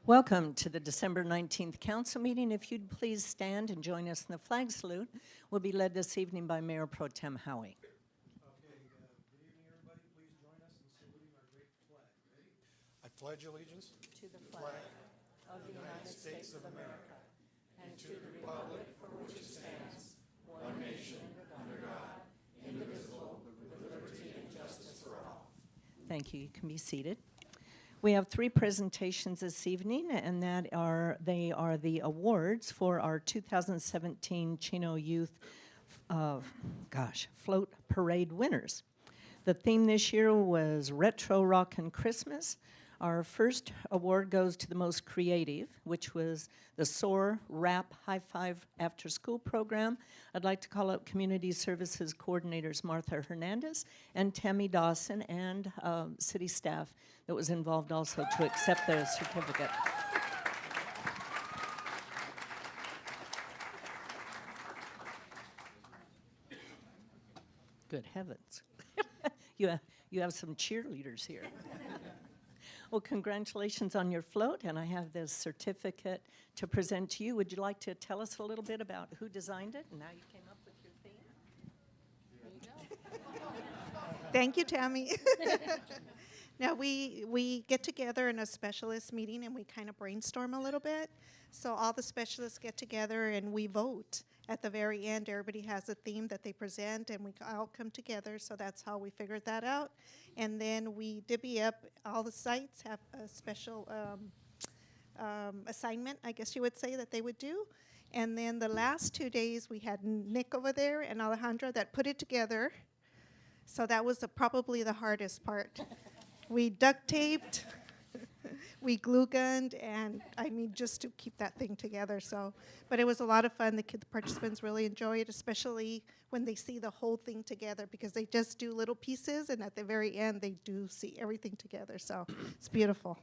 Welcome to the December 19th council meeting. If you'd please stand and join us in the flag salute, we'll be led this evening by Mayor Pro Tem Howie. Okay, good evening, everybody. Please join us in saluting our great flag. Ready? I pledge allegiance To the flag of the United States of America and to the republic for which it stands, one nation, under God, indivisible, with liberty and justice for all. Thank you. You can be seated. We have three presentations this evening, and they are the awards for our 2017 Chino Youth Float Parade winners. The theme this year was Retro Rockin' Christmas. Our first award goes to the most creative, which was the SOAR Rap High Five After School program. I'd like to call out Community Services Coordinators Martha Hernandez and Tammy Dawson and city staff that was involved also to accept the certificate. Good heavens. You have some cheerleaders here. Well, congratulations on your float, and I have this certificate to present to you. Would you like to tell us a little bit about who designed it and how you came up with your theme? There you go. Thank you, Tammy. Now, we get together in a specialist meeting, and we kind of brainstorm a little bit. So all the specialists get together, and we vote. At the very end, everybody has a theme that they present, and we all come together, so that's how we figured that out. And then we divvy up. All the sites have a special assignment, I guess you would say, that they would do. And then the last 2 days, we had Nick over there and Alejandra that put it together. So that was probably the hardest part. We duct taped, we glue gunned, and I mean, just to keep that thing together. So, but it was a lot of fun. The participants really enjoy it, especially when they see the whole thing together, because they just do little pieces, and at the very end, they do see everything together. So it's beautiful.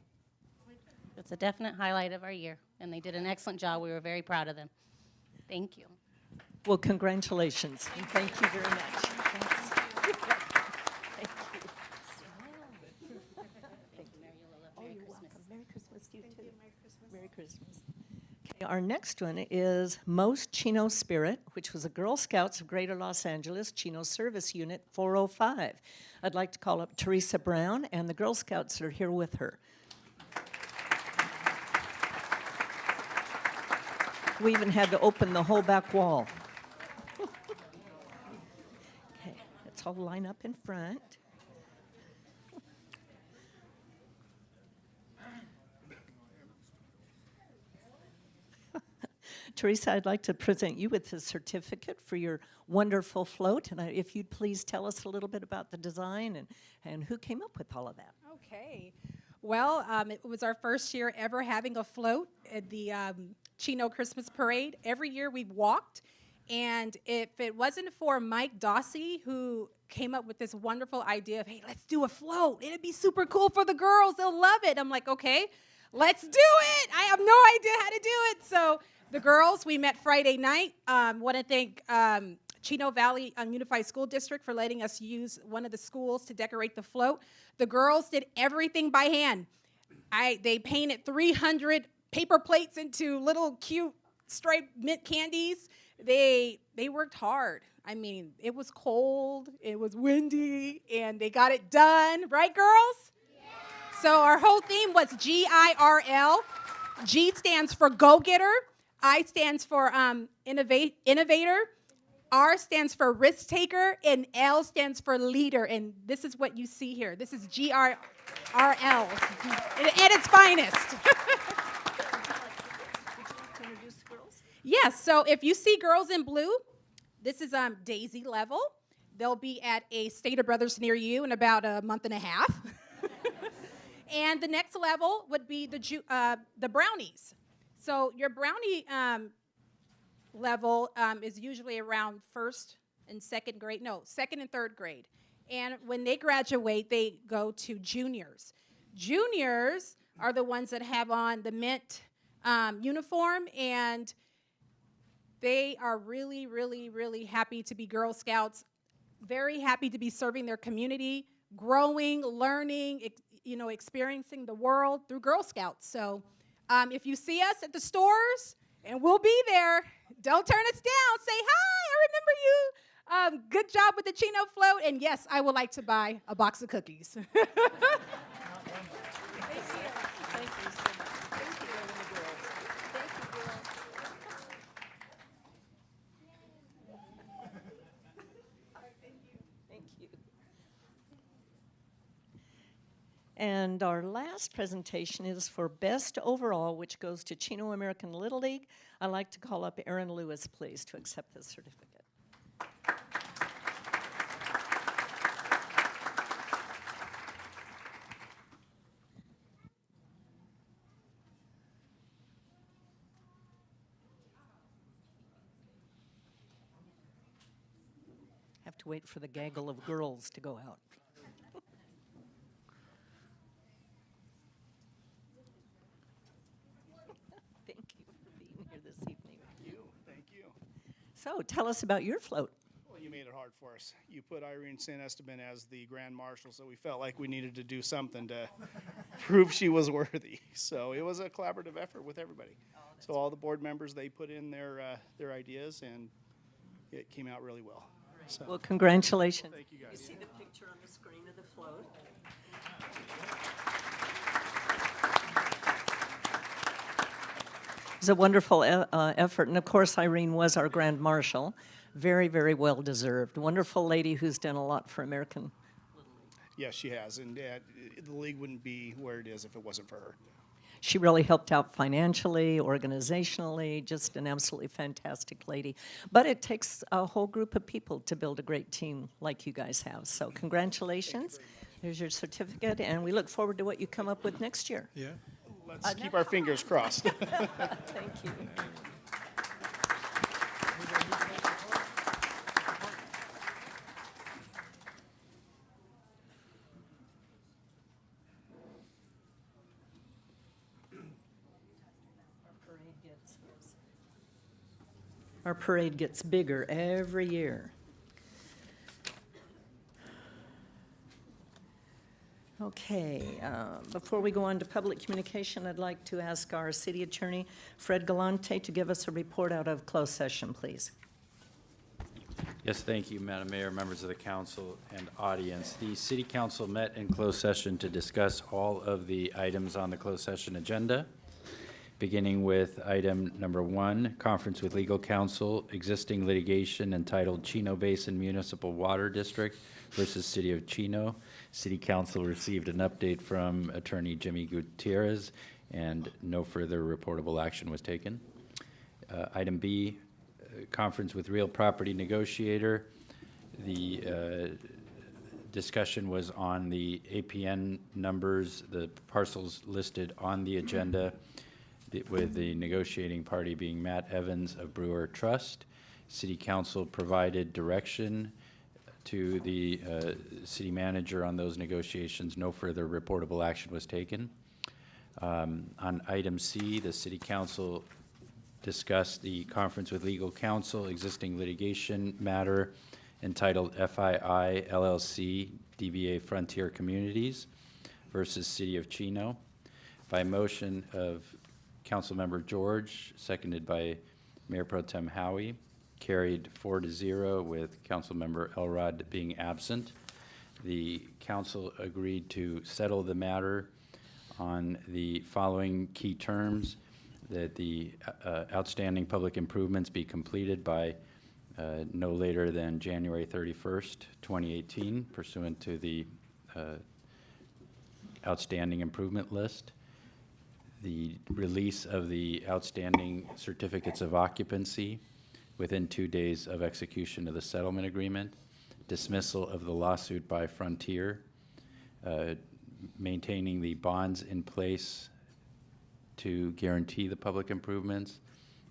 It's a definite highlight of our year, and they did an excellent job. We were very proud of them. Thank you. Well, congratulations, and thank you very much. Thanks. Merry Christmas to you, too. Merry Christmas. Merry Christmas. Okay, our next one is Most Chino Spirit, which was the Girl Scouts of Greater Los Angeles, Chino Service Unit 405. I'd like to call up Teresa Brown and the Girl Scouts that are here with her. We even had to open the whole back wall. Okay, let's all line up in front. Teresa, I'd like to present you with a certificate for your wonderful float. And if you'd please tell us a little bit about the design and who came up with all of that. Okay. Well, it was our first year ever having a float at the Chino Christmas Parade. Every year we've walked. And if it wasn't for Mike Dossie, who came up with this wonderful idea of, hey, let's do a float. It'd be super cool for the girls. They'll love it. I'm like, okay, let's do it. I have no idea how to do it. So the girls, we met Friday night. Want to thank Chino Valley Unified School District for letting us use one of the schools to decorate the float. The girls did everything by hand. They painted 300 paper plates into little cute striped mint candies. They worked hard. I mean, it was cold, it was windy, and they got it done. Right, girls? Yeah. So our whole theme was GIRL. G stands for go-getter. I stands for innovator. R stands for risk taker, and L stands for leader. And this is what you see here. This is GRRL at its finest. Introduce the girls. Yes, so if you see girls in blue, this is Daisy level. They'll be at a Stater Brothers near you in about a month and a half. And the next level would be the brownies. So your brownie level is usually around second and third grade. And when they graduate, they go to juniors. Juniors are the ones that have on the mint uniform, and they are really, really, really happy to be Girl Scouts, very happy to be serving their community, growing, learning, experiencing the world through Girl Scouts. So if you see us at the stores, and we'll be there, don't turn us down. Say, hi, I remember you. Good job with the Chino float. And yes, I would like to buy a box of cookies. Thank you so much. Thank you, the girls. Thank you, girls. Thank you. And our last presentation is for Best Overall, which goes to Chino American Little League. I'd like to call up Aaron Lewis, please, to accept this certificate. Have to wait for the gaggle of girls to go out. Thank you for being here this evening. Thank you. So tell us about your float. Well, you made it hard for us. You put Irene San Esteban as the Grand Marshal, so we felt like we needed to do something to prove she was worthy. So it was a collaborative effort with everybody. So all the board members, they put in their ideas, and it came out really well. So, Well, congratulations. thank you guys. You see the picture on the screen of the float? It was a wonderful effort, and of course, Irene was our Grand Marshal. Very, very well deserved. Wonderful lady who's done a lot for American. Yes, she has, and the league wouldn't be where it is if it wasn't for her. She really helped out financially, organizationally, just an absolutely fantastic lady. But it takes a whole group of people to build a great team like you guys have. So congratulations. There's your certificate, and we look forward to what you come up with next year. Yeah. Let's keep our fingers crossed. Thank you. Our parade gets bigger every year. Okay, before we go on to public communication, I'd like to ask our city attorney, Fred Galante, to give us a report out of closed session, please. Yes, thank you, Madam Mayor, members of the council and audience. The city council met in closed session to discuss all of the items on the closed session agenda, beginning with item number 1, conference with legal counsel, existing litigation entitled Chino Basin Municipal Water District versus City of Chino. City council received an update from attorney Jimmy Gutierrez, and no further reportable action was taken. Item B, conference with real property negotiator. The discussion was on the APN numbers, the parcels listed on the agenda, with the negotiating party being Matt Evans of Brewer Trust. City council provided direction to the city manager on those negotiations. No further reportable action was taken. On item C, the city council discussed the conference with legal counsel, existing litigation matter entitled FII LLC DBA Frontier Communities versus City of Chino. By motion of Councilmember George, seconded by Mayor Pro Tem Howie, carried 4-0 with Councilmember Elrod being absent. The council agreed to settle the matter on the following key terms: that the outstanding public improvements be completed by no later than January 31st, 2018, pursuant to the outstanding improvement list. The release of the outstanding certificates of occupancy within 2 days of execution of the settlement agreement, dismissal of the lawsuit by Frontier, maintaining the bonds in place to guarantee the public improvements,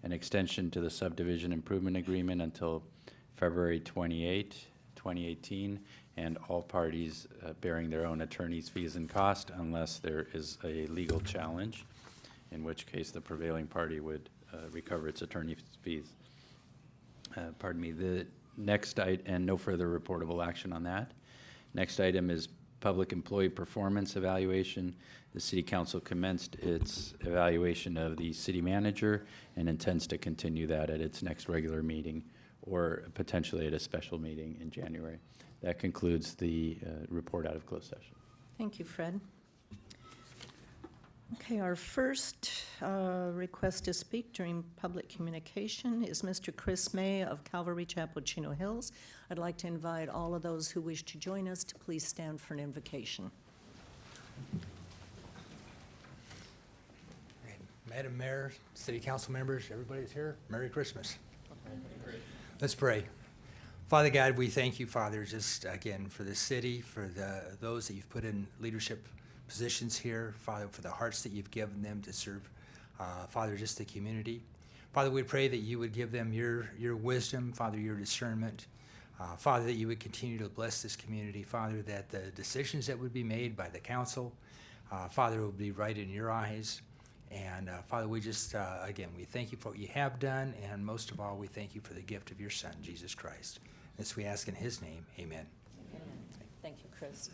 an extension to the subdivision improvement agreement until February 28, 2018, and all parties bearing their own attorney's fees and cost unless there is a legal challenge, in which case the prevailing party would recover its attorney's fees. Pardon me. The next item, and no further reportable action on that. Next item is public employee performance evaluation. The City Council commenced its evaluation of the city manager and intends to continue that at its next regular meeting or potentially at a special meeting in January. That concludes the report out of closed session. Thank you, Fred. Okay, our first request to speak during public communication is Mr. Chris May of Calvary Chapel, Chino Hills. I'd like to invite all of those who wish to join us to please stand for an invocation. Madam Mayor, City Council members, everybody's here, Merry Christmas. Let's pray. Father God, we thank you, Father, just again for the city, for those that you've put in leadership positions here, Father, for the hearts that you've given them to serve, Father, just the community. Father, we pray that you would give them your wisdom, Father, your discernment. Father, that you would continue to bless this community, Father, that the decisions that would be made by the council, Father, would be right in your eyes. And Father, we just, again, we thank you for what you have done, and most of all, we thank you for the gift of your Son, Jesus Christ. This we ask in his name, amen. Amen. Thank you, Chris.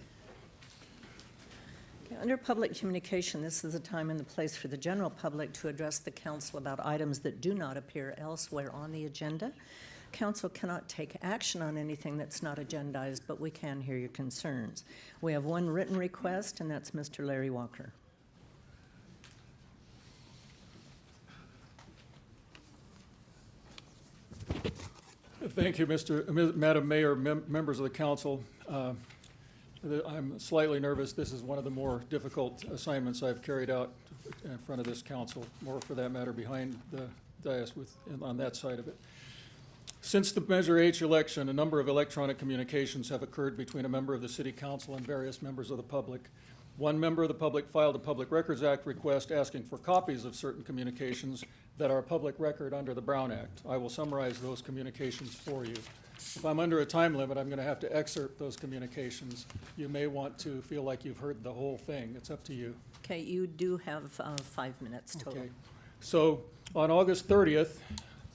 Okay, under public communication, this is the time and the place for the general public to address the council about items that do not appear elsewhere on the agenda. Council cannot take action on anything that's not agendized, but we can hear your concerns. We have one written request, and that's Mr. Larry Walker. Thank you, Madam Mayor, members of the council. I'm slightly nervous. This is one of the more difficult assignments I've carried out in front of this council, more for that matter behind the dais on that side of it. Since the Measure H election, a number of electronic communications have occurred between a member of the City Council and various members of the public. One member of the public filed a Public Records Act request asking for copies of certain communications that are public record under the Brown Act. I will summarize those communications for you. If I'm under a time limit, I'm going to have to excerpt those communications. You may want to feel like you've heard the whole thing. It's up to you. Okay, you do have 5 minutes total. Okay. So on August 30th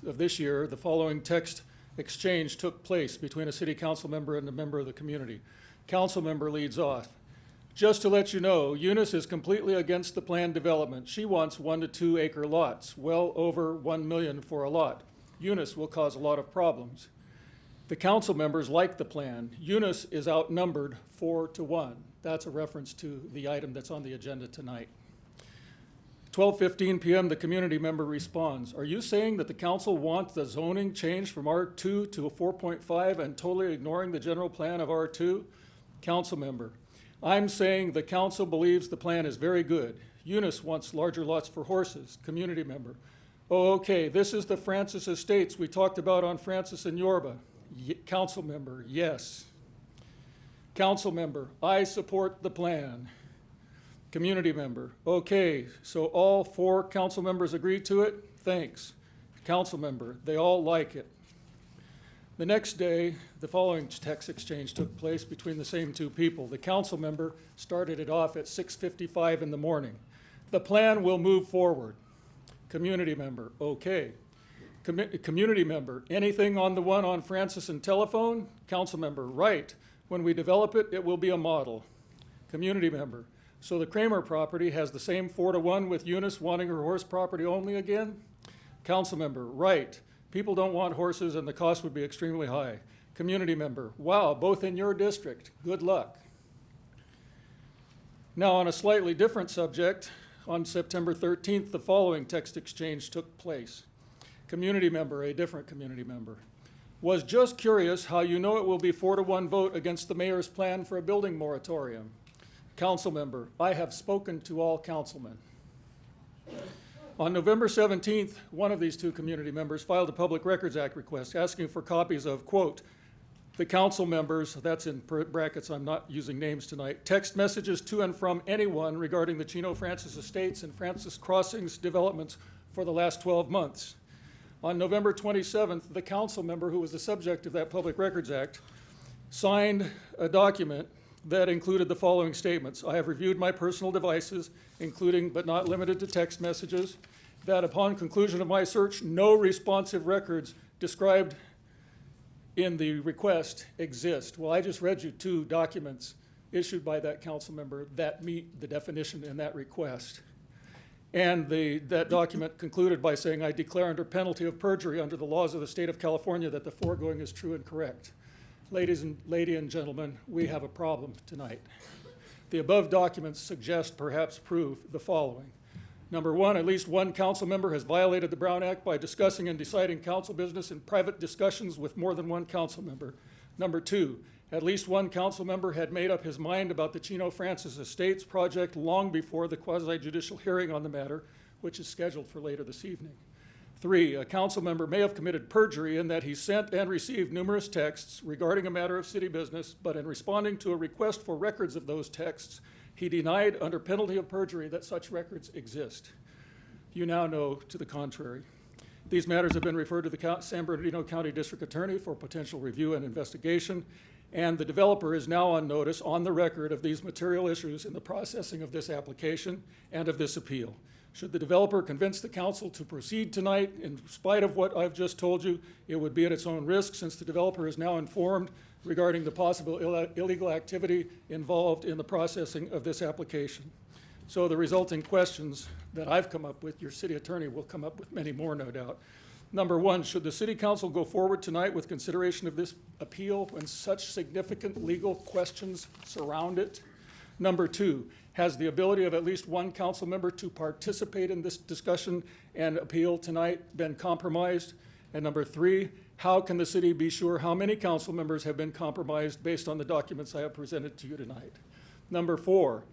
of this year, the following text exchange took place between a City Council member and a member of the community. Council member leads off. Just to let you know, Eunice is completely against the planned development. She wants 1 to 2 acre lots, well over $1 million for a lot. Eunice will cause a lot of problems. The council members like the plan. Eunice is outnumbered 4 to 1. That's a reference to the item that's on the agenda tonight. 12:15 p.m., the community member responds. Are you saying that the council wants the zoning changed from R2 to a 4.5 and totally ignoring the general plan of R2? Council member. I'm saying the council believes the plan is very good. Eunice wants larger lots for horses. Community member. Oh, okay, this is the Francis Estates we talked about on Francis and Yorba. Council member, yes. Council member, I support the plan. Community member, okay, so all 4 council members agree to it? Thanks. Council member, they all like it. The next day, the following text exchange took place between the same 2 people. The council member started it off at 6:55 in the morning. The plan will move forward. Community member, okay. Community member, anything on the one on Francis and Telephone? Council member, right. When we develop it, it will be a model. Community member, so the Kramer property has the same 4 to 1 with Eunice wanting her horse property only again? Council member, right. People don't want horses and the cost would be extremely high. Community member, wow, both in your district. Good luck. Now on a slightly different subject, on September 13th, the following text exchange took place. Community member, a different community member. Was just curious how you know it will be 4-1 vote against the mayor's plan for a building moratorium. Council member, I have spoken to all councilmen. On November 17th, one of these two community members filed a Public Records Act request asking for copies of, quote, the council members, that's in brackets, I'm not using names tonight, text messages to and from anyone regarding the Chino Francis Estates and Francis Crossings developments for the last 12 months. On November 27th, the council member who was the subject of that Public Records Act signed a document that included the following statements. I have reviewed my personal devices, including but not limited to text messages, that upon conclusion of my search, no responsive records described in the request exist. Well, I just read you two documents issued by that council member that meet the definition in that request. And that document concluded by saying, I declare under penalty of perjury under the laws of the state of California that the foregoing is true and correct. Ladies and gentlemen, we have a problem tonight. The above documents suggest, perhaps prove, the following. Number one, at least one council member has violated the Brown Act by discussing and deciding council business in private discussions with more than one council member. Number two, at least one council member had made up his mind about the Chino Francis Estates project long before the quasi-judicial hearing on the matter, which is scheduled for later this evening. Three, a council member may have committed perjury in that he sent and received numerous texts regarding a matter of city business, but in responding to a request for records of those texts, he denied under penalty of perjury that such records exist. You now know to the contrary. These matters have been referred to the San Bernardino County District Attorney for potential review and investigation, and the developer is now on notice on the record of these material issues in the processing of this application and of this appeal. Should the developer convince the council to proceed tonight, in spite of what I've just told you, it would be at its own risk since the developer is now informed regarding the possible illegal activity involved in the processing of this application. So the resulting questions that I've come up with, your city attorney will come up with many more, no doubt. Number one, should the city council go forward tonight with consideration of this appeal when such significant legal questions surround it? Number two, has the ability of at least one council member to participate in this discussion and appeal tonight been compromised? And number three, how can the city be sure how many council members have been compromised based on the documents I have presented to you tonight? Number four,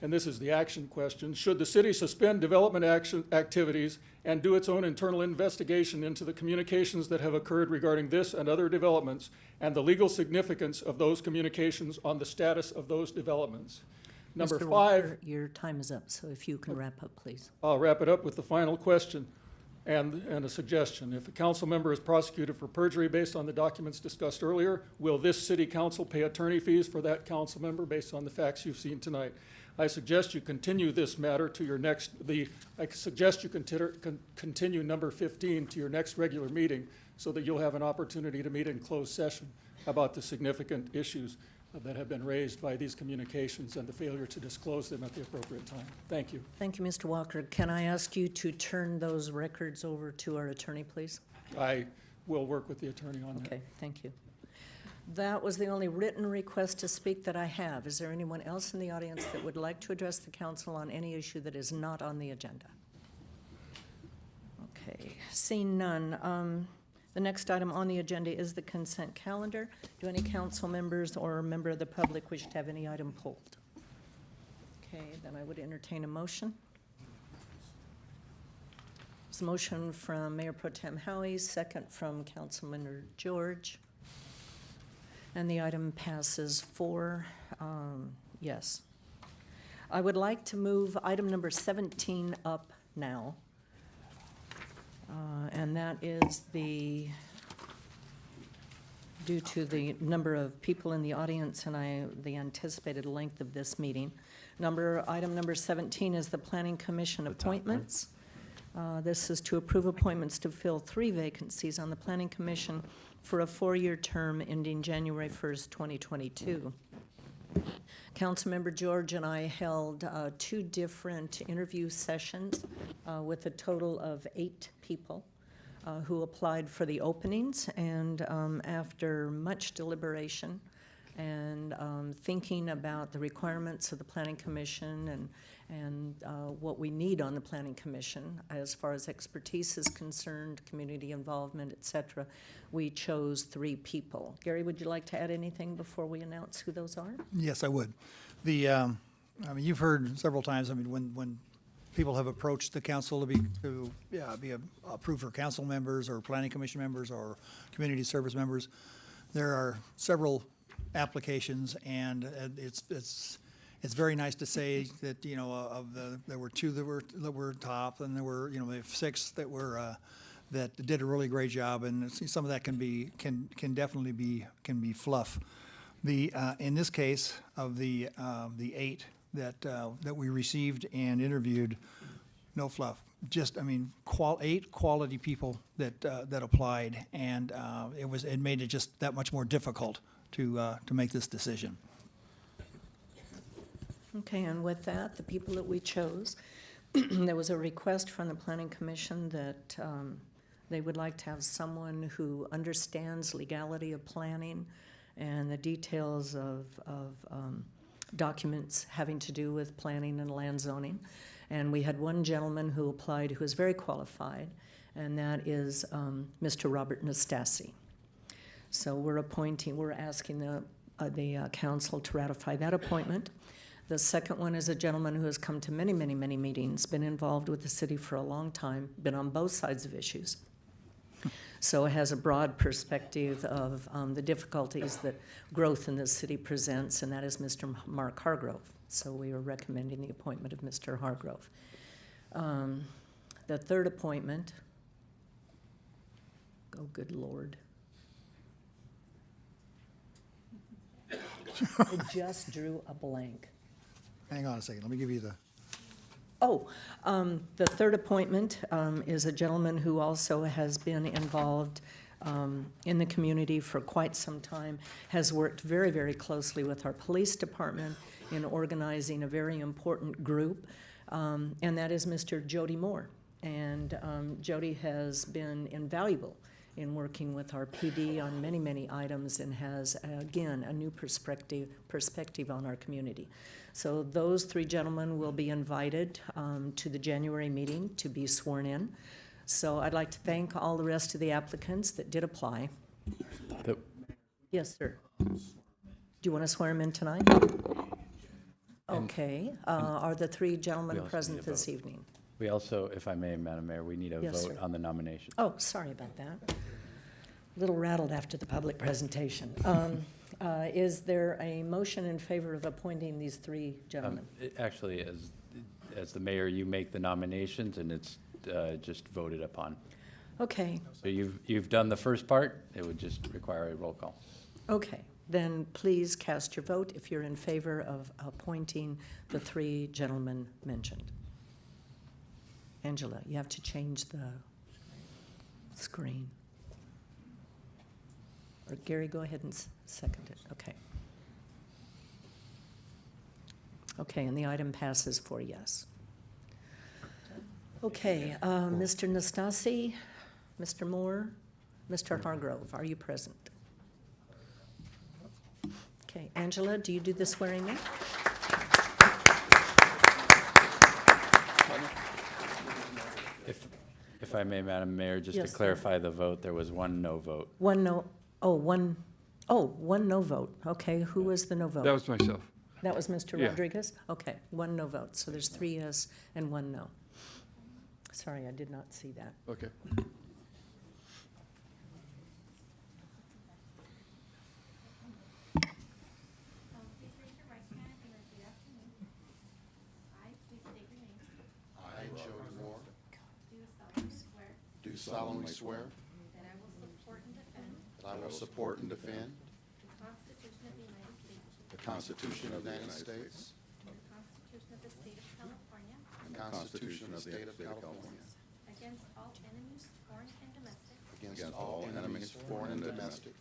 and this is the action question, should the city suspend development activities and do its own internal investigation into the communications that have occurred regarding this and other developments and the legal significance of those communications on the status of those developments? Number Mr. five. Walker, your time is up, so if you can wrap up, please. I'll wrap it up with the final question and a suggestion. If a council member is prosecuted for perjury based on the documents discussed earlier, will this city council pay attorney fees for that council member based on the facts you've seen tonight? I suggest you continue this matter to your next, I suggest you continue number 15 to your next regular meeting so that you'll have an opportunity to meet in closed session about the significant issues that have been raised by these communications and the failure to disclose them at the appropriate time. Thank you. Thank you, Mr. Walker. Can I ask you to turn those records over to our attorney, please? I will work with the attorney on that. Okay, thank you. That was the only written request to speak that I have. Is there anyone else in the audience that would like to address the council on any issue that is not on the agenda? Okay, seeing none. The next item on the agenda is the consent calendar. Do any council members or a member of the public wish to have any item pulled? Okay, then I would entertain a motion. It's a motion from Mayor Pro Tem Howie, second from Councilman George. And the item passes 4 yes. I would like to move item number 17 up now. And that is due to the number of people in the audience and the anticipated length of this meeting. Item number 17 is the Planning Commission appointments. This is to approve appointments to fill 3 vacancies on the Planning Commission for a 4-year term ending January 1st, 2022. Councilmember George and I held 2 different interview sessions with a total of 8 people who applied for the openings, and after much deliberation, and thinking about the requirements of the Planning Commission and what we need on the Planning Commission as far as expertise is concerned, community involvement, et cetera, we chose 3 people. Gary, would you like to add anything before we announce who those are? Yes, I would. You've heard several times, when people have approached the council to be approved for council members or planning commission members or community service members, there are several applications, and it's very nice to say that, there were 2 that were top, and there were, we have 6 that were, that did a really great job, and some of that can definitely be fluff. In this case, of the 8 that we received and interviewed, no fluff. Just, 8 quality people that applied, and it made it just that much more difficult to make this decision. Okay, and with that, the people that we chose, there was a request from the Planning Commission that they would like to have someone who understands legality of planning and the details of documents having to do with planning and land zoning. And we had one gentleman who applied who is very qualified, and that is Mr. Robert Nastasi. So we're asking the council to ratify that appointment. The second one is a gentleman who has come to many, many, many meetings, been involved with the city for a long time, been on both sides of issues. So it has a broad perspective of the difficulties that growth in the city presents, and that is Mr. Mark Hargrove. So we are recommending the appointment of Mr. Hargrove. The third appointment, oh, good Lord. I just drew a blank. Hang on a second, let me give you the. The third appointment is a gentleman who also has been involved in the community for quite some time, has worked very, very closely with our police department in organizing a very important group, and that is Mr. Jody Moore. And Jody has been invaluable in working with our PD on many, many items and has, again, a new perspective on our community. So those 3 gentlemen will be invited to the January meeting to be sworn in. So I'd like to thank all the rest of the applicants that did apply. Yes, sir. Do you want to swear them in tonight? Okay. Are the 3 gentlemen present this evening? We also, if I may, Madam Mayor, we need a Yes, vote sir. on the nomination. Oh, sorry about that. A little rattled after the public presentation. Is there a motion in favor of appointing these 3 gentlemen? Actually, as the mayor, you make the nominations, and it's just voted upon. Okay, So you've done the first part. It would just require a roll call. okay. Then please cast your vote if you're in favor of appointing the 3 gentlemen mentioned. Angela, you have to change the screen. Or Gary, go ahead and second it. Okay. Okay, and the item passes 4 yes. Okay, Mr. Nastasi, Mr. Moore, Mr. Hargrove, are you present? Okay, Angela, do you do the swearing in? If I may, Madam Mayor, just Yes, to sir. clarify the vote, there was 1 no vote. One no vote. Okay, who was the no vote? That was myself. That was Mr. Yeah. Rodriguez? Okay, 1 no vote. So there's 3 yes and 1 no. Sorry, I did not see that. Okay. Please raise your right hand and repeat after me. I, please state your name, I, Jody Moore, do solemnly swear do solemnly swear that I will support and defend that I will support and defend the Constitution of the United States the Constitution of the United States, and the Constitution of the State of California and the Constitution of the State of California, against all enemies, foreign and domestic, against all enemies, foreign and domestic,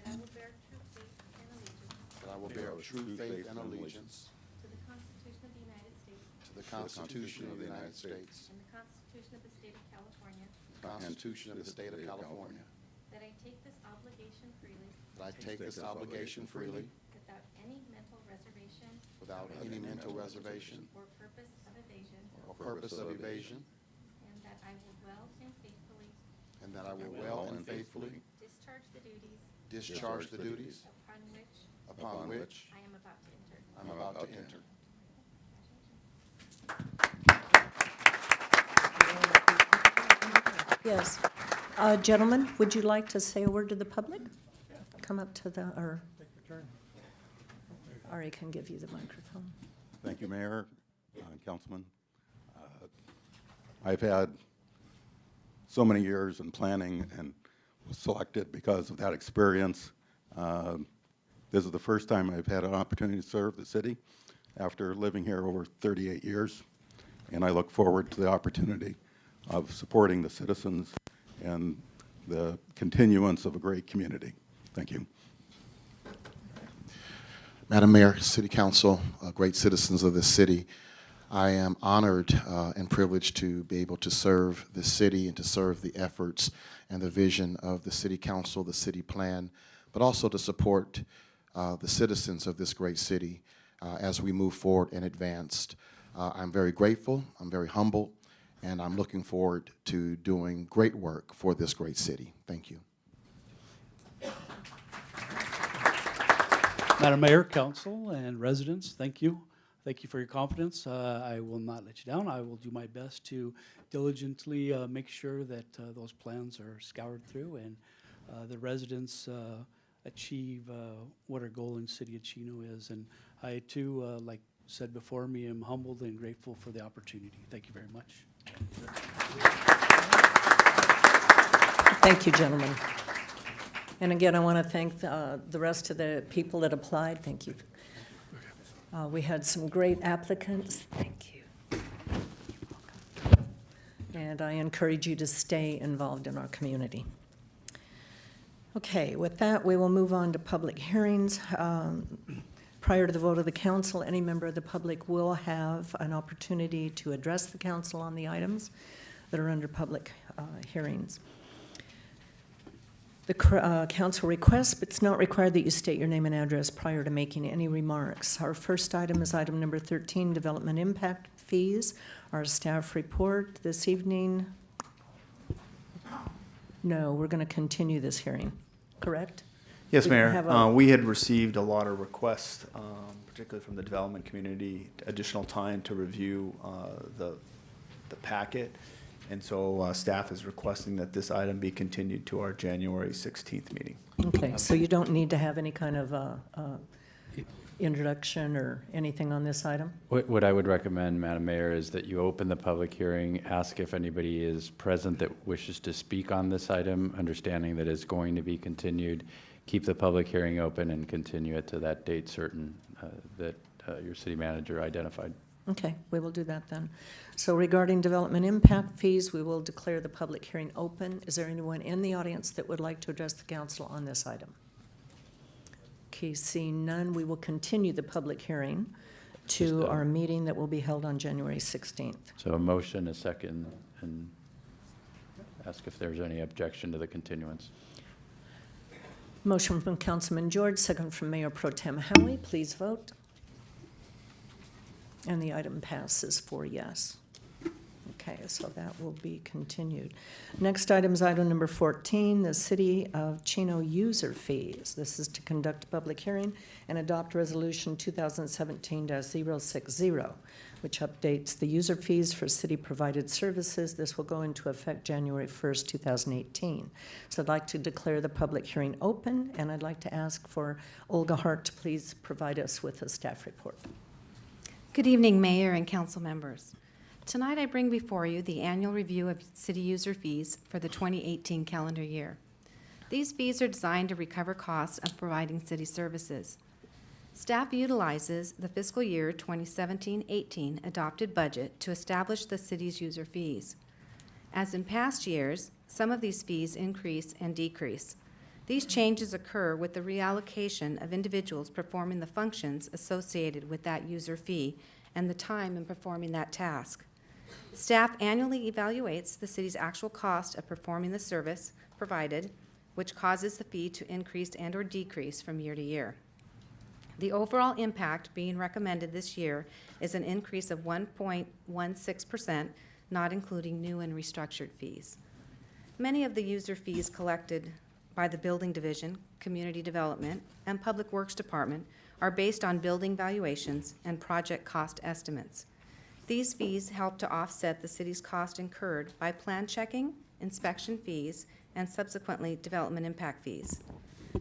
that I will bear true faith and allegiance that I will bear true faith and allegiance to the Constitution of the United States to the Constitution of the United States and the Constitution of the State of California, the Constitution of the State of California, that I take this obligation freely that I take this obligation freely without any mental reservation without any mental reservation or purpose of evasion, or purpose of evasion, and that I will well and faithfully and that I will well and faithfully discharge the duties discharge the duties upon which upon which I am about to enter. I'm about to enter. Yes. Gentlemen, would you like to say a word to the public? Come up to the, or Ari can give you the microphone. Thank you, Mayor, Councilman. I've had so many years in planning and was selected because of that experience. This is the first time I've had an opportunity to serve the city after living here over 38 years, and I look forward to the opportunity of supporting the citizens and the continuance of a great community. Thank you. Madam Mayor, City Council, great citizens of this city, I am honored and privileged to be able to serve the city and to serve the efforts and the vision of the City Council, the city plan, but also to support the citizens of this great city as we move forward and advance. I'm very grateful, I'm very humble, and I'm looking forward to doing great work for this great city. Thank you. Madam Mayor, Council, and residents, thank you. Thank you for your confidence. I will not let you down. I will do my best to diligently make sure that those plans are scoured through and the residents achieve what our goal in the City of Chino is. And I too, like said before me, am humbled and grateful for the opportunity. Thank you very much. Thank you, gentlemen. And again, I want to thank the rest of the people that applied. Thank you. We had some great applicants. Thank you. And I encourage you to stay involved in our community. Okay, with that, we will move on to public hearings. Prior to the vote of the council, any member of the public will have an opportunity to address the council on the items that are under public hearings. The council requests, but it's not required that you state your name and address prior to making any remarks. Our first item is item number 13, development impact fees. Our staff report this evening. No, we're going to continue this hearing, correct? Yes, We Mayor. have a- We had received a lot of requests, particularly from the development community, additional time to review the packet. And so staff is requesting that this item be continued to our January 16th meeting. Okay, so you don't need to have any kind of introduction or anything on this item? What I would recommend, Madam Mayor, is that you open the public hearing, ask if anybody is present that wishes to speak on this item, understanding that it's going to be continued. Keep the public hearing open and continue it to that date certain that your city manager identified. Okay, we will do that then. So regarding development impact fees, we will declare the public hearing open. Is there anyone in the audience that would like to address the council on this item? Okay, seeing none, we will continue the public hearing to our meeting that will be held on January 16th. So a motion, a second, and ask if there's any objection to the continuance. Motion from Councilman George, second from Mayor Pro Tem Howie. Please vote. And the item passes 4 yes. Okay, so that will be continued. Next item is item number 14, the City of Chino user fees. This is to conduct a public hearing and adopt Resolution 2017-060, which updates the user fees for city-provided services. This will go into effect January 1st, 2018. So I'd like to declare the public hearing open, and I'd like to ask for Olga Hart to please provide us with a staff report. Good evening, Mayor and council members. Tonight I bring before you the annual review of city user fees for the 2018 calendar year. These fees are designed to recover costs of providing city services. Staff utilizes the fiscal year 2017-18 adopted budget to establish the city's user fees. As in past years, some of these fees increase and decrease. These changes occur with the reallocation of individuals performing the functions associated with that user fee and the time in performing that task. Staff annually evaluates the city's actual cost of performing the service provided, which causes the fee to increase and/or decrease from year to year. The overall impact being recommended this year is an increase of 1.16%, not including new and restructured fees. Many of the user fees collected by the Building Division, Community Development, and Public Works Department are based on building valuations and project cost estimates. These fees help to offset the city's cost incurred by plan checking, inspection fees, and subsequently development impact fees.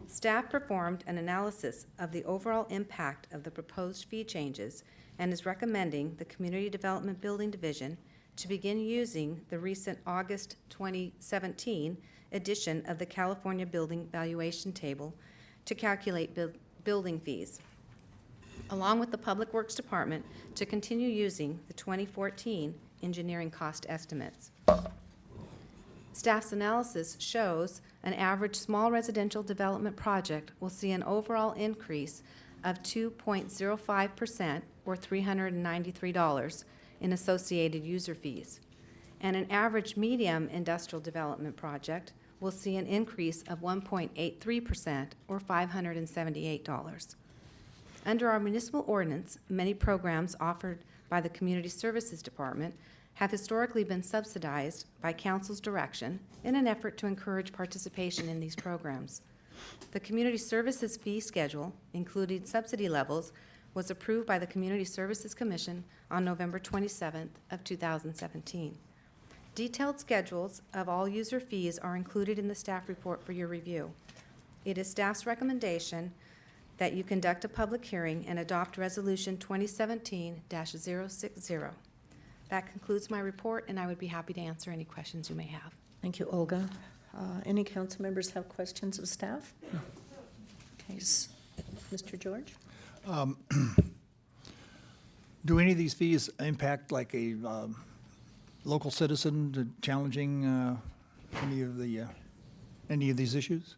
Staff performed an analysis of the overall impact of the proposed fee changes and is recommending the Community Development Building Division to begin using the recent August 2017 edition of the California Building Valuation Table to calculate building fees, along with the Public Works Department to continue using the 2014 engineering cost estimates. Staff's analysis shows an average small residential development project will see an overall increase of 2.05% or $393 in associated user fees. And an average medium industrial development project will see an increase of 1.83% or $578. Under our municipal ordinance, many programs offered by the Community Services Department have historically been subsidized by council's direction in an effort to encourage participation in these programs. The Community Services fee schedule, including subsidy levels, was approved by the Community Services Commission on November 27th of 2017. Detailed schedules of all user fees are included in the staff report for your review. It is staff's recommendation that you conduct a public hearing and adopt Resolution 2017-060. That concludes my report, and I would be happy to answer any questions you may have. Thank you, Olga. Any council members have questions of staff? Okay, Mr. George? Do any of these fees impact like a local citizen challenging any of these issues?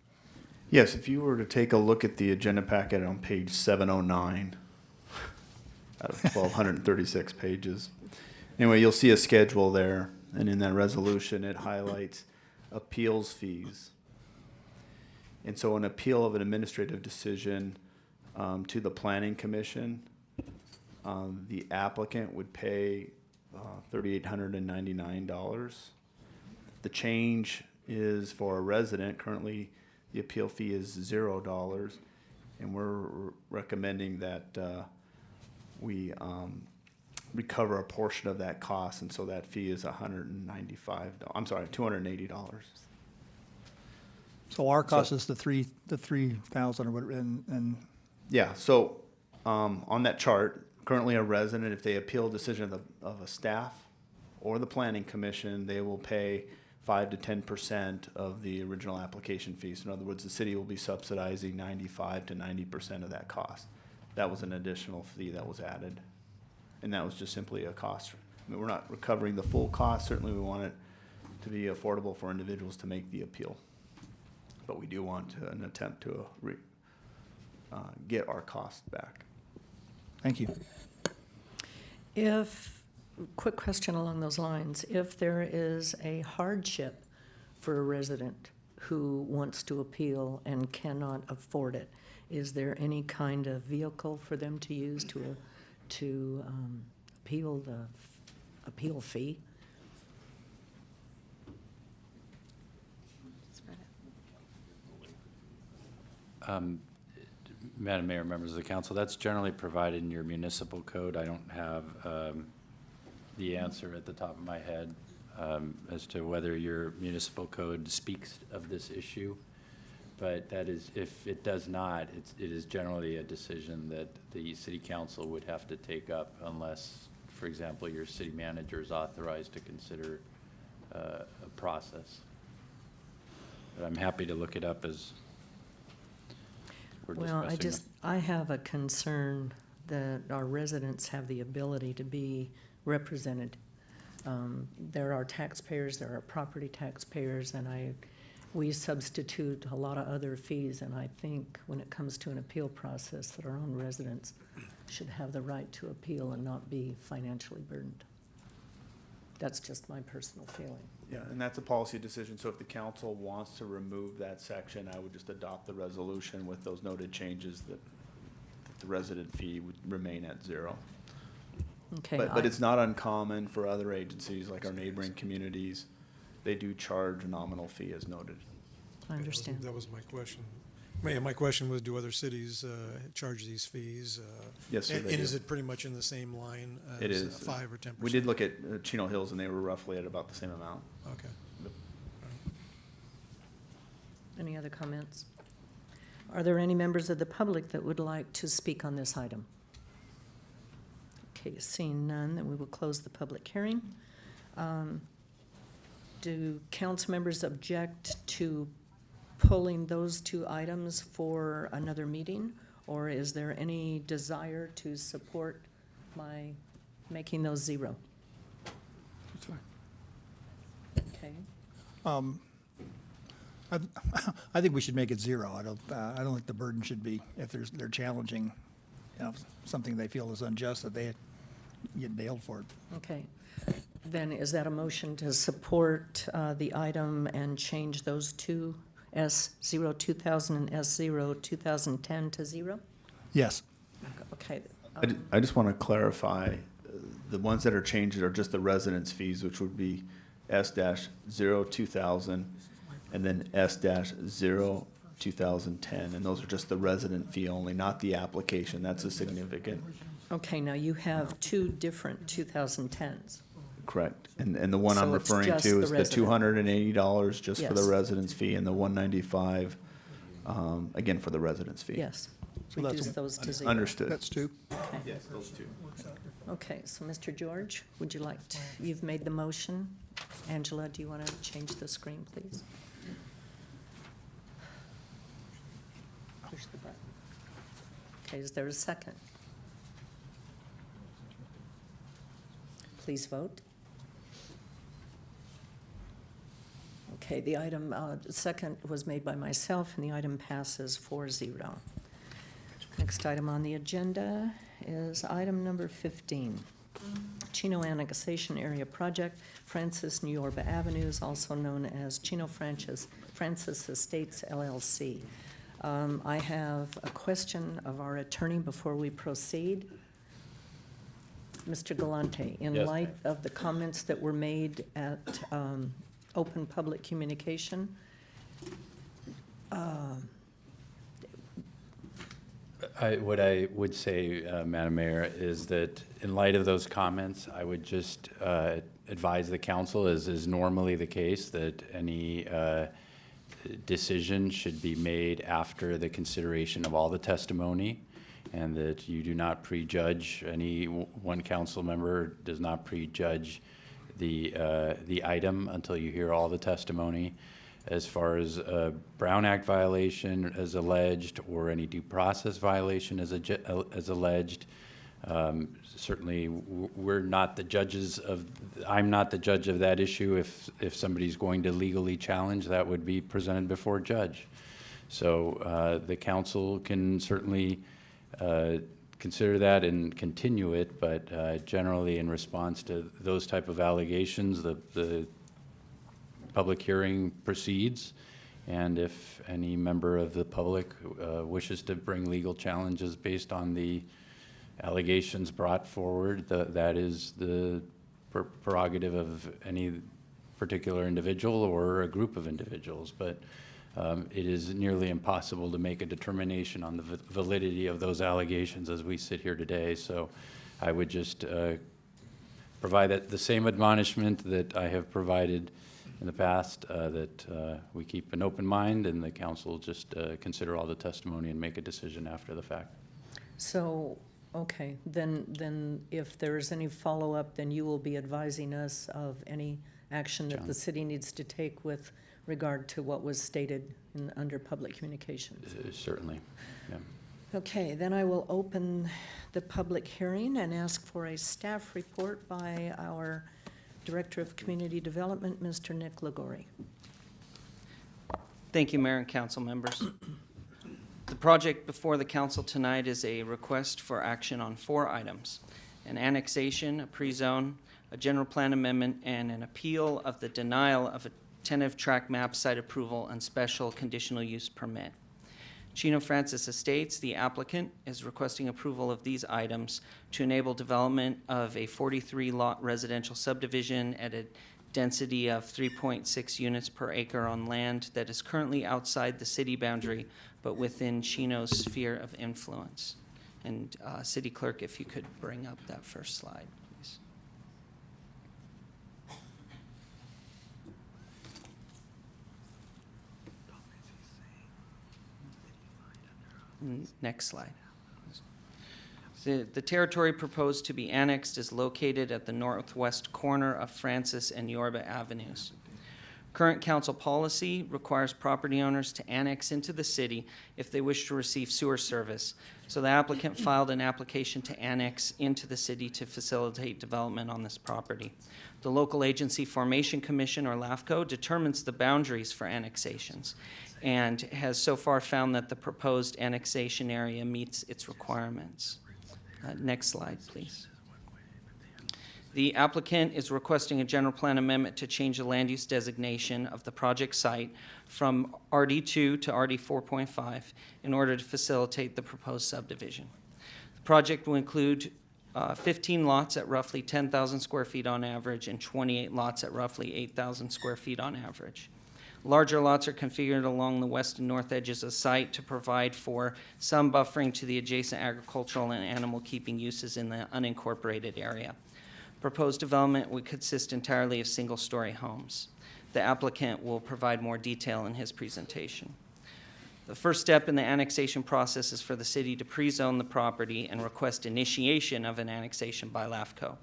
Yes, if you were to take a look at the agenda packet on page 709 out of 1,236 pages. Anyway, you'll see a schedule there, and in that resolution, it highlights appeals fees. And so an appeal of an administrative decision to the Planning Commission, the applicant would pay $3,899. The change is for a resident. Currently, the appeal fee is $0, and we're recommending that we recover a portion of that cost, and so that fee is $280. So our cost is the 3,000 or whatever, and Yeah, so on that chart, currently a resident, if they appeal a decision of a staff or the Planning Commission, they will pay 5 to 10% of the original application fees. In other words, the city will be subsidizing 95 to 90% of that cost. That was an additional fee that was added, and that was just simply a cost. I mean, we're not recovering the full cost. Certainly, we want it to be affordable for individuals to make the appeal, but we do want an attempt to get our cost back. thank you. Quick question along those lines. If there is a hardship for a resident who wants to appeal and cannot afford it, is there any kind of vehicle for them to use to appeal the appeal fee? Madam Mayor, members of the council, that's generally provided in your municipal code. I don't have the answer at the top of my head as to whether your municipal code speaks of this issue. But that is, if it does not, it is generally a decision that the city council would have to take up unless, for example, your city manager is authorized to consider a process. But I'm happy to look it up as we're discussing. I have a concern that our residents have the ability to be represented. There are taxpayers, there are property taxpayers, and we substitute a lot of other fees, and I think when it comes to an appeal process, that our own residents should have the right to appeal and not be financially burdened. That's just my personal feeling. Yeah, and that's a policy decision, so if the council wants to remove that section, I would just adopt the resolution with those noted changes that the resident fee would remain at 0. Okay. But it's not uncommon for other agencies, like our neighboring communities. They do charge a nominal fee as noted. I understand. That was my question. My question was, do other cities charge these fees? Yes, sir, And they is do. it pretty much in the same line It as is. 5 or 10%? We did look at Chino Hills, and they were roughly at about the same amount. Okay. Any other comments? Are there any members of the public that would like to speak on this item? Okay, seeing none, then we will close the public hearing. Do council members object to pulling those 2 items for another meeting? Or is there any desire to support my making those 0? That's fine. Okay. I think we should make it 0. I don't think the burden should be, if they're challenging, something they feel is unjust, that they get nailed for it. Okay. Then is that a motion to support the item and change those 2, S0 2000 and S0 2010 to 0? Yes. Okay. I just want to clarify, the ones that are changed are just the residence fees, which would be S-0 2000 and then S-0 2010. And those are just the resident fee only, not the application. That's a significant. Okay, now you have 2 different 2010s. Correct. And the one So I'm it's referring just to the is the resident. $280 just for the Yes. residence fee, and the $195, again, for the residence fee. Yes. So that's Reduce those to 0. Understood. That's 2. Yes, those 2. Okay, so Mr. George, would you like to, you've made the motion. Angela, do you want to change the screen, please? Push the button. Okay, is there a second? Please vote. Okay, the item, second was made by myself, and the item passes 4-0. Next item on the agenda is item number 15. Chino Annexation Area Project, Francis New Yorba Avenues, also known as Chino Francis Estates LLC. I have a question of our attorney before we proceed. Mr. Galante, in Yes. light of the comments that were made at Open Public Communication, What I would say, Madam Mayor, is that in light of those comments, I would just advise the council, as is normally the case, that any decision should be made after the consideration of all the testimony, and that you do not prejudge, one council member does not prejudge the item until you hear all the testimony. As far as a Brown Act violation as alleged, or any due process violation as alleged, certainly we're not the judges of, I'm not the judge of that issue. If somebody's going to legally challenge, that would be presented before a judge. So the council can certainly consider that and continue it, but generally in response to those type of allegations, the public hearing proceeds, and if any member of the public wishes to bring legal challenges based on the allegations brought forward, that is the prerogative of any particular individual or a group of individuals. But it is nearly impossible to make a determination on the validity of those allegations as we sit here today. So I would just provide the same admonishment that I have provided in the past, that we keep an open mind, and the council just consider all the testimony and make a decision after the fact. so, okay, then if there is any follow-up, then you will be advising us of any action that the city needs to take with regard to what was stated under public communications. Certainly, yeah. Okay, then I will open the public hearing and ask for a staff report by our Director of Community Development, Mr. Nick Ligori. Thank you, Mayor and council members. The project before the council tonight is a request for action on 4 items: an annexation, a pre-zone, a general plan amendment, and an appeal of the denial of a tentative tract map site approval and special conditional use permit. Chino Francis Estates, the applicant, is requesting approval of these items to enable development of a 43-lot residential subdivision at a density of 3.6 units per acre on land that is currently outside the city boundary, but within Chino's sphere of influence. And City Clerk, if you could bring up that first slide, please. Next slide. The territory proposed to be annexed is located at the northwest corner of Francis and Yorba Avenues. Current council policy requires property owners to annex into the city if they wish to receive sewer service. So the applicant filed an application to annex into the city to facilitate development on this property. The Local Agency Formation Commission, or LAFCO, determines the boundaries for annexations and has so far found that the proposed annexation area meets its requirements. Next slide, please. The applicant is requesting a general plan amendment to change the land use designation of the project site from RD2 to RD 4.5 in order to facilitate the proposed subdivision. The project will include 15 lots at roughly 10,000 square feet on average and 28 lots at roughly 8,000 square feet on average. Larger lots are configured along the west and north edges of the site to provide for some buffering to the adjacent agricultural and animal keeping uses in the unincorporated area. Proposed development would consist entirely of single-story homes. The applicant will provide more detail in his presentation. The first step in the annexation process is for the city to pre-zone the property and request initiation of an annexation by LAFCO.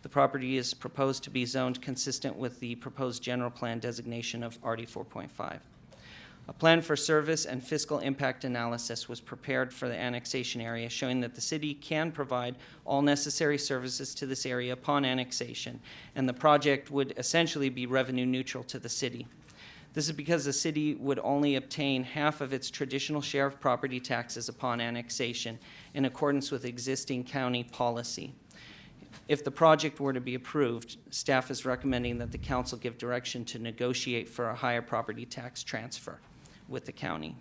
The property is proposed to be zoned consistent with the proposed general plan designation of RD 4.5. A plan for service and fiscal impact analysis was prepared for the annexation area, showing that the city can provide all necessary services to this area upon annexation, and the project would essentially be revenue neutral to the city. This is because the city would only obtain half of its traditional share of property taxes upon annexation in accordance with existing county policy. If the project were to be approved, staff is recommending that the council give direction to negotiate for a higher property tax transfer with the county.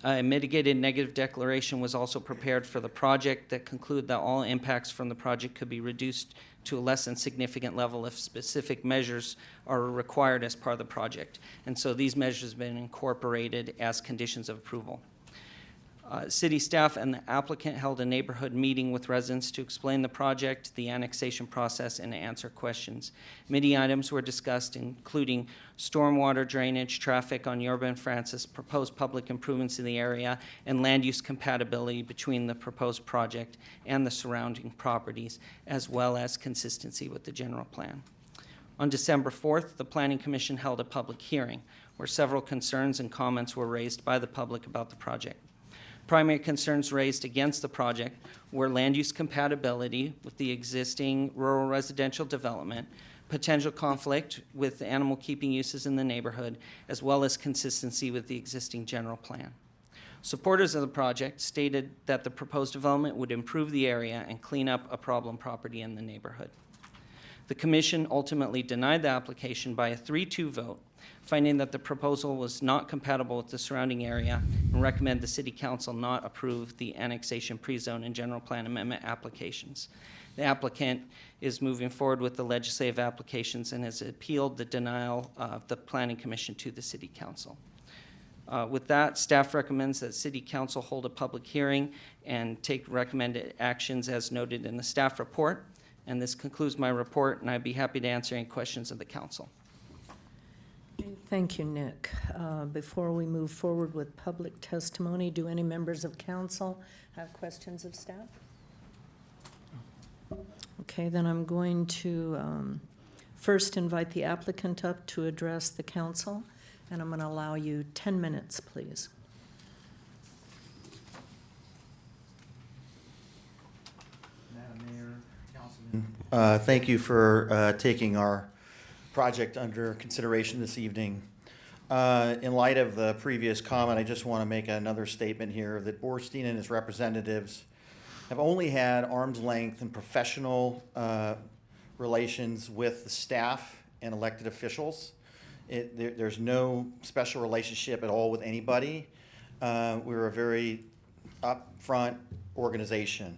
A mitigated negative declaration was also prepared for the project that conclude that all impacts from the project could be reduced to a less than significant level if specific measures are required as part of the project. And so these measures have been incorporated as conditions of approval. City staff and the applicant held a neighborhood meeting with residents to explain the project, the annexation process, and to answer questions. Many items were discussed, including stormwater drainage, traffic on Yorba and Francis, proposed public improvements in the area, and land use compatibility between the proposed project and the surrounding properties, as well as consistency with the general plan. On December 4th, the Planning Commission held a public hearing where several concerns and comments were raised by the public about the project. Primary concerns raised against the project were land use compatibility with the existing rural residential development, potential conflict with the animal keeping uses in the neighborhood, as well as consistency with the existing general plan. Supporters of the project stated that the proposed development would improve the area and clean up a problem property in the neighborhood. The commission ultimately denied the application by a 3-2 vote, finding that the proposal was not compatible with the surrounding area and recommend the city council not approve the annexation pre-zone and general plan amendment applications. The applicant is moving forward with the legislative applications and has appealed the denial of the planning commission to the city council. With that, staff recommends that city council hold a public hearing and take recommended actions as noted in the staff report. And this concludes my report, and I'd be happy to answer any questions of the council. Thank you, Nick. Before we move forward with public testimony, do any members of council have questions of staff? Okay, then I'm going to first invite the applicant up to address the council, and I'm going to allow you 10 minutes, please. Madam Mayor, Councilman. Thank you for taking our project under consideration this evening. In light of the previous comment, I just want to make another statement here that Borstein and his representatives have only had arm's length and professional relations with the staff and elected officials. There's no special relationship at all with anybody. We're a very upfront organization.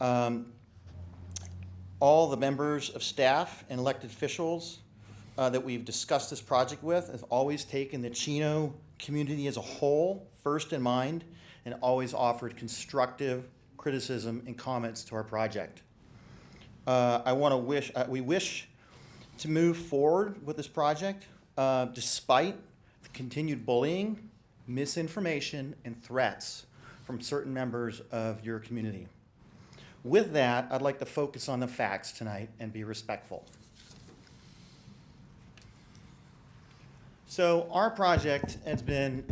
All the members of staff and elected officials that we've discussed this project with have always taken the Chino community as a whole first in mind and always offered constructive criticism and comments to our project. We wish to move forward with this project despite the continued bullying, misinformation, and threats from certain members of your community. With that, I'd like to focus on the facts tonight and be respectful. So our project has been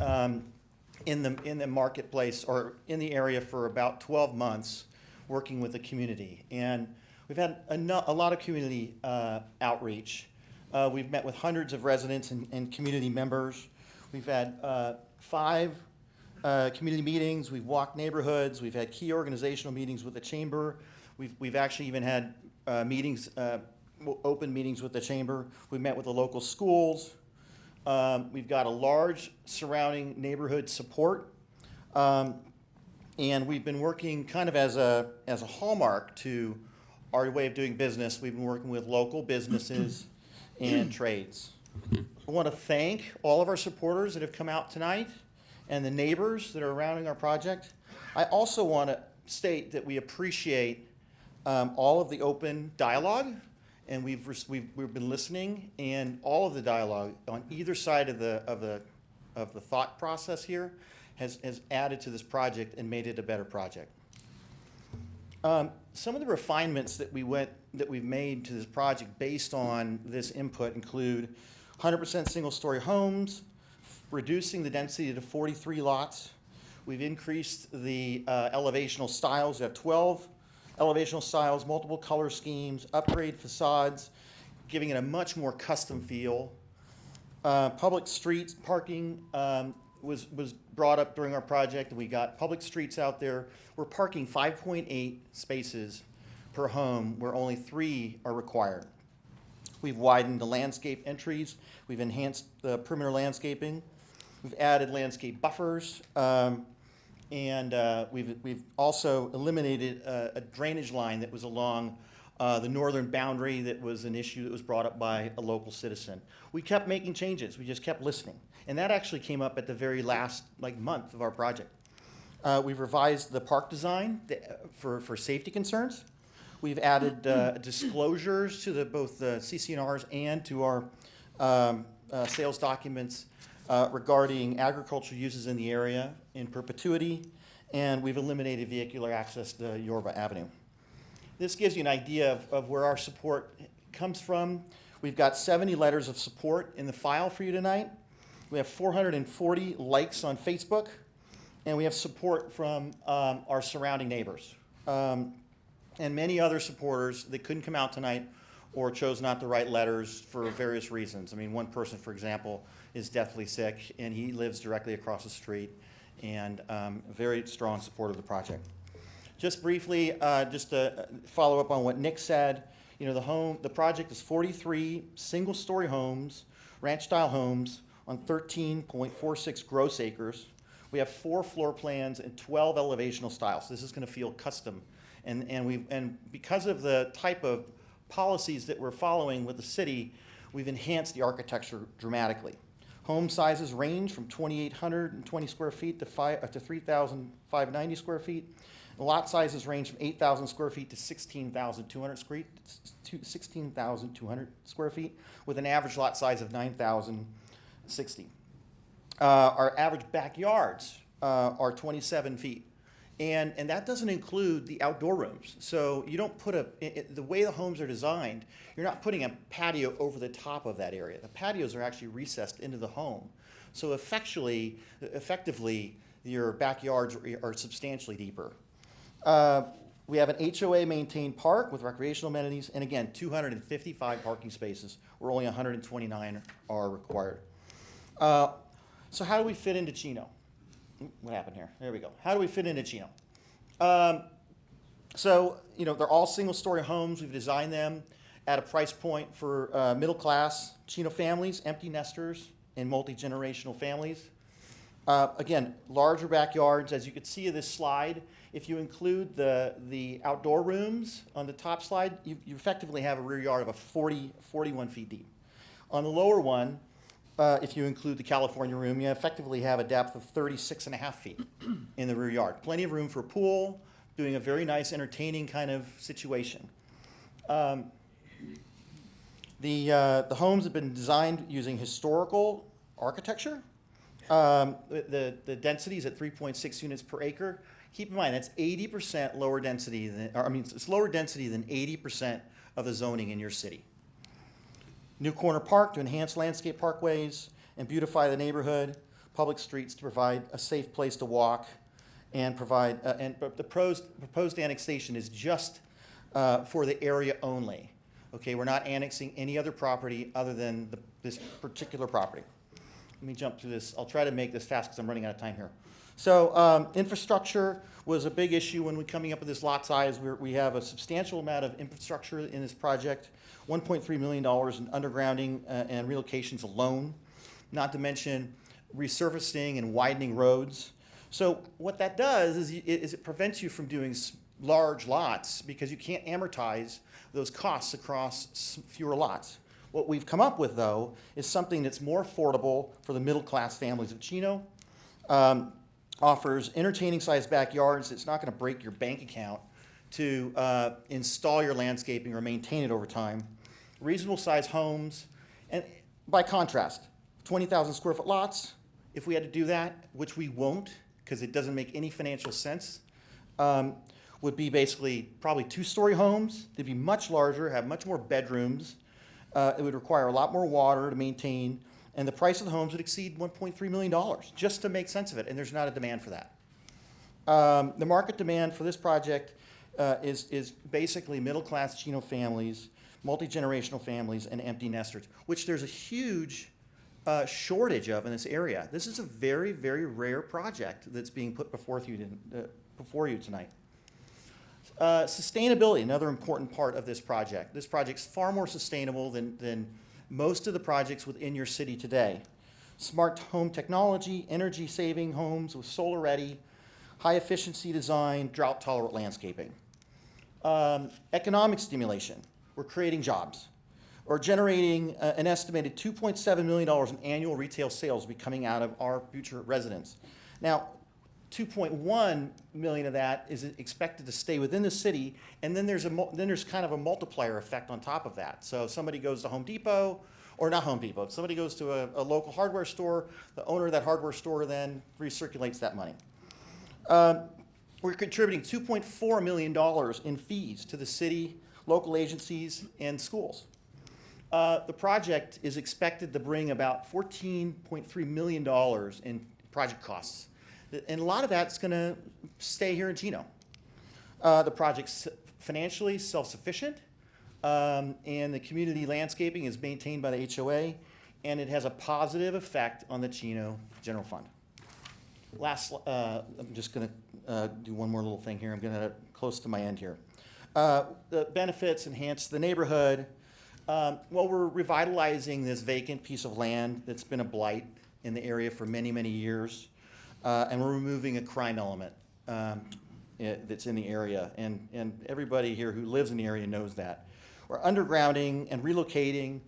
in the marketplace or in the area for about 12 months working with the community. And we've had a lot of community outreach. We've met with hundreds of residents and community members. We've had 5 community meetings. We've walked neighborhoods. We've had key organizational meetings with the chamber. We've actually even had meetings, open meetings with the chamber. We've met with the local schools. We've got a large surrounding neighborhood support. And we've been working kind of as a hallmark to our way of doing business. We've been working with local businesses and trades. I want to thank all of our supporters that have come out tonight and the neighbors that are surrounding our project. I also want to state that we appreciate all of the open dialogue, and we've been listening, and all of the dialogue on either side of the thought process here has added to this project and made it a better project. Some of the refinements that we've made to this project based on this input include 100% single-story homes, reducing the density to 43 lots. We've increased the elevational styles. We have 12 elevational styles, multiple color schemes, upgrade facades, giving it a much more custom feel. Public streets parking was brought up during our project. We got public streets out there. We're parking 5.8 spaces per home where only 3 are required. We've widened the landscape entries. We've enhanced the perimeter landscaping. We've added landscape buffers. We've also eliminated a drainage line that was along the northern boundary that was an issue that was brought up by a local citizen. We kept making changes. We just kept listening. And that actually came up at the very last month of our project. We've revised the park design for safety concerns. We've added disclosures to both the CC&Rs and to our sales documents regarding agricultural uses in the area in perpetuity, and we've eliminated vehicular access to Yorba Avenue. This gives you an idea of where our support comes from. We've got 70 letters of support in the file for you tonight. We have 440 likes on Facebook, and we have support from our surrounding neighbors. And many other supporters that couldn't come out tonight or chose not to write letters for various reasons. I mean, one person, for example, is deathly sick, and he lives directly across the street, and very strong support of the project. Just briefly, just to follow up on what Nick said, the project is 43 single-story homes, ranch-style homes on 13.46 gross acres. We have 4 floor plans and 12 elevational styles. This is going to feel custom. And because of the type of policies that we're following with the city, we've enhanced the architecture dramatically. Home sizes range from 2,820 square feet to 3,590 square feet. The lot sizes range from 8,000 square feet to 16,200 square feet, with an average lot size of 9,060. Our average backyards are 27 feet. And that doesn't include the outdoor rooms. So you don't put the way the homes are designed, you're not putting a patio over the top of that area. The patios are actually recessed into the home. So effectively, your backyards are substantially deeper. We have an HOA maintained park with recreational amenities, and again, 255 parking spaces, where only 129 are required. So how do we fit into Chino? What happened here? There we go. How do we fit into Chino? They're all single-story homes. We've designed them at a price point for middle-class Chino families, empty nesters, and multi-generational families. Again, larger backyards, as you can see in this slide. If you include the outdoor rooms on the top slide, you effectively have a rear yard of 41 feet deep. On the lower one, if you include the California room, you effectively have a depth of 36.5 feet in the rear yard. Plenty of room for a pool, doing a very nice, entertaining kind of situation. The homes have been designed using historical architecture. The density is at 3.6 units per acre. Keep in mind, that's 80% lower density than, or, I mean, it's lower density than 80% of the zoning in your city. New corner park to enhance landscape parkways and beautify the neighborhood. Public streets to provide a safe place to walk and provide, but the proposed annexation is just for the area only. Okay, we're not annexing any other property other than this particular property. Let me jump through this. I'll try to make this fast because I'm running out of time here. So infrastructure was a big issue when we're coming up with this lot size. We have a substantial amount of infrastructure in this project, $1.3 million in undergrounding and relocations alone, not to mention resurfacing and widening roads. So what that does is it prevents you from doing large lots because you can't amortize those costs across fewer lots. What we've come up with, though, is something that's more affordable for the middle-class families of Chino. Offers entertaining-sized backyards. It's not going to break your bank account to install your landscaping or maintain it over time. Reasonable-sized homes. And by contrast, 20,000 square foot lots, if we had to do that, which we won't because it doesn't make any financial sense, would be basically probably two-story homes. They'd be much larger, have much more bedrooms. It would require a lot more water to maintain, and the price of the homes would exceed $1.3 million just to make sense of it, and there's not a demand for that. The market demand for this project is basically middle-class Chino families, multi-generational families, and empty nesters, which there's a huge shortage of in this area. This is a very, very rare project that's being put before you tonight. Sustainability, another important part of this project. This project's far more sustainable than most of the projects within your city today. Smart home technology, energy-saving homes with solar-ready, high-efficiency design, drought-tolerant landscaping. Economic stimulation. We're creating jobs. We're generating an estimated $2.7 million in annual retail sales will be coming out of our future residents. Now, 2.1 million of that is expected to stay within the city, and then there's kind of a multiplier effect on top of that. So if somebody goes to Home Depot, or not Home Depot, if somebody goes to a local hardware store, the owner of that hardware store then recirculates that money. We're contributing $2.4 million in fees to the city, local agencies, and schools. The project is expected to bring about $14.3 million in project costs. And a lot of that's going to stay here in Chino. The project's financially self-sufficient, and the community landscaping is maintained by the HOA, and it has a positive effect on the Chino General Fund. Last, I'm just going to do one more little thing here. I'm going to close to my end here. The benefits enhance the neighborhood. Well, we're revitalizing this vacant piece of land that's been a blight in the area for many, many years. And we're removing a crime element that's in the area, and everybody here who lives in the area knows that. We're undergrounding and relocating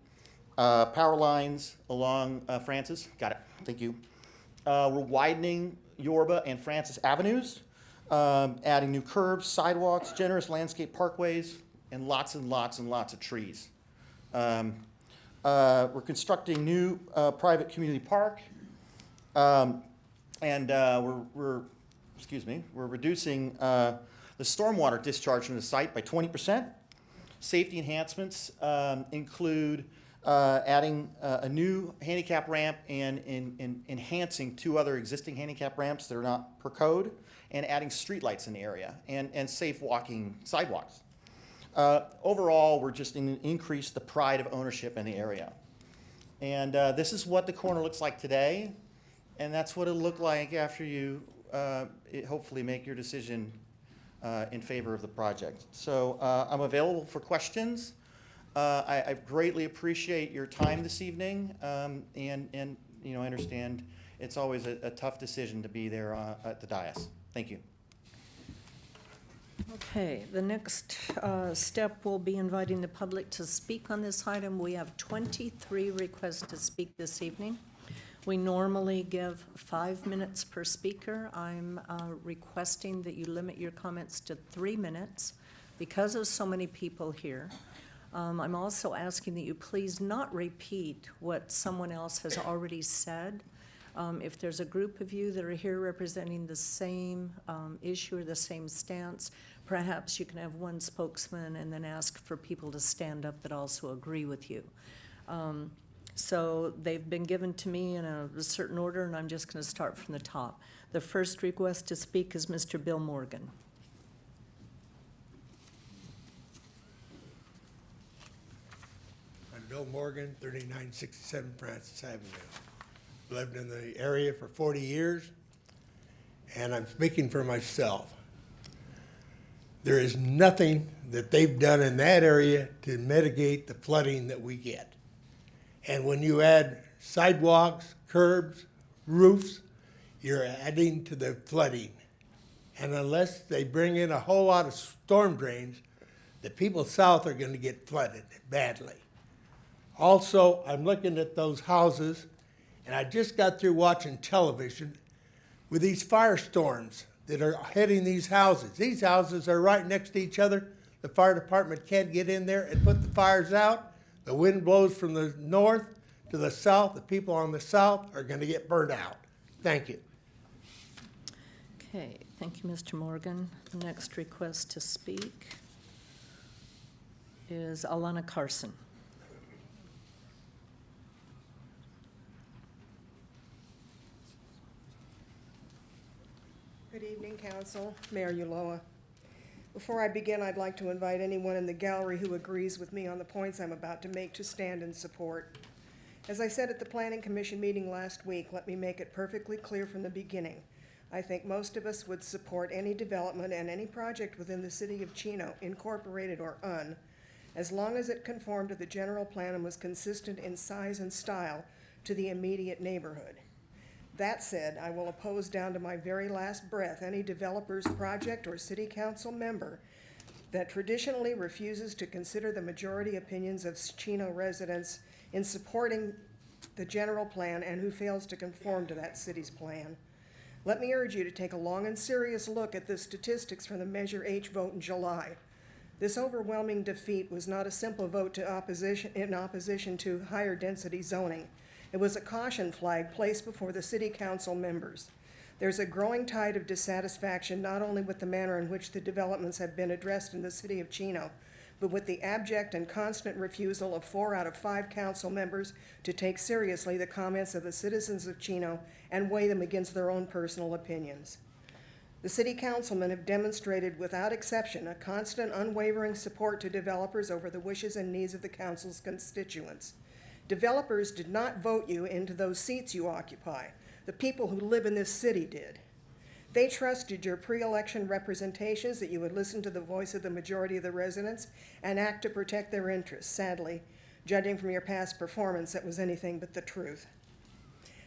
power lines along Francis. Got it. Thank you. We're widening Yorba and Francis Avenues, adding new curbs, sidewalks, generous landscape parkways, and lots of trees. We're constructing new private community park. And we're reducing the stormwater discharge from the site by 20%. Safety enhancements include adding a new handicap ramp and enhancing two other existing handicap ramps that are not per code, and adding streetlights in the area and safe walking sidewalks. Overall, we're just increase the pride of ownership in the area. And this is what the corner looks like today. And that's what it'll look like after you hopefully make your decision in favor of the project. So I'm available for questions. I greatly appreciate your time this evening, and I understand it's always a tough decision to be there at the dais. Thank you. Okay, the next step will be inviting the public to speak on this item. We have 23 requests to speak this evening. We normally give 5 minutes per speaker. I'm requesting that you limit your comments to 3 minutes because of so many people here. I'm also asking that you please not repeat what someone else has already said. If there's a group of you that are here representing the same issue or the same stance, perhaps you can have one spokesman and then ask for people to stand up that also agree with you. So they've been given to me in a certain order, and I'm just going to start from the top. The first request to speak is Mr. Bill Morgan. I'm Bill Morgan, 3967 Francis Avenue. Lived in the area for 40 years, and I'm speaking for myself. There is nothing that they've done in that area to mitigate the flooding that we get. And when you add sidewalks, curbs, roofs, you're adding to the flooding. And unless they bring in a whole lot of storm drains, the people south are going to get flooded badly. Also, I'm looking at those houses, and I just got through watching television with these firestorms that are hitting these houses. These houses are right next to each other. The fire department can't get in there and put the fires out. The wind blows from the north to the south. The people on the south are going to get burned out. Thank you. Okay, thank you, Mr. Morgan. The next request to speak is Alana Carson. Good evening, Council, Mayor Ulloa. Before I begin, I'd like to invite anyone in the gallery who agrees with me on the points I'm about to make to stand in support. As I said at the Planning Commission meeting last week, let me make it perfectly clear from the beginning. I think most of us would support any development and any project within the city of Chino, incorporated or un, as long as it conformed to the general plan and was consistent in size and style to the immediate neighborhood. That said, I will oppose down to my very last breath any developer's project or city council member that traditionally refuses to consider the majority opinions of Chino residents in supporting the general plan and who fails to conform to that city's plan. Let me urge you to take a long and serious look at the statistics from the Measure H vote in July. This overwhelming defeat was not a simple vote in opposition to higher density zoning. It was a caution flag placed before the city council members. There's a growing tide of dissatisfaction not only with the manner in which the developments have been addressed in the city of Chino, but with the abject and constant refusal of 4 out of 5 council members to take seriously the comments of the citizens of Chino and weigh them against their own personal opinions. The city councilmen have demonstrated without exception a constant, unwavering support to developers over the wishes and needs of the council's constituents. Developers did not vote you into those seats you occupy. The people who live in this city did. They trusted your pre-election representations that you would listen to the voice of the majority of the residents and act to protect their interests. Sadly, judging from your past performance, that was anything but the truth.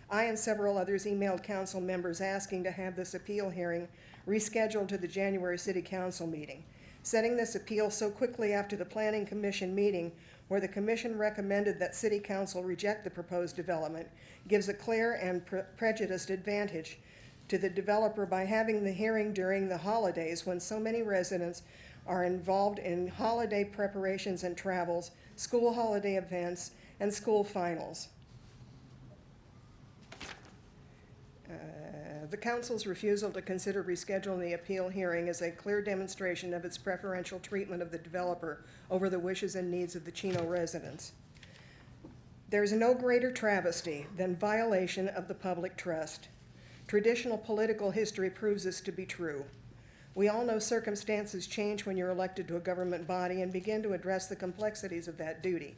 I and several others emailed council members asking to have this appeal hearing rescheduled to the January City Council meeting. Setting this appeal so quickly after the Planning Commission meeting, where the Commission recommended that City Council reject the proposed development, gives a clear and prejudiced advantage to the developer by having the hearing during the holidays when so many residents are involved in holiday preparations and travels, school holiday events, and school finals. The Council's refusal to consider rescheduling the appeal hearing is a clear demonstration of its preferential treatment of the developer over the wishes and needs of the Chino residents. There is no greater travesty than violation of the public trust. Traditional political history proves this to be true. We all know circumstances change when you're elected to a government body and begin to address the complexities of that duty.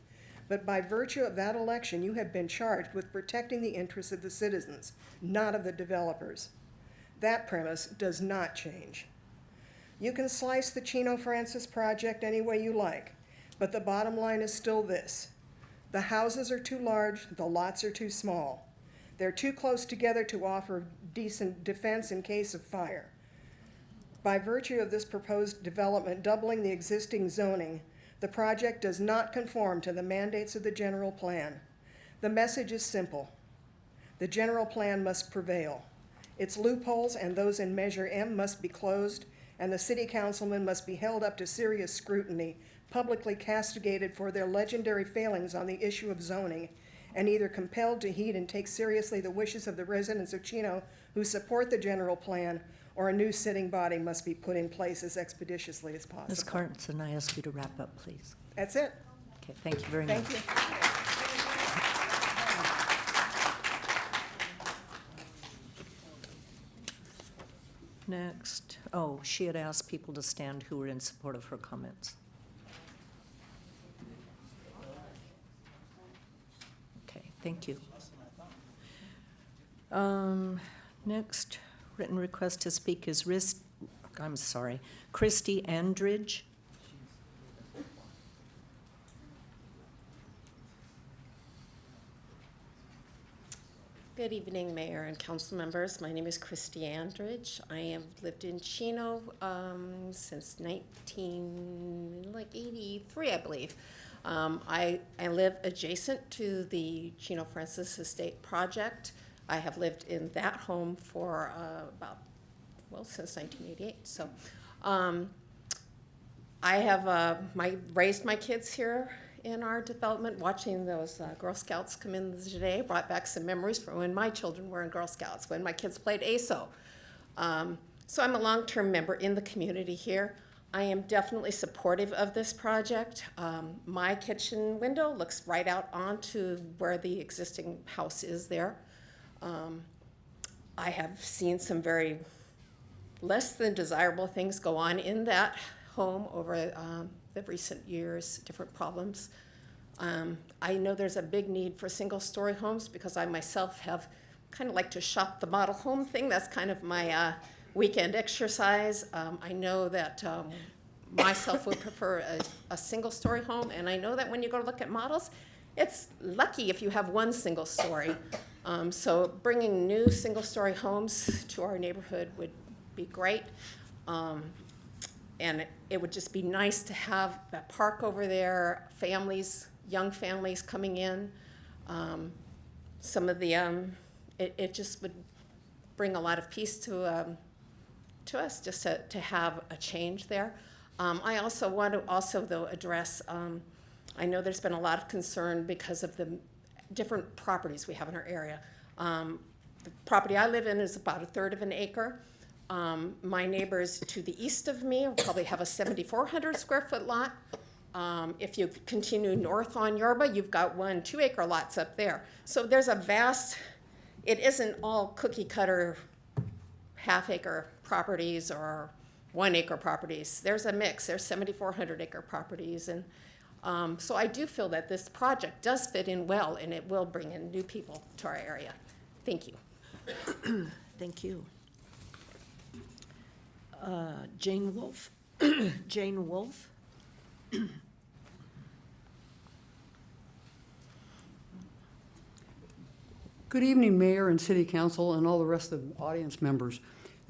But by virtue of that election, you have been charged with protecting the interests of the citizens, not of the developers. That premise does not change. You can slice the Chino Francis project any way you like, but the bottom line is still this. The houses are too large, the lots are too small. They're too close together to offer decent defense in case of fire. By virtue of this proposed development doubling the existing zoning, the project does not conform to the mandates of the general plan. The message is simple. The general plan must prevail. Its loopholes and those in Measure M must be closed, and the city councilmen must be held up to serious scrutiny, publicly castigated for their legendary failings on the issue of zoning, and either compelled to heed and take seriously the wishes of the residents of Chino who support the general plan, or a new sitting body must be put in place as expeditiously as possible. Ms. Carlson, I ask you to wrap up, please. That's it. Okay, thank you very much. Thank you. Next, oh, she had asked people to stand who were in support of her comments. Okay, thank you. Next written request to speak is Christy Andridge. Good evening, Mayor and council members. My name is Christy Andridge. I have lived in Chino since 1983, I believe. I live adjacent to the Chino Francis Estate project. I have lived in that home for since 1988. So I have raised my kids here in our development. Watching those Girl Scouts come in today brought back some memories from when my children were in Girl Scouts, when my kids played ASO. So I'm a long-term member in the community here. I am definitely supportive of this project. My kitchen window looks right out onto where the existing house is there. I have seen some very less than desirable things go on in that home over the recent years, different problems. I know there's a big need for single-story homes because I myself have kind of like to shop the model home thing. That's kind of my weekend exercise. I know that myself would prefer a single-story home, and I know that when you go to look at models, it's lucky if you have one single story. So bringing new single-story homes to our neighborhood would be great. And it would just be nice to have that park over there, families, young families coming in. Some of the, it just would bring a lot of peace to us just to have a change there. I also want to though address, I know there's been a lot of concern because of the different properties we have in our area. The property I live in is about 1/3 of an acre. My neighbors to the east of me probably have a 7,400 square foot lot. If you continue north on Yorba, you've got 1 2-acre lots up there. So there's a vast, it isn't all cookie cutter half-acre properties or 1-acre properties. There's a mix. There's 7,400 acre properties. And so I do feel that this project does fit in well, and it will bring in new people to our area. Thank you. Thank you. Jane Wolf. Jane Wolf. Good evening, Mayor and City Council and all the rest of the audience members.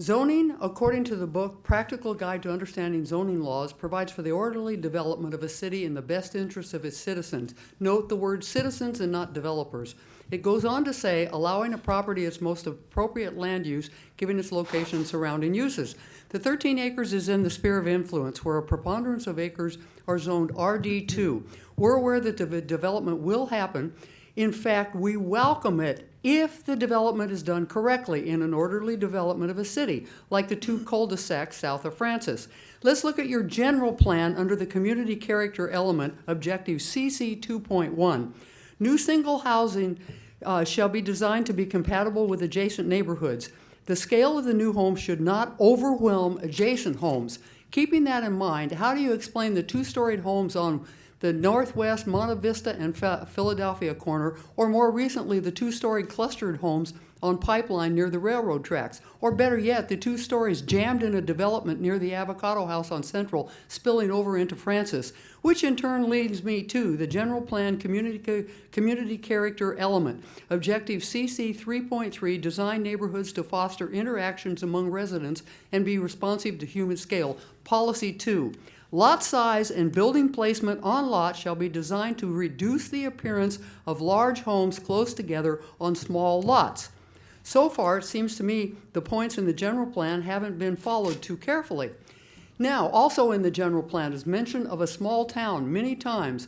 Zoning, according to the book Practical Guide to Understanding Zoning Laws, provides for the orderly development of a city in the best interests of its citizens. Note the word citizens and not developers. It goes on to say, allowing a property its most appropriate land use, given its location and surrounding uses. The 13 acres is in the sphere of influence, where a preponderance of acres are zoned RD2. We're aware that the development will happen. In fact, we welcome it if the development is done correctly in an orderly development of a city, like the 2 cul-de-sacs south of Francis. Let's look at your general plan under the community character element, objective CC 2.1. New single housing shall be designed to be compatible with adjacent neighborhoods. The scale of the new home should not overwhelm adjacent homes. Keeping that in mind, how do you explain the 2-storied homes on the northwest Monte Vista and Philadelphia corner, or more recently, the 2-story clustered homes on pipeline near the railroad tracks. Or better yet, the 2 stories jammed in a development near the Avocado House on Central, spilling over into Francis, which in turn leads me to the general plan community character element. Objective CC 3.3, design neighborhoods to foster interactions among residents and be responsive to human scale. Policy 2. Lot size and building placement on lots shall be designed to reduce the appearance of large homes close together on small lots. So far, it seems to me the points in the general plan haven't been followed too carefully. Now, also in the general plan is mention of a small town many times.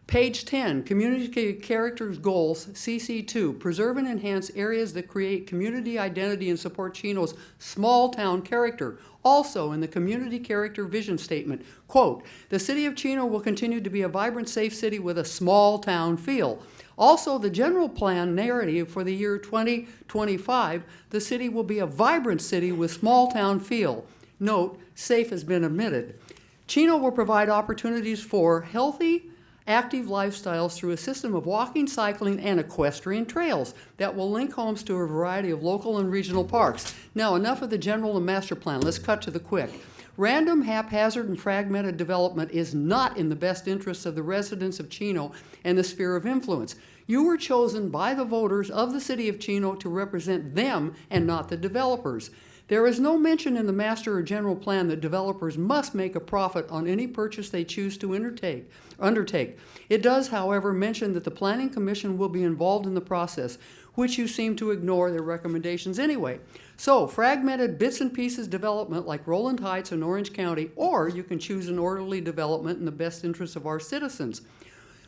Page 10, Community Characters Goals, CC2, preserve and enhance areas that create community identity and support Chino's small town character. Also in the Community Character Vision Statement, quote, the City of Chino will continue to be a vibrant, safe city with a small town feel. Also, the general plan narrative for the year 2025, the city will be a vibrant city with small town feel. Note, safe has been omitted. Chino will provide opportunities for healthy, active lifestyles through a system of walking, cycling, and equestrian trails that will link homes to a variety of local and regional parks. Now, enough of the general and master plan. Let's cut to the quick. Random, haphazard, and fragmented development is not in the best interests of the residents of Chino and the sphere of influence. You were chosen by the voters of the city of Chino to represent them and not the developers. There is no mention in the master or general plan that developers must make a profit on any purchase they choose to undertake. It does, however, mention that the Planning Commission will be involved in the process, which you seem to ignore their recommendations anyway. So, fragmented bits and pieces development like Roland Heights in Orange County, or you can choose an orderly development in the best interest of our citizens.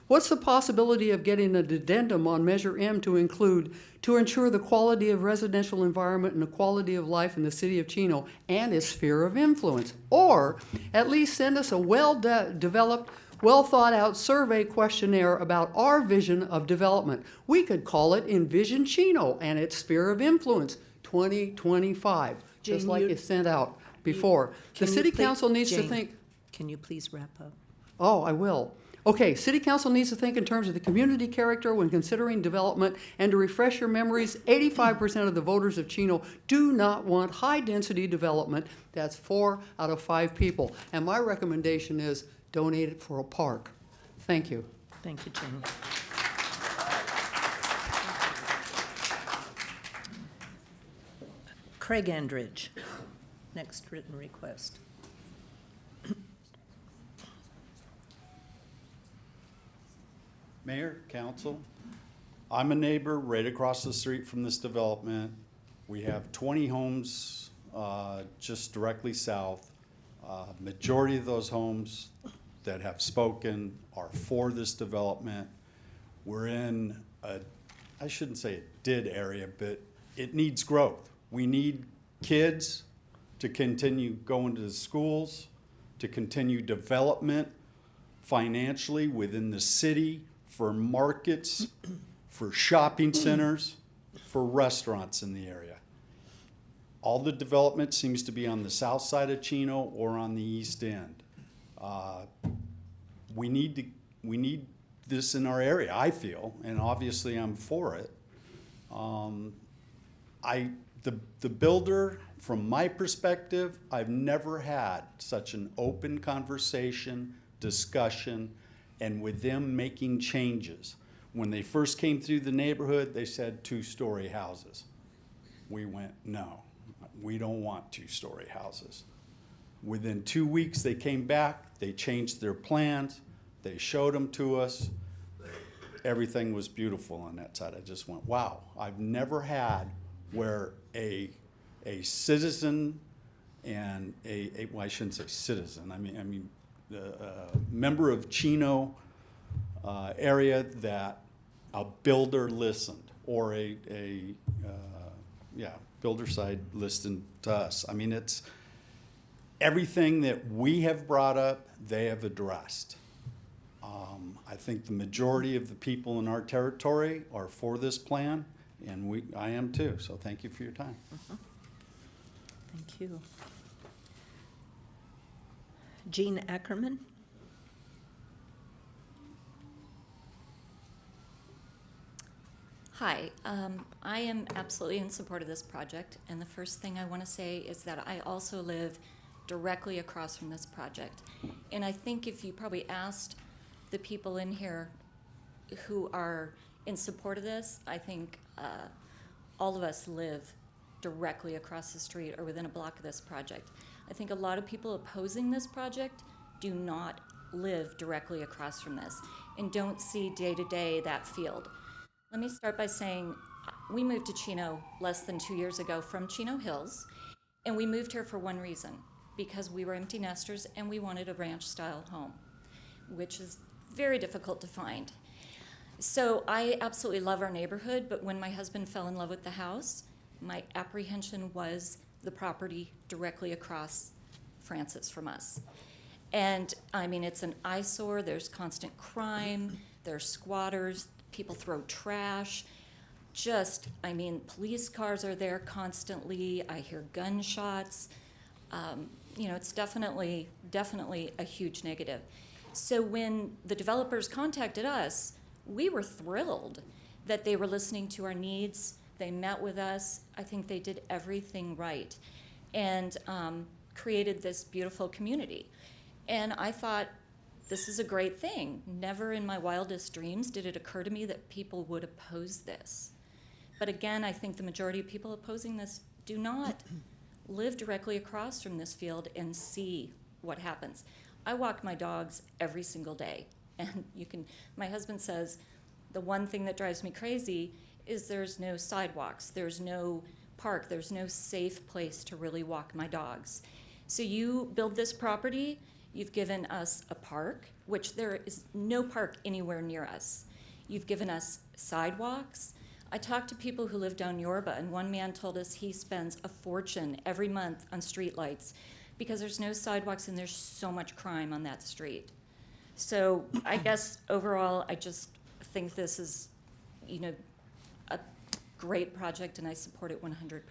What's the possibility of getting an addendum on Measure M to include to ensure the quality of residential environment and the quality of life in the city of Chino and its sphere of influence? Or at least send us a well-developed, well-thought-out survey questionnaire about our vision of development. We could call it Envision Chino and its sphere of influence 2025, just Jane, like you- it sent out before. The Can you city please- council needs to Jane, think. Can you please wrap up? Oh, I will. Okay, City Council needs to think in terms of the community character when considering development, and to refresh your memories, 85% of the voters of Chino do not want high-density development. That's 4 out of 5 people. And my recommendation is donate it for a park. Thank you. Thank you, Jane. Craig Andridge, next written request. Mayor, council, I'm a neighbor right across the street from this development. We have 20 homes just directly south. Majority of those homes that have spoken are for this development. We're in a, I shouldn't say a dead area, but it needs growth. We need kids to continue going to the schools, to continue development financially within the city, for markets, for shopping centers, for restaurants in the area. All the development seems to be on the south side of Chino or on the east end. We need this in our area, I feel, and obviously I'm for it. The builder, from my perspective, I've never had such an open conversation, discussion, and with them making changes. When they first came through the neighborhood, they said 2-story houses. We went, no, we don't want 2-story houses. Within 2 weeks, they came back, they changed their plans, they showed them to us. Everything was beautiful on that side. I just went, wow, I've never had where a citizen and well, I shouldn't say citizen, I mean member of Chino area that a builder listened, or builder side listened to us. I mean, it's everything that we have brought up, they have addressed. I think the majority of the people in our territory are for this plan, and I am too, so thank you for your time. Thank you. Gene Ackerman. Hi, I am absolutely in support of this project, and the first thing I want to say is that I also live directly across from this project. And I think if you probably asked the people in here who are in support of this, I think all of us live directly across the street or within a block of this project. I think a lot of people opposing this project do not live directly across from this and don't see day to day that field. Let me start by saying we moved to Chino less than 2 years ago from Chino Hills, and we moved here for one reason, because we were empty nesters and we wanted a ranch-style home, which is very difficult to find. So I absolutely love our neighborhood, but when my husband fell in love with the house, my apprehension was the property directly across Francis from us. And I mean, it's an eyesore, there's constant crime, there's squatters, people throw trash. Just, I mean, police cars are there constantly. I hear gunshots. You know, it's definitely a huge negative. So when the developers contacted us, we were thrilled that they were listening to our needs. They met with us. I think they did everything right and created this beautiful community. And I thought, this is a great thing. Never in my wildest dreams did it occur to me that people would oppose this. But again, I think the majority of people opposing this do not live directly across from this field and see what happens. I walk my dogs every single day. And my husband says, the one thing that drives me crazy is there's no sidewalks, there's no park, there's no safe place to really walk my dogs. So you build this property, you've given us a park, which there is no park anywhere near us. You've given us sidewalks. I talked to people who live down Yorba, and one man told us he spends a fortune every month on streetlights because there's no sidewalks and there's so much crime on that street. So I guess overall, I just think this is, you know, a great project, and I support it 100%.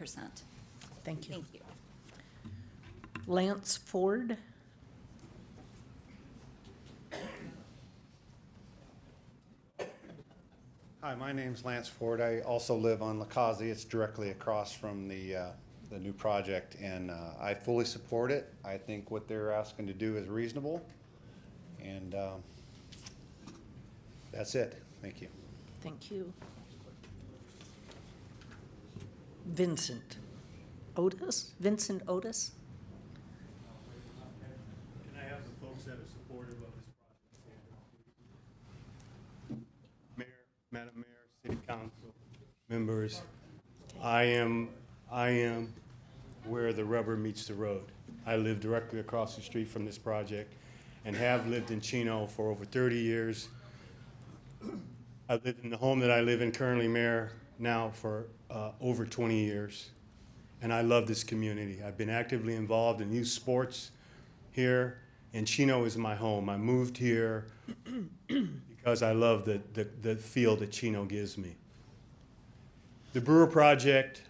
Thank you. Thank you. Lance Ford. Hi, my name's Lance Ford. I also live on Lakazi. It's directly across from the new project, and I fully support it. I think what they're asking to do is reasonable, and that's it. Thank you. Thank you. Vincent Otis? Vincent Otis? Can I have the folks that are supportive of this project? Mayor, Madam Mayor, City Council members, I am where the rubber meets the road. I live directly across the street from this project and have lived in Chino for over 30 years. I've lived in the home that I live in currently, Mayor, now for over 20 years. And I love this community. I've been actively involved in youth sports here, and Chino is my home. I moved here because I love the feel that Chino gives me. The Brewer Project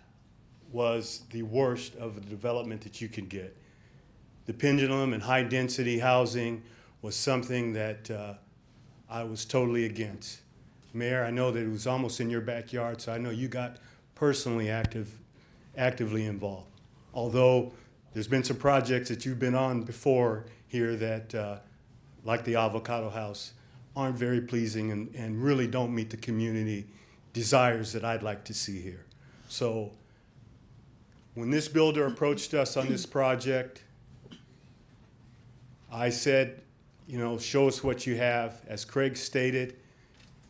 was the worst of the development that you could get. The pendulum and high-density housing was something that I was totally against. Mayor, I know that it was almost in your backyard, so I know you got personally actively involved. Although there's been some projects that you've been on before here that, like the Avocado House, aren't very pleasing and really don't meet the community desires that I'd like to see here. So when this builder approached us on this project, I said, you know, show us what you have. As Craig stated,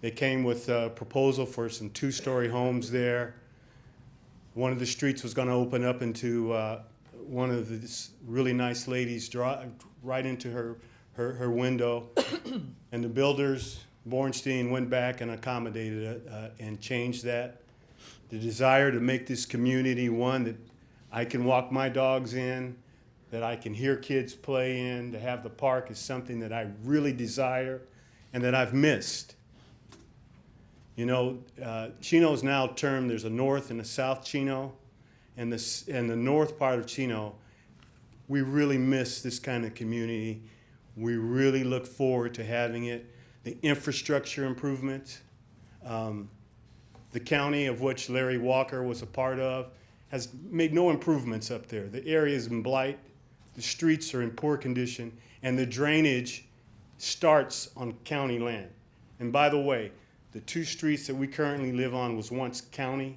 they came with a proposal for some two-story homes there. One of the streets was going to open up into one of this really nice ladies right into her window. And the builders, Bornstein, went back and accommodated it and changed that. The desire to make this community one that I can walk my dogs in, that I can hear kids play in, to have the park is something that I really desire and that I've missed. You know, Chino's now termed, there's a north and a south Chino, and the north part of Chino, we really miss this kind of community. We really look forward to having it. The infrastructure improvements, The county, of which Larry Walker was a part of, has made no improvements up there. The area is in blight, the streets are in poor condition, and the drainage starts on county land. And by the way, the 2 streets that we currently live on was once county,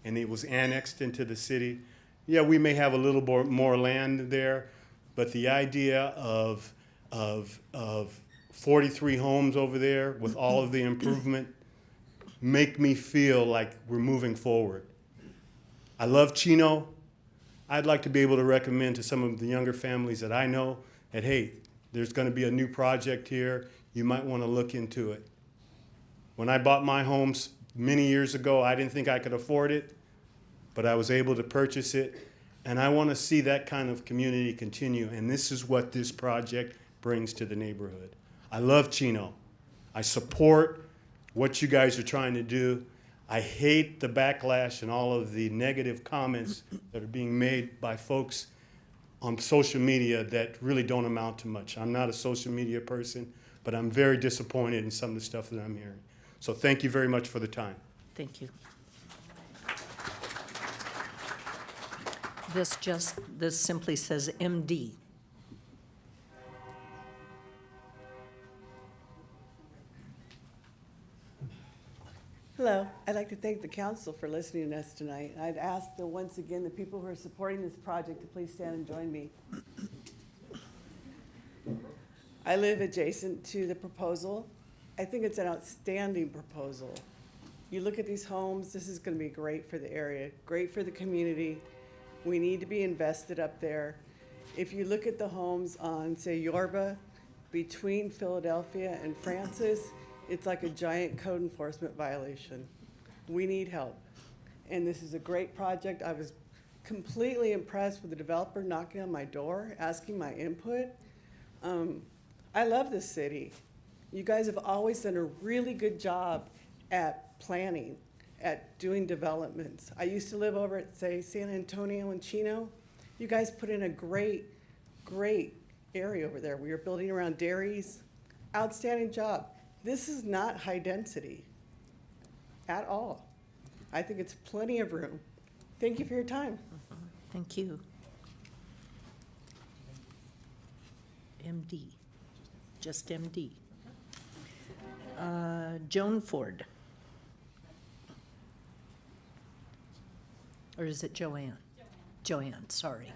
and it was annexed into the city. Yeah, we may have a little more land there, but the idea of 43 homes over there with all of the improvement make me feel like we're moving forward. I love Chino. I'd like to be able to recommend to some of the younger families that I know that, hey, there's going to be a new project here. You might want to look into it. When I bought my homes many years ago, I didn't think I could afford it, but I was able to purchase it. And I want to see that kind of community continue. And this is what this project brings to the neighborhood. I love Chino. I support what you guys are trying to do. I hate the backlash and all of the negative comments that are being made by folks on social media that really don't amount to much. I'm not a social media person, but I'm very disappointed in some of the stuff that I'm hearing. So thank you very much for the time. Thank you. This simply says MD. Hello. I'd like to thank the council for listening to us tonight. I'd ask once again the people who are supporting this project to please stand and join me. I live adjacent to the proposal. I think it's an outstanding proposal. You look at these homes, this is going to be great for the area, great for the community. We need to be invested up there. If you look at the homes on, say, Yorba, between Philadelphia and Francis, it's like a giant code enforcement violation. We need help. And this is a great project. I was completely impressed with the developer knocking on my door, asking my input. I love this city. You guys have always done a really good job at planning, at doing developments. I used to live over at, say, San Antonio and Chino. You guys put in a great, great area over there. We were building around dairies. Outstanding job. This is not high density at all. I think it's plenty of room. Thank you for your time. Thank you. MD, just MD. Joan Ford. Or is it Joanne? Joanne, sorry.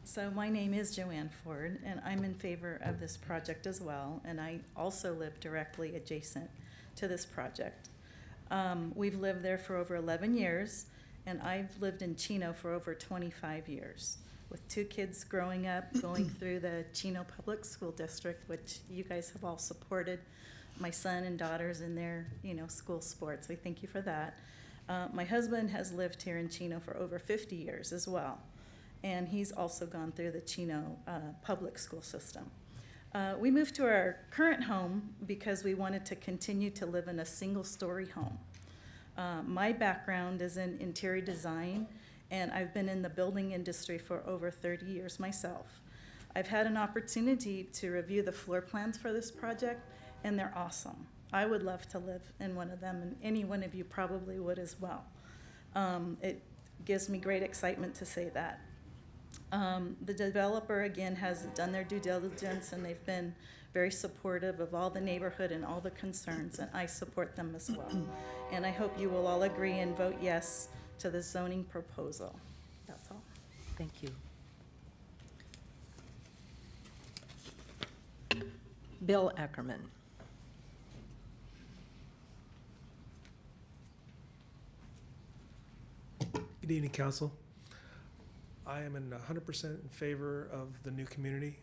So my name is Joanne Ford, and I'm in favor of this project as well, and I also live directly adjacent to this project. We've lived there for over 11 years, and I've lived in Chino for over 25 years, with 2 kids growing up, going through the Chino Public School District, which you guys have all supported my son and daughters in their, school sports. We thank you for that. My husband has lived here in Chino for over 50 years as well. And he's also gone through the Chino public school system. We moved to our current home because we wanted to continue to live in a single-story home. My background is in interior design, and I've been in the building industry for over 30 years myself. I've had an opportunity to review the floor plans for this project, and they're awesome. I would love to live in one of them, and any one of you probably would as well. It gives me great excitement to say that. The developer, again, has done their due diligence, and they've been very supportive of all the neighborhood and all the concerns, and I support them as well. And I hope you will all agree and vote yes to the zoning proposal. That's all. Thank you. Bill Ackerman. Good evening, Council. I am 100% in favor of the new community.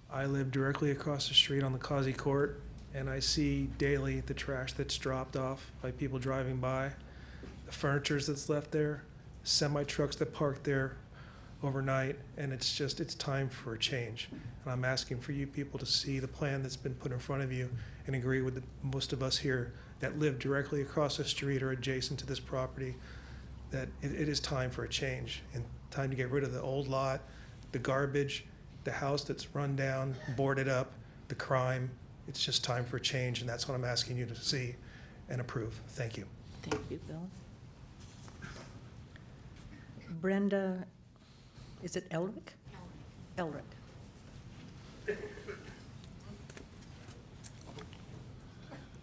I live directly across the street on the Causey Court, and I see daily the trash that's dropped off by people driving by, the furniture that's left there, semi-trucks that park there overnight, and it's time for a change. And I'm asking for you people to see the plan that's been put in front of you and agree with most of us here that live directly across the street or adjacent to this property, that it is time for a change and time to get rid of the old lot, the garbage, the house that's run down, boarded up, the crime. It's just time for a change, and that's what I'm asking you to see. and approve. Thank you. Thank you, Bill. Brenda, is it Elric? Elric.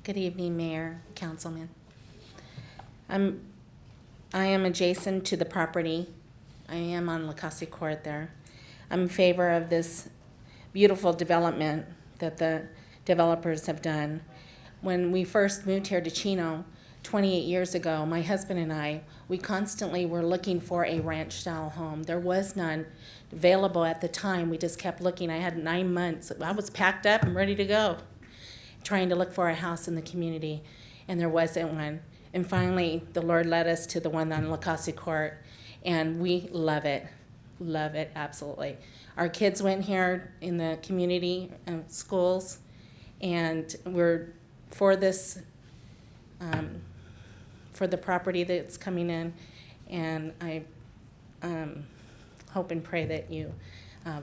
Good evening, Mayor, Councilman. I am adjacent to the property. I am on Lacasi Court there. I'm in favor of this beautiful development that the developers have done. When we first moved here to Chino 28 years ago, my husband and I, we constantly were looking for a ranch-style home. There was none available at the time. We just kept looking. I had 9 months. I was packed up and ready to go, trying to look for a house in the community, and there wasn't one. And finally, the Lord led us to the one on Lacasi Court, and we love it absolutely. Our kids went here in the community schools, and we're for this, for the property that's coming in, and I hope and pray that you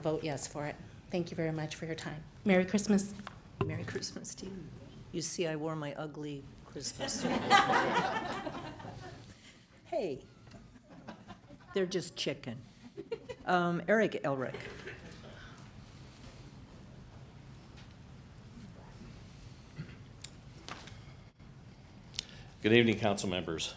vote yes for it. Thank you very much for your time. Merry Christmas. Merry Christmas to you. You see, I wore my ugly Christmas. Hey, they're just chicken. Eric Elric. Good evening, council members.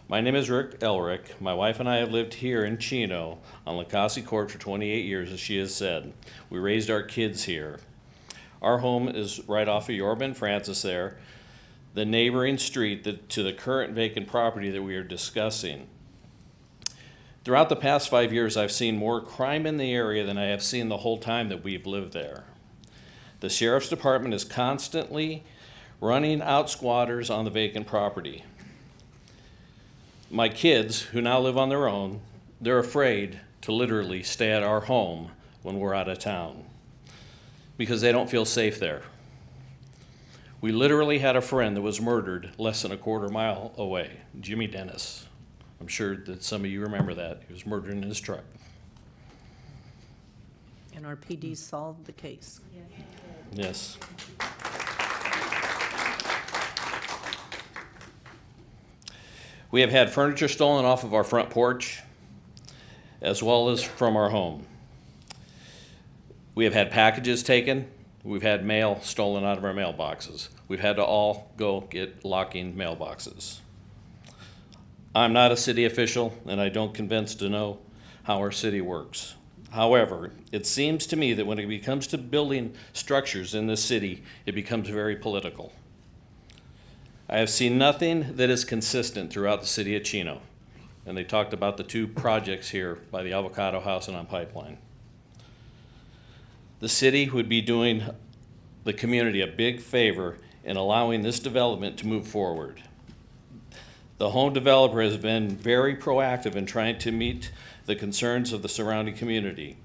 My name is Rick Elric. My wife and I have lived here in Chino on Lacasi Court for 28 years, as she has said. We raised our kids here. Our home is right off of Yorba and Francis there, the neighboring street to the current vacant property that we are discussing. Throughout the past 5 years, I've seen more crime in the area than I have seen the whole time that we've lived there. The sheriff's department is constantly running out squatters on the vacant property. My kids, who now live on their own, they're afraid to literally stay at our home when we're out of town because they don't feel safe there. We literally had a friend that was murdered less than a quarter mile away, Jimmy Dennis. I'm sure that some of you remember that. He was murdered in his truck. And our PD solved the case. Yes. We have had furniture stolen off of our front porch, as well as from our home. We have had packages taken. We've had mail stolen out of our mailboxes. We've had to all go get locking mailboxes. I'm not a city official, and I don't convince to know how our city works. However, it seems to me that when it comes to building structures in this city, it becomes very political. I have seen nothing that is consistent throughout the city of Chino. And they talked about the two projects here by the Avocado House and on Pipeline. The city would be doing the community a big favor in allowing this development to move forward. The home developer has been very proactive in trying to meet the concerns of the surrounding community.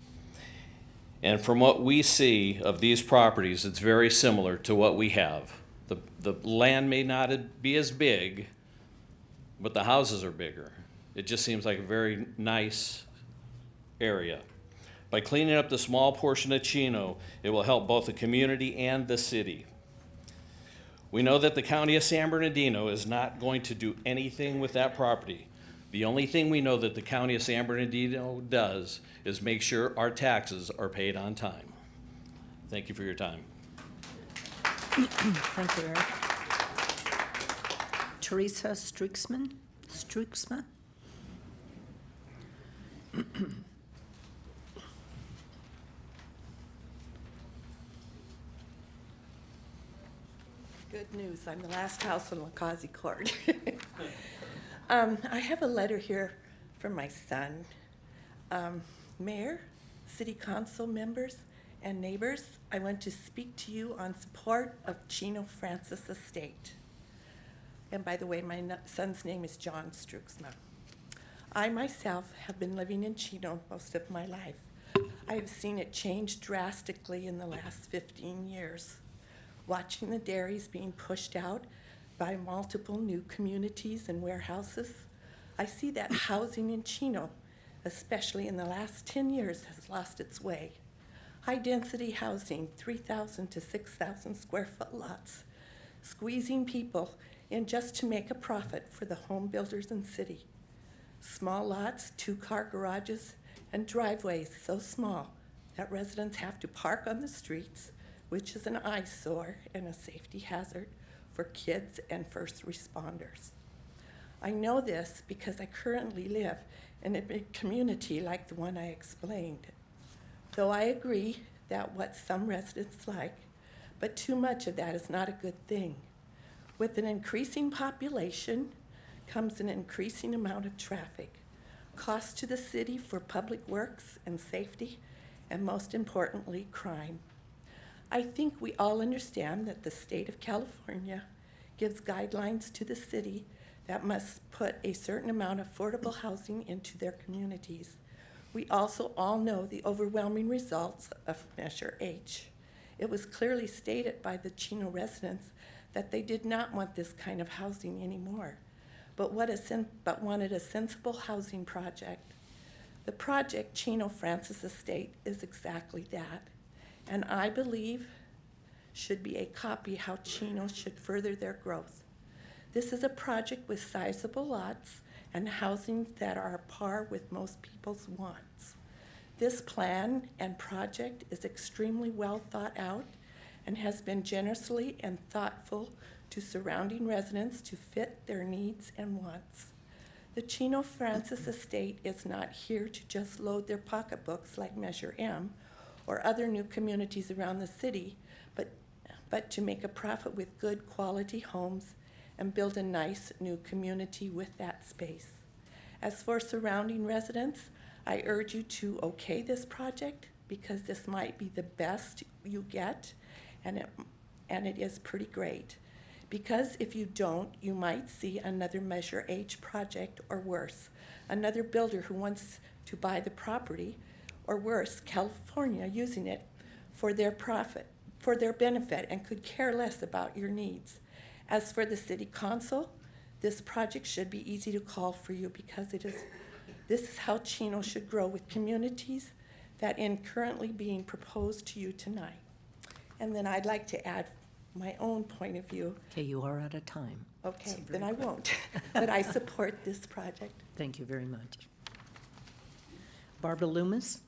And from what we see of these properties, it's very similar to what we have. The land may not be as big, but the houses are bigger. It just seems like a very nice area. By cleaning up the small portion of Chino, it will help both the community and the city. We know that the county of San Bernardino is not going to do anything with that property. The only thing we know that the county of San Bernardino does is make sure our taxes are paid on time. Thank you for your time. Thank you, Eric. Teresa Struiksma? Good news, I'm the last house on Lacasi Court. I have a letter here from my son. Mayor, City Council members, and neighbors, I want to speak to you on support of Chino Francis Estate. And by the way, my son's name is John Struiksma. I myself have been living in Chino most of my life. I have seen it change drastically in the last 15 years. Watching the dairies being pushed out by multiple new communities and warehouses, I see that housing in Chino, especially in the last 10 years, has lost its way. High-density housing, 3,000 to 6,000 square foot lots, squeezing people in just to make a profit for the home builders and city. Small lots, 2-car garages, and driveways so small that residents have to park on the streets, which is an eyesore and a safety hazard for kids and first responders. I know this because I currently live in a big community like the one I explained. Though I agree that what some residents like, but too much of that is not a good thing. With an increasing population comes an increasing amount of traffic, costs to the city for public works and safety, and most importantly, crime. I think we all understand that the state of California gives guidelines to the city that must put a certain amount of affordable housing into their communities. We also all know the overwhelming results of Measure H. It was clearly stated by the Chino residents that they did not want this kind of housing anymore, but wanted a sensible housing project. The project, Chino Francis Estate, is exactly that, and I believe should be a copy how Chino should further their growth. This is a project with sizable lots and housing that are par with most people's wants. This plan and project is extremely well thought out and has been generously and thoughtful to surrounding residents to fit their needs and wants. The Chino Francis Estate is not here to just load their pocketbooks like Measure M or other new communities around the city, but to make a profit with good quality homes and build a nice new community with that space. As for surrounding residents, I urge you to okay this project because this might be the best you get, and it is pretty great. Because if you don't, you might see another Measure H project or worse, another builder who wants to buy the property, or worse, California using it for their profit, for their benefit, and could care less about your needs. As for the city council, this project should be easy to call for you because this is how Chino should grow with communities that are currently being proposed to you tonight. And then I'd like to add my own point of view. Okay, you are out of time. Okay, So then very I quick. won't. But I support this project. Thank you very much. Barbara Loomis?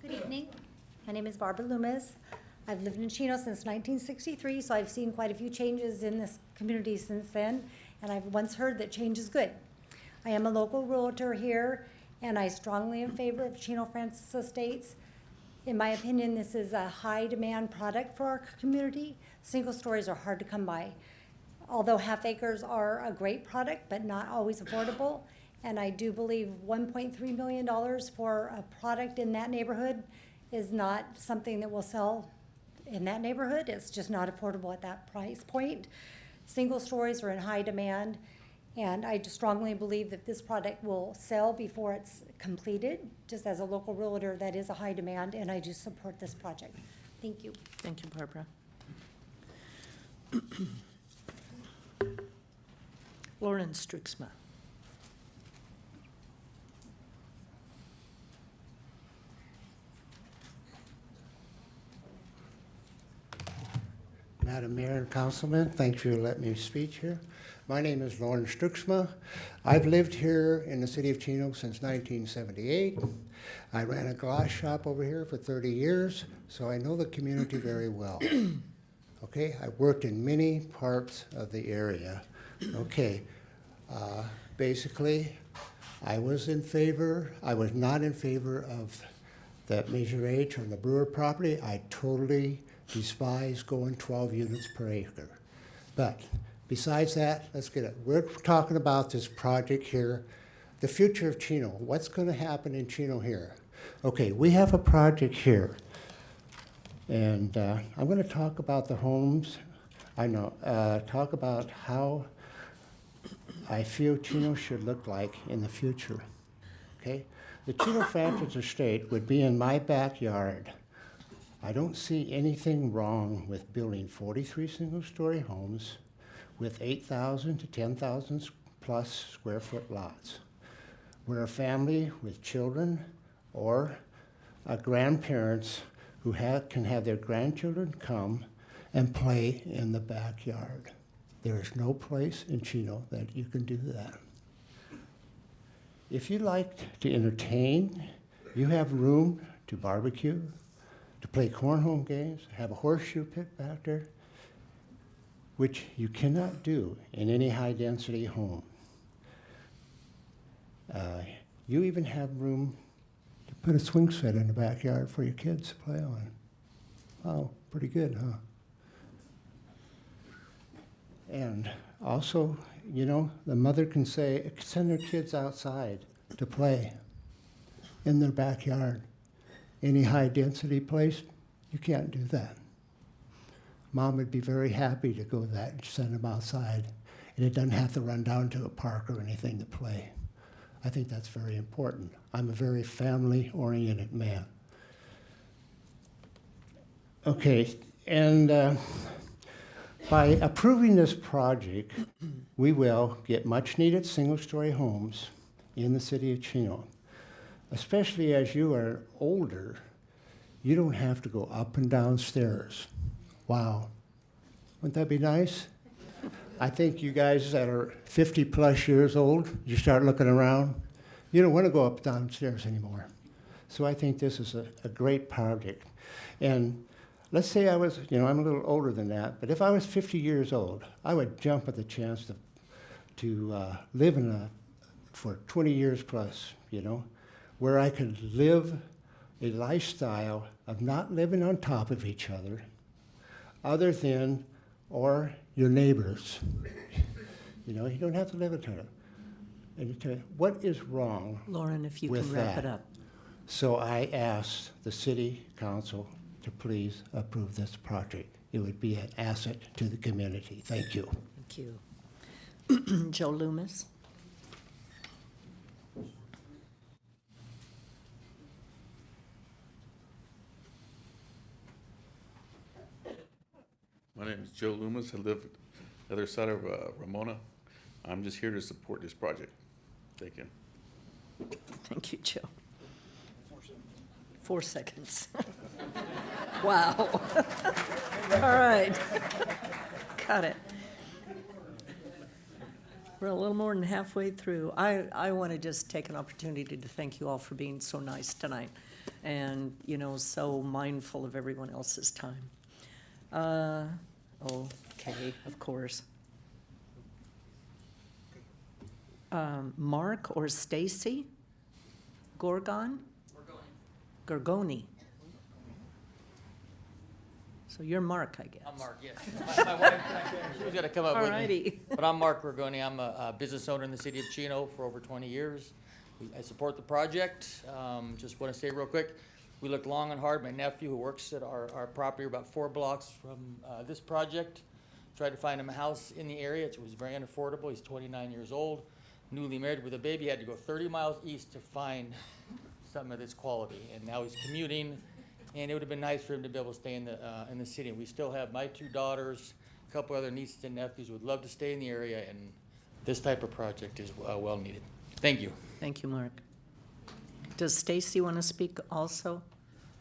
Good evening. My name is Barbara Loomis. I've lived in Chino since 1963, so I've seen quite a few changes in this community since then, and I've once heard that change is good. I am a local realtor here, and I strongly in favor of Chino Francis Estates. In my opinion, this is a high-demand product for our community. Single stories are hard to come by. Although half acres are a great product, but not always affordable, and I do believe $1.3 million for a product in that neighborhood is not something that will sell in that neighborhood. It's just not affordable at that price point. Single stories are in high demand, and I just strongly believe that this product will sell before it's completed. Just as a local realtor, that is a high demand, and I do support this project. Thank you. Thank you, Barbara. Lauren Struxma. Madam Mayor and Councilman, thanks for letting me speak here. My name is Lauren Struxma. I've lived here in the city of Chino since 1978. I ran a glass shop over here for 30 years, so I know the community very well. Okay, I worked in many parts of the area. Okay, basically, I was not in favor of that Measure H on the Brewer property. I totally despise going 12 units per acre. But besides that, let's get it. We're talking about this project here, the future of Chino. What's going to happen in Chino here? Okay, we have a project here. And I'm going to talk about the homes. Talk about how I feel Chino should look like in the future. Okay? The Chino Francis Estate would be in my backyard. I don't see anything wrong with building 43 single-story homes with 8,000 to 10,000 plus square foot lots, where a family with children or grandparents who can have their grandchildren come and play in the backyard. There is no place in Chino that you can do that. If you like to entertain, you have room to barbecue, to play cornhole games, have a horseshoe pit back there, which you cannot do in any high-density home. You even have room to put a swing set in the backyard for your kids to play on. Wow, pretty good, huh? And also, you know, the mother can send their kids outside to play in their backyard. Any high-density place, you can't do that. Mom would be very happy to go that and send them outside, and it doesn't have to run down to a park or anything to play. I think that's very important. I'm a very family-oriented man. Okay, and by approving this project, we will get much-needed single-story homes in the city of Chino. Especially as you are older, you don't have to go up and down stairs. Wow, wouldn't that be nice? I think you guys that are 50-plus years old, you start looking around, you don't want to go up and down stairs anymore. So I think this is a great project. And let's say I was, you know, I'm a little older than that, but if I was 50 years old, I would jump at the chance to live for 20 years plus, you know, where I could live a lifestyle of not living on top of each other than, or your neighbors. You know, you don't have to live with her. And what is wrong Lauren, if you with can wrap that? it up. So I asked the city council to please approve this project. It would be an asset to the community. Thank you. Thank you. Joe Loomis. My name is Joe Loomis. I live the other side of Ramona. I'm just here to support this project. Thank you. Thank you, Joe. 4 seconds. Wow. All right. Got it. We're a little more than halfway through. I want to just take an opportunity to thank you all for being so nice tonight and, you know, so mindful of everyone else's time. Okay, of course. Mark or Stacy? Gorgon? Gorgoni. So you're Mark, I guess. I'm Mark, yes. My wife, she's got to come up with me. Alrighty. But I'm Mark Gorgoni. I'm a business owner in the city of Chino for over 20 years. I support the project. Just want to say real quick, we looked long and hard. My nephew, who works at our property about 4 blocks from this project, tried to find him a house in the area. It was very unaffordable. He's 29 years old, newly married with a baby. He had to go 30 miles east to find something of this quality. And now he's commuting, and it would have been nice for him to be able to stay in the city. We still have my 2 daughters, a couple other nieces and nephews who would love to stay in the area, and this type of project is well needed. Thank you. Thank you, Mark. Does Stacy want to speak also?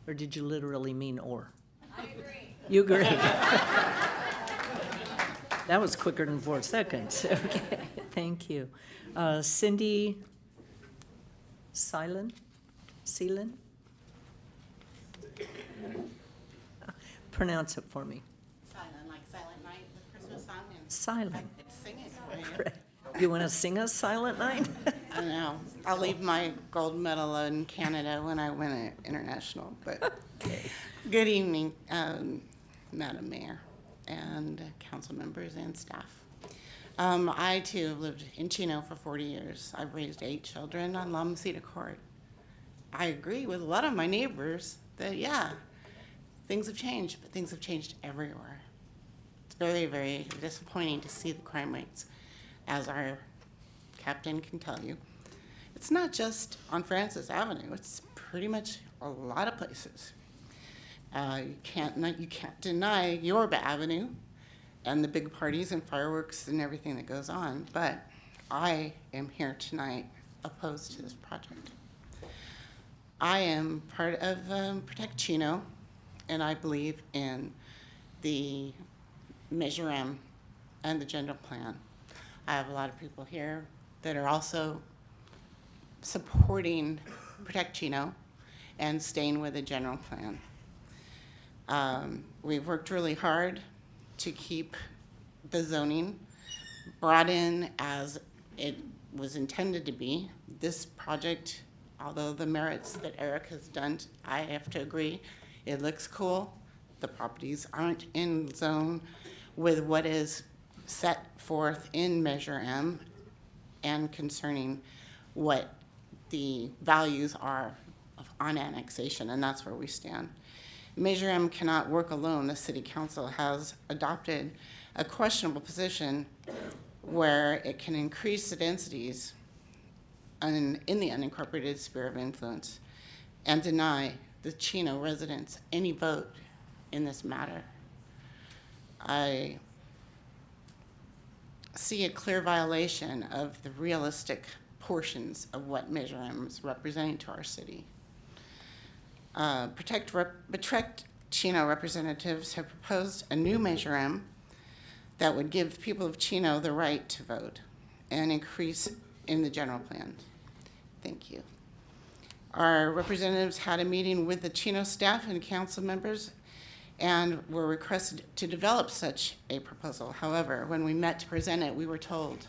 Or did you literally mean or? I agree. You agree? That was quicker than 4 seconds. Okay, thank you. Cindy Seelan? Pronounce it for me. Silent, like Silent Night, the Christmas song. And Silent. I could sing it for you. Great. You want to sing us Silent Night? I know. I'll leave my gold medal in Canada when I win it international. But good evening, Madam Mayor and council members and staff. I too have lived in Chino for 40 years. I've raised 8 children on La Mesita Court. I agree with a lot of my neighbors that, yeah, things have changed, but things have changed everywhere. It's very, very disappointing to see the crime rates, as our captain can tell you. It's not just on Francis Avenue, it's pretty much a lot of places. You can't deny Yorba Avenue and the big parties and fireworks and everything that goes on, but I am here tonight opposed to this project. I am part of Protect Chino, and I believe in the Measure M and the general plan. I have a lot of people here that are also supporting Protect Chino and staying with the general plan. We've worked really hard to keep the zoning brought in as it was intended to be. This project, although the merits that Eric has done, I have to agree, it looks cool. The properties aren't in zone with what is set forth in Measure M and concerning what the values are on annexation, and that's where we stand. Measure M cannot work alone. The City Council has adopted a questionable position where it can increase the densities in the unincorporated sphere of influence and deny the Chino residents any vote in this matter. I see a clear violation of the realistic portions of what Measure M is representing to our city. Protect Chino representatives have proposed a new Measure M that would give people of Chino the right to vote and increase in the general plan. Thank you. Our representatives had a meeting with the Chino staff and council members and were requested to develop such a proposal. However, when we met to present it, we were told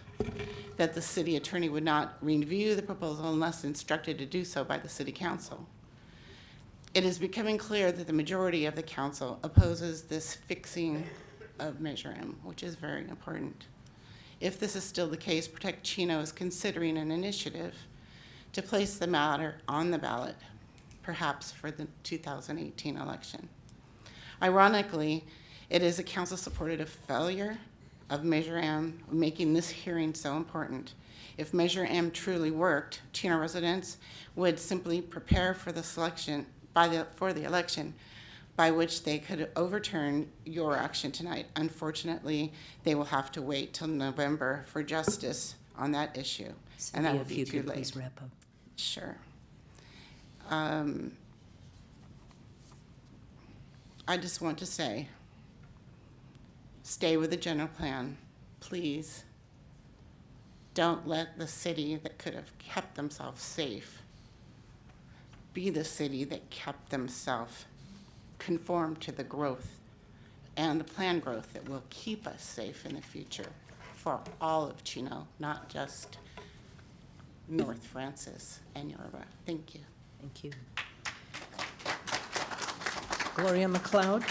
that the city attorney would not review the proposal unless instructed to do so by the city council. It is becoming clear that the majority of the council opposes this fixing of Measure M, which is very important. If this is still the case, Protect Chino is considering an initiative to place the matter on the ballot, perhaps for the 2018 election. Ironically, it is a council-supported failure of Measure M making this hearing so important. If Measure M truly worked, Chino residents would simply prepare for the for the election by which they could overturn your action tonight. Unfortunately, they will have to wait till November for justice on that issue, and that will be too late. Please wrap up. Sure. I just want to say, stay with the general plan, please. Don't let the city that could have kept themselves safe be the city that kept themselves conform to the growth and the planned growth that will keep us safe in the future for all of Chino, not just North Francis and Yorba. Thank you. Thank you. Gloria McLeod.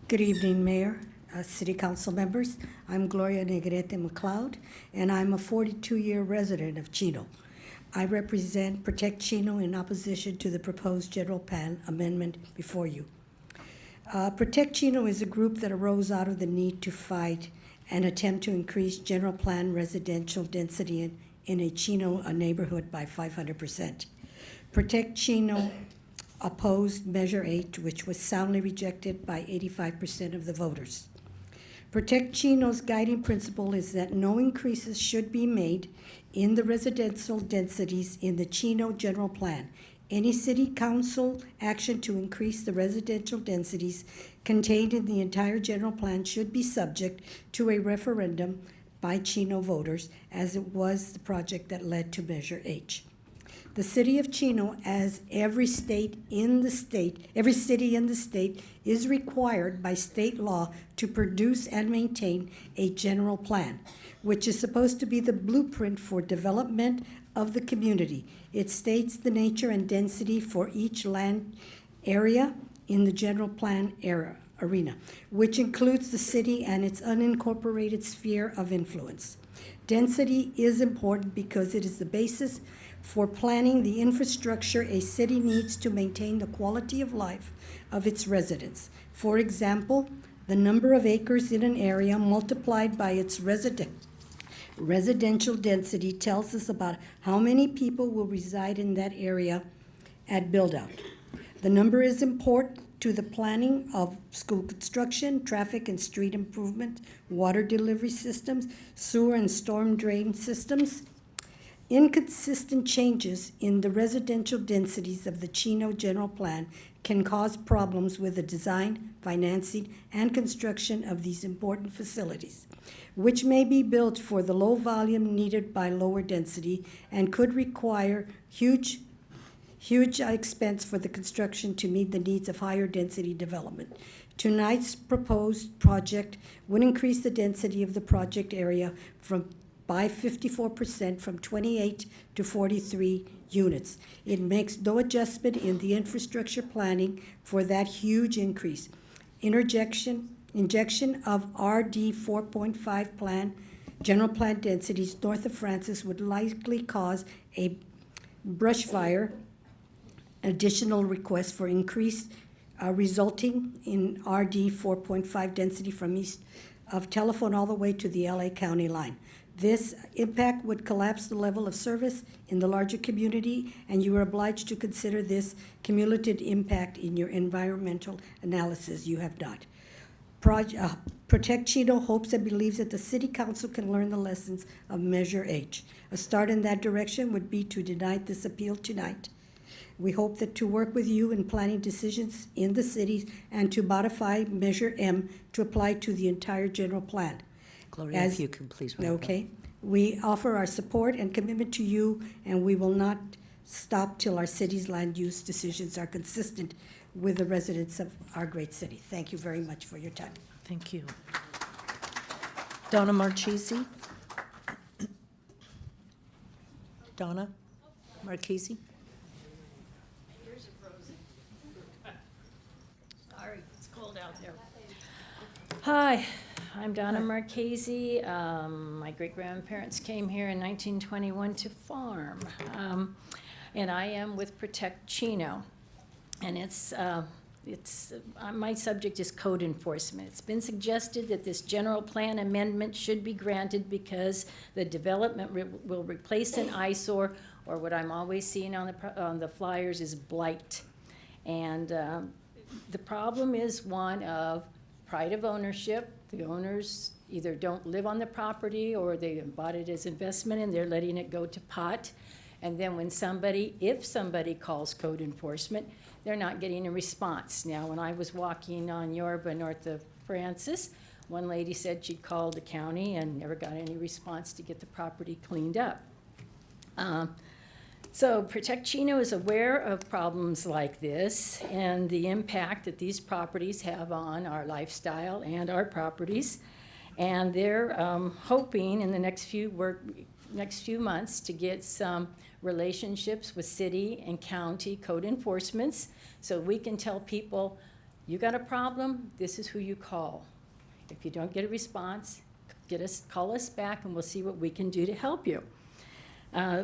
Good evening, Mayor, City Council members. I'm Gloria Negrete McLeod, and I'm a 42-year resident of Chino. I represent Protect Chino in opposition to the proposed general plan amendment before you. Protect Chino is a group that arose out of the need to fight and attempt to increase general plan residential density in a Chino neighborhood by 500%. Protect Chino opposed Measure 8, which was soundly rejected by 85% of the voters. Protect Chino's guiding principle is that no increases should be made in the residential densities in the Chino general plan. Any city council action to increase the residential densities contained in the entire general plan should be subject to a referendum by Chino voters, as it was the project that led to Measure H. The city of Chino, as every city in the state, is required by state law to produce and maintain a general plan, which is supposed to be the blueprint for development of the community. It states the nature and density for each land area in the general plan arena, which includes the city and its unincorporated sphere of influence. Density is important because it is the basis for planning the infrastructure a city needs to maintain the quality of life of its residents. For example, the number of acres in an area multiplied by its residential density tells us about how many people will reside in that area at build-out. The number is important to the planning of school construction, traffic and street improvement, water delivery systems, sewer and storm drain systems. Inconsistent changes in the residential densities of the Chino General Plan can cause problems with the design, financing, and construction of these important facilities, which may be built for the low volume needed by lower density and could require huge expense for the construction to meet the needs of higher density development. Tonight's proposed project would increase the density of the project area by 54% from 28 to 43 units. It makes no adjustment in the infrastructure planning for that huge increase. Injection of RD 4.5 plan, general plan densities north of Francis would likely cause a brush fire. Additional requests for increase resulting in RD 4.5 density from east of Telephone all the way to the LA County line. This impact would collapse the level of service in the larger community, and you are obliged to consider this cumulative impact in your environmental analysis. You have not. Protect Chino hopes and believes that the City Council can learn the lessons of Measure H. A start in that direction would be to deny this appeal tonight. We hope that to work with you in planning decisions in the cities and to modify Measure M to apply to the entire general plan. Gloria, if you can please wrap up. Okay. We offer our support and commitment to you, and we will not stop till our city's land use decisions are consistent with the residents of our great city. Thank you very much for your time. Thank you. Donna Marchese? Donna Marchese? Ears are frozen. Sorry, it's cold out there. Hi, I'm Donna Marchese. My great-grandparents came here in 1921 to farm. And I am with Protect Chino. And my subject is code enforcement. It's been suggested that this general plan amendment should be granted because the development will replace an eyesore, or what I'm always seeing on the flyers is blight. And the problem is one of pride of ownership. The owners either don't live on the property or they bought it as investment and they're letting it go to pot. And then if somebody calls code enforcement, they're not getting a response. Now, when I was walking on Yorba north of Francis, one lady said she called the county and never got any response to get the property cleaned up. So Protect Chino is aware of problems like this and the impact that these properties have on our lifestyle and our properties. And they're hoping in the next few months to get some relationships with city and county code enforcements so we can tell people, you got a problem, this is who you call. If you don't get a response, call us back and we'll see what we can do to help you.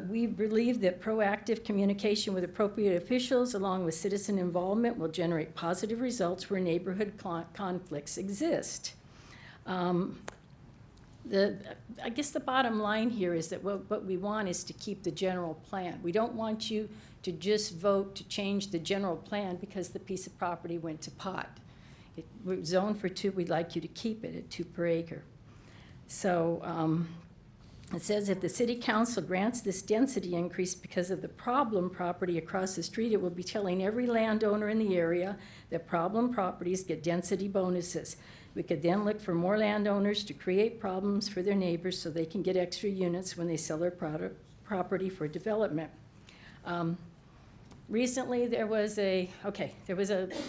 We believe that proactive communication with appropriate officials along with citizen involvement will generate positive results where neighborhood conflicts exist. I guess the bottom line here is that what we want is to keep the general plan. We don't want you to just vote to change the general plan because the piece of property went to pot. We're zoned for 2, we'd like you to keep it at 2 per acre. So it says if the city council grants this density increase because of the problem property across the street, it will be telling every landowner in the area that problem properties get density bonuses. We could then look for more landowners to create problems for their neighbors so they can get extra units when they sell their property for development. Recently, there was a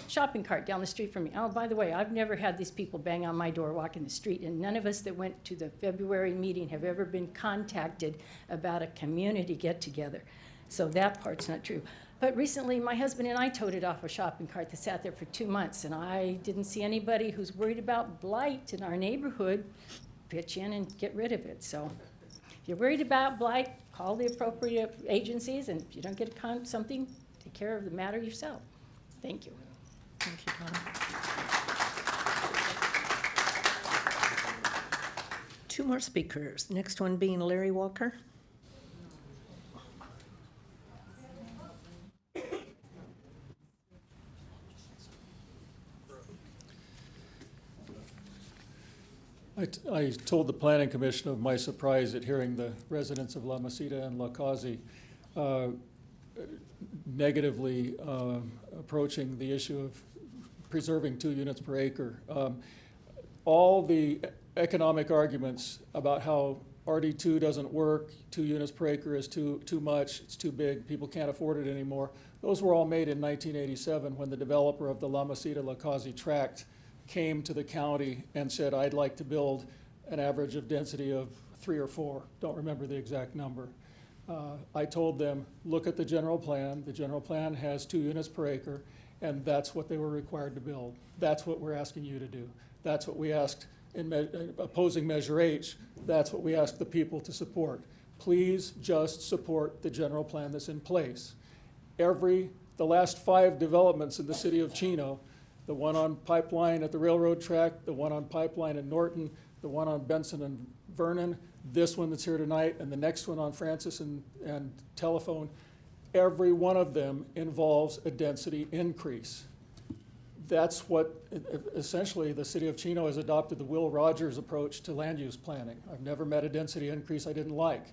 shopping cart down the street from me. Oh, by the way, I've never had these people bang on my door walking the street, and none of us that went to the February meeting have ever been contacted about a community get-together. So that part's not true. But recently, my husband and I toted off a shopping cart that sat there for 2 months, and I didn't see anybody who's worried about blight in our neighborhood pitch in and get rid of it. So if you're worried about blight, call the appropriate agencies, and if you don't get something, take care of the matter yourself. Thank you. Thank you, Donna. 2 more speakers. Next one being Larry Walker. I told the Planning Commission of my surprise at hearing the residents of La Mesita and La Casi negatively approaching the issue of preserving 2 units per acre. All the economic arguments about how RD2 doesn't work, 2 units per acre is too much, it's too big, people can't afford it anymore, those were all made in 1987 when the developer of the La Mesita-La Casi tract came to the county and said, I'd like to build an average of density of 3 or 4, don't remember the exact number. I told them, look at the general plan. The general plan has 2 units per acre, and that's what they were required to build. That's what we're asking you to do. That's what we asked in opposing Measure H. That's what we asked the people to support. Please just support the general plan that's in place. The last 5 developments in the city of Chino, the one on Pipeline at the railroad track, the one on Pipeline in Norton, the one on Benson and Vernon, this one that's here tonight, and the next one on Francis and Telephone, every one of them involves a density increase. That's what, essentially, the city of Chino has adopted the Will Rogers approach to land use planning. I've never met a density increase I didn't like.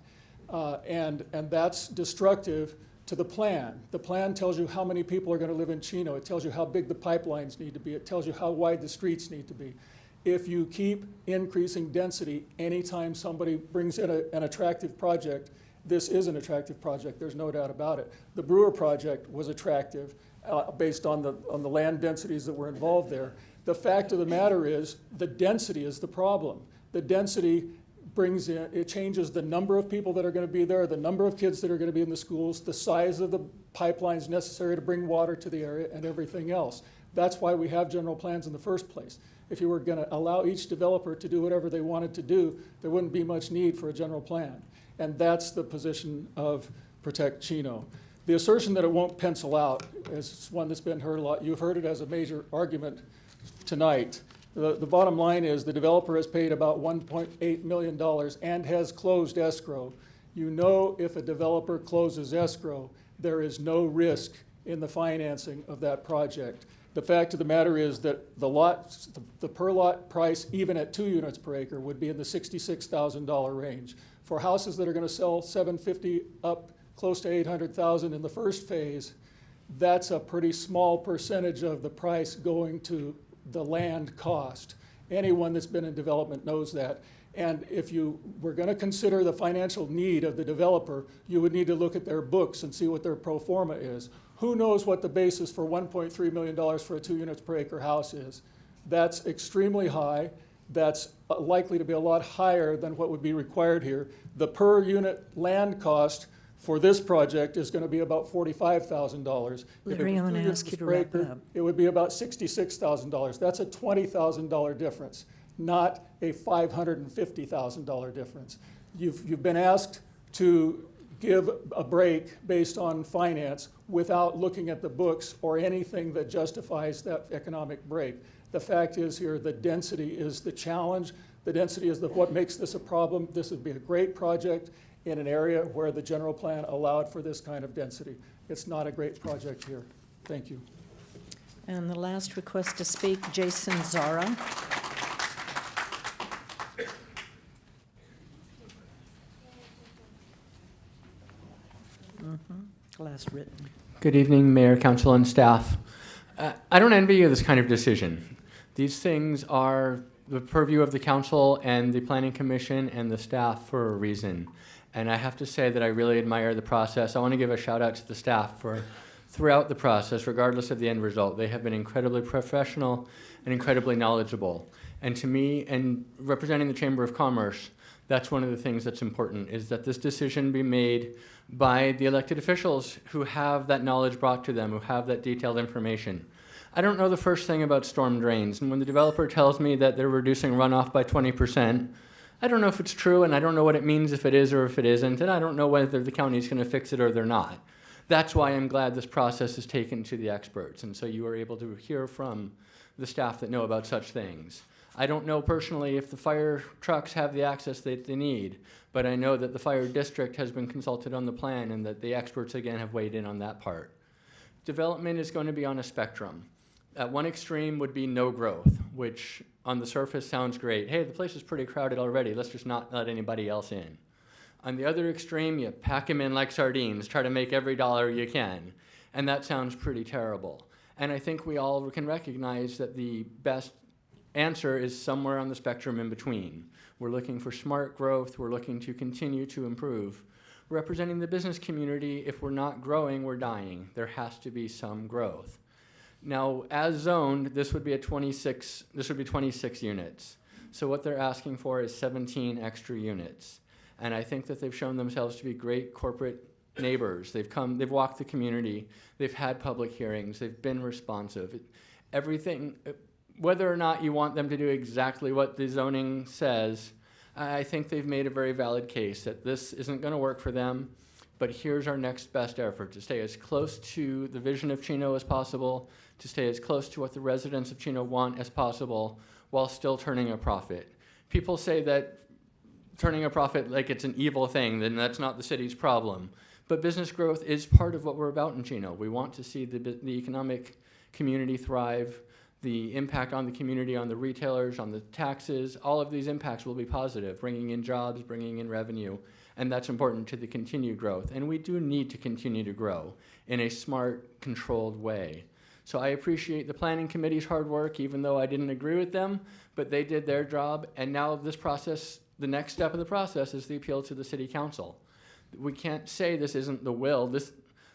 And that's destructive to the plan. The plan tells you how many people are going to live in Chino. It tells you how big the pipelines need to be. It tells you how wide the streets need to be. If you keep increasing density anytime somebody brings in an attractive project, this is an attractive project, there's no doubt about it. The Brewer project was attractive based on the land densities that were involved there. The fact of the matter is the density is the problem. The density it changes the number of people that are going to be there, the number of kids that are going to be in the schools, the size of the pipelines necessary to bring water to the area, and everything else. That's why we have general plans in the first place. If you were going to allow each developer to do whatever they wanted to do, there wouldn't be much need for a general plan. And that's the position of Protect Chino. The assertion that it won't pencil out is one that's been heard a lot. You've heard it as a major argument tonight. The bottom line is the developer has paid about $1.8 million and has closed escrow. You know, if a developer closes escrow, there is no risk in the financing of that project. The fact of the matter is that the per lot price, even at 2 units per acre, would be in the $66,000 range. For houses that are going to sell $750,000 up close to $800,000 in the first phase, that's a pretty small percentage of the price going to the land cost. Anyone that's been in development knows that. And if you were going to consider the financial need of the developer, you would need to look at their books and see what their pro forma is. Who knows what the basis for $1.3 million for a 2 units per acre house is? That's extremely high. That's likely to be a lot higher than what would be required here. The per unit land cost for this project is going to be about $45,000. Larry, I'm going to ask you to wrap up. It would be about $66,000. That's a $20,000 difference, not a $550,000 difference. You've been asked to give a break based on finance without looking at the books or anything that justifies that economic break. The fact is here, the density is the challenge. The density is what makes this a problem. This would be a great project in an area where the general plan allowed for this kind of density. It's not a great project here. Thank you. And the last request to speak, Jason Zara. Last written. Good evening, Mayor, Council, and staff. I don't envy you this kind of decision. These things are the purview of the council and the planning commission and the staff for a reason. And I have to say that I really admire the process. I want to give a shout out to the staff for throughout the process, regardless of the end result. They have been incredibly professional and incredibly knowledgeable. And to me, and representing the Chamber of Commerce, that's one of the things that's important, is that this decision be made by the elected officials who have that knowledge brought to them, who have that detailed information. I don't know the first thing about storm drains, and when the developer tells me that they're reducing runoff by 20%, I don't know if it's true, and I don't know what it means if it is or if it isn't, and I don't know whether the county's going to fix it or they're not. That's why I'm glad this process is taken to the experts, and so you are able to hear from the staff that know about such things. I don't know personally if the fire trucks have the access that they need, but I know that the fire district has been consulted on the plan and that the experts again have weighed in on that part. Development is going to be on a spectrum. At one extreme would be no growth, which on the surface sounds great. Hey, the place is pretty crowded already. Let's just not let anybody else in. On the other extreme, you pack them in like sardines, try to make every dollar you can. And that sounds pretty terrible. And I think we all can recognize that the best answer is somewhere on the spectrum in between. We're looking for smart growth. We're looking to continue to improve. Representing the business community, if we're not growing, we're dying. There has to be some growth. Now, as zoned, this would be 26 units. So what they're asking for is 17 extra units. And I think that they've shown themselves to be great corporate neighbors. They've walked the community, they've had public hearings, they've been responsive. Everything, whether or not you want them to do exactly what the zoning says, I think they've made a very valid case that this isn't going to work for them, but here's our next best effort to stay as close to the vision of Chino as possible, to stay as close to what the residents of Chino want as possible, while still turning a profit. People say that turning a profit like it's an evil thing, then that's not the city's problem. But business growth is part of what we're about in Chino. We want to see the economic community thrive, the impact on the community, on the retailers, on the taxes. All of these impacts will be positive, bringing in jobs, bringing in revenue, and that's important to the continued growth. And we do need to continue to grow in a smart, controlled way. So I appreciate the planning committee's hard work, even though I didn't agree with them, but they did their job, and now this process, the next step of the process is the appeal to the city council. We can't say this isn't the will.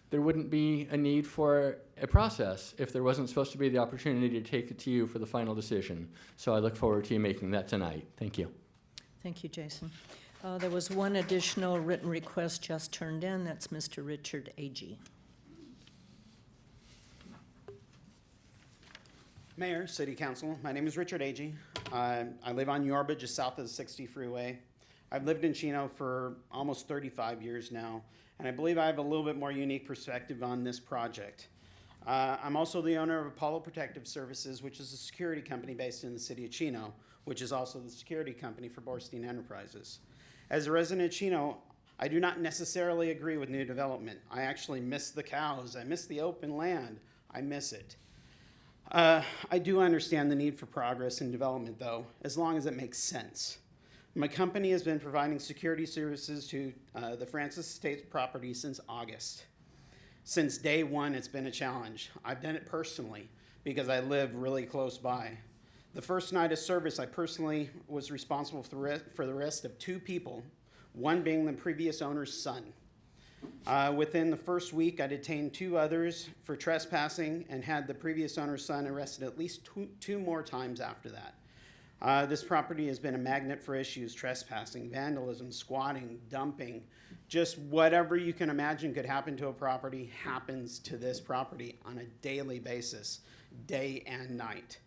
There wouldn't be a need for a process if there wasn't supposed to be the opportunity to take it to you for the final decision. So I look forward to you making that tonight. Thank you. Thank you, Jason. There was one additional written request just turned in. That's Mr. Richard Agee. Mayor, City Council, my name is Richard Agee. I live on Yorba, just south of the 60 freeway. I've lived in Chino for almost 35 years now, and I believe I have a little bit more unique perspective on this project. I'm also the owner of Apollo Protective Services, which is a security company based in the city of Chino, which is also the security company for Borstein Enterprises. As a resident of Chino, I do not necessarily agree with new development. I actually miss the cows. I miss the open land. I miss it. I do understand the need for progress and development, though, as long as it makes sense. My company has been providing security services to the Francis Estate property since August. Since day one, it's been a challenge. I've done it personally because I live really close by. The first night of service, I personally was responsible for the arrest of 2 people, one being the previous owner's son. Within the first week, I detained 2 others for trespassing and had the previous owner's son arrested at least two more times after that. This property has been a magnet for issues: trespassing, vandalism, squatting, dumping. Just whatever you can imagine could happen to a property happens to this property on a daily basis, day and night.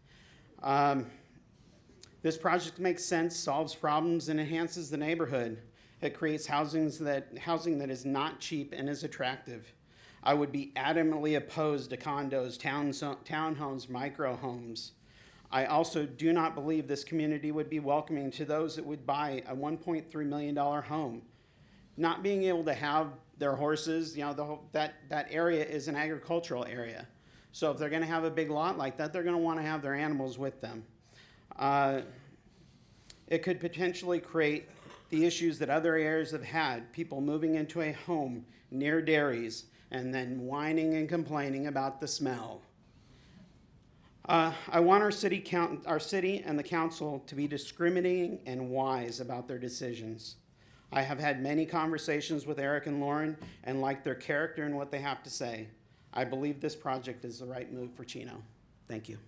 This project makes sense, solves problems, and enhances the neighborhood. It creates housing that is not cheap and is attractive. I would be adamantly opposed to condos, townhomes, micro homes. I also do not believe this community would be welcoming to those that would buy a $1.3 million home. Not being able to have their horses, that area is an agricultural area. So if they're gonna have a big lot like that, they're gonna wanna have their animals with them. It could potentially create the issues that other areas have had, people moving into a home near dairies and then whining and complaining about the smell. I want our city and the council to be discriminating and wise about their decisions. I have had many conversations with Eric and Lauren and like their character and what they have to say. I believe this project is the right move for Chino. Thank you.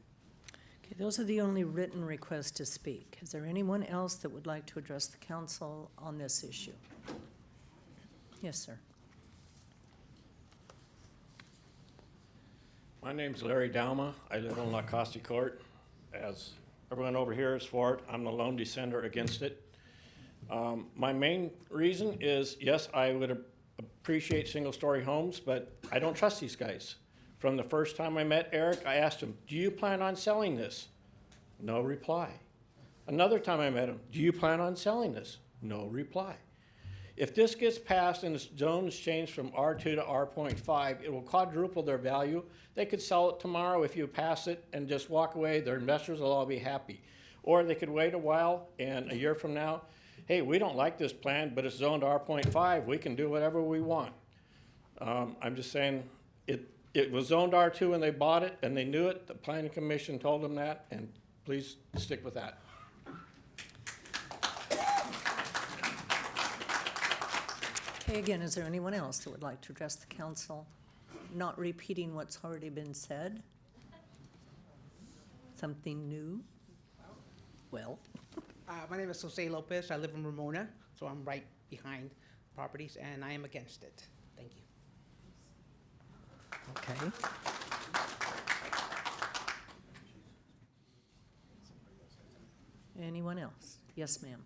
Okay, those are the only written requests to speak. Is there anyone else that would like to address the council on this issue? Yes, sir. My name's Larry Dauma. I live on La Costa Court. As everyone over here is for it, I'm the lone dissenter against it. My main reason is, yes, I would appreciate single-story homes, but I don't trust these guys. From the first time I met Eric, I asked him, do you plan on selling this? No reply. Another time I met him, do you plan on selling this? No reply. If this gets passed and the zone is changed from R2 to R.5, it will quadruple their value. They could sell it tomorrow if you pass it and just walk away. Their investors will all be happy. Or they could wait a while and a year from now, hey, we don't like this plan, but it's zoned R.5. We can do whatever we want. I'm just saying it was zoned R2 when they bought it and they knew it. The Planning Commission told them that, and please stick with that. Okay, again, is there anyone else that would like to address the council? Not repeating what's already been said? Something new? Well, My name is Jose Lopez. I live in Ramona, so I'm right behind properties, and I am against it. Thank you. okay. Anyone else? Yes, ma'am.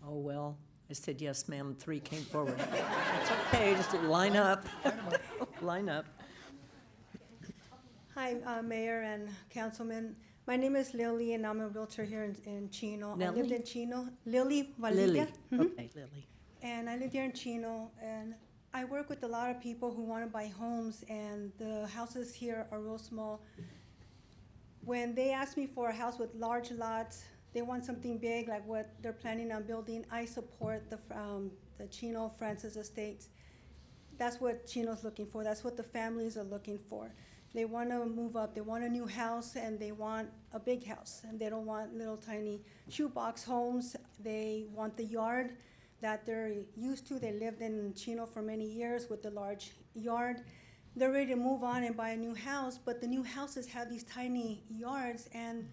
Oh, well, I said yes, ma'am, 3 came forward. It's okay, just line up. Line up. Hi, Mayor and Councilman. My name is Lily, and I'm a realtor here in Chino. I lived Nelly? in Chino. Lily Valdivia. Lily, Mhm. okay, Lily. And I live here in Chino, and I work with a lot of people who want to buy homes, and the houses here are real small. When they ask me for a house with large lots, they want something big like what they're planning on building. I support the Chino Francis Estates. That's what Chino's looking for. That's what the families are looking for. They want to move up. They want a new house, and they want a big house, and they don't want little tiny shoebox homes. They want the yard that they're used to. They lived in Chino for many years with the large yard. They're ready to move on and buy a new house, but the new houses have these tiny yards, and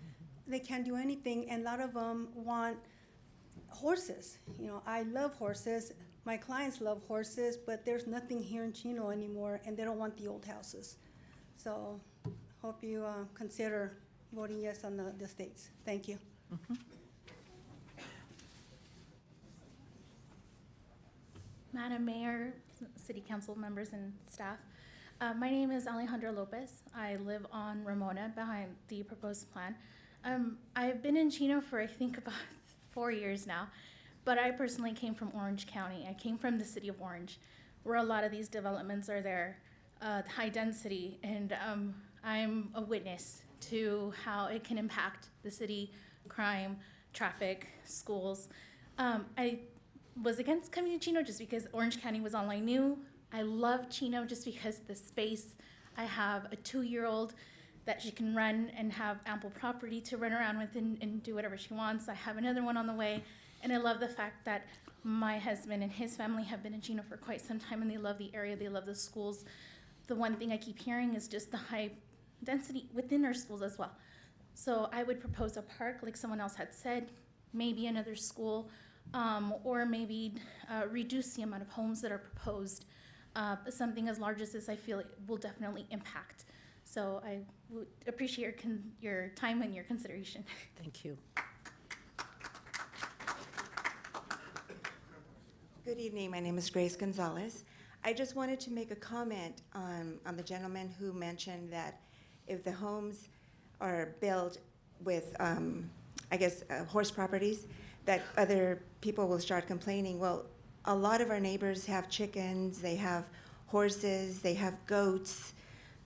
they can't do anything, and a lot of them want horses. You know, I love horses. My clients love horses, but there's nothing here in Chino anymore, and they don't want the old houses. So hope you consider voting yes on the estates. Thank you. Madam Mayor, City Council members and staff, my name is Alejandra Lopez. I live on Ramona behind the proposed plan. I've been in Chino for I think about 4 years now, but I personally came from Orange County. I came from the city of Orange, where a lot of these developments are there, high density, and I'm a witness to how it can impact the city, crime, traffic, schools. I was against coming to Chino just because Orange County was all I knew. I love Chino just because the space. I have a 2-year-old that she can run and have ample property to run around with and do whatever she wants. I have another one on the way, and I love the fact that my husband and his family have been in Chino for quite some time, and they love the area, they love the schools. The one thing I keep hearing is just the high density within our schools as well. So I would propose a park, like someone else had said, maybe another school, or maybe reduce the amount of homes that are proposed. Something as large as this, I feel it will definitely impact. So I would appreciate your time and your consideration. Thank you. Good evening. My name is Grace Gonzalez. I just wanted to make a comment on the gentleman who mentioned that if the homes are built with, horse properties, that other people will start complaining. Well, a lot of our neighbors have chickens, they have horses, they have goats.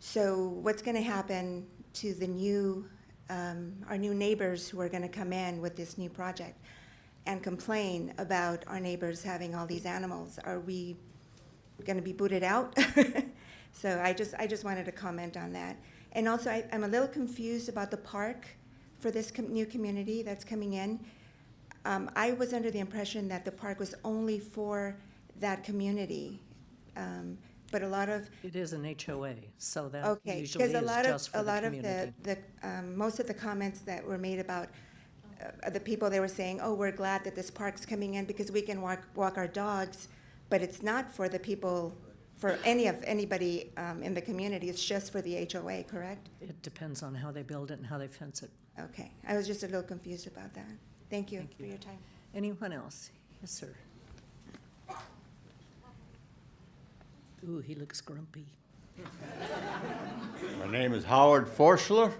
So what's going to happen to our new neighbors who are going to come in with this new project and complain about our neighbors having all these animals? Are we going to be booted out? So I just wanted to comment on that. And also, I'm a little confused about the park for this new community that's coming in. I was under the impression that the park was only for that community, but a lot of It is an HOA, so that okay, usually because is just for the community. Most of the comments that were made about the people, they were saying, "Oh, we're glad that this park's coming in because we can walk our dogs," but it's not for the people, for anybody in the community. It's just for the HOA, correct? It depends on how they build it and how they fence it. Okay, I was just a little confused about that. Thank you for your time. Anyone else? Yes, sir. Ooh, he looks grumpy. My name is Howard Forschler.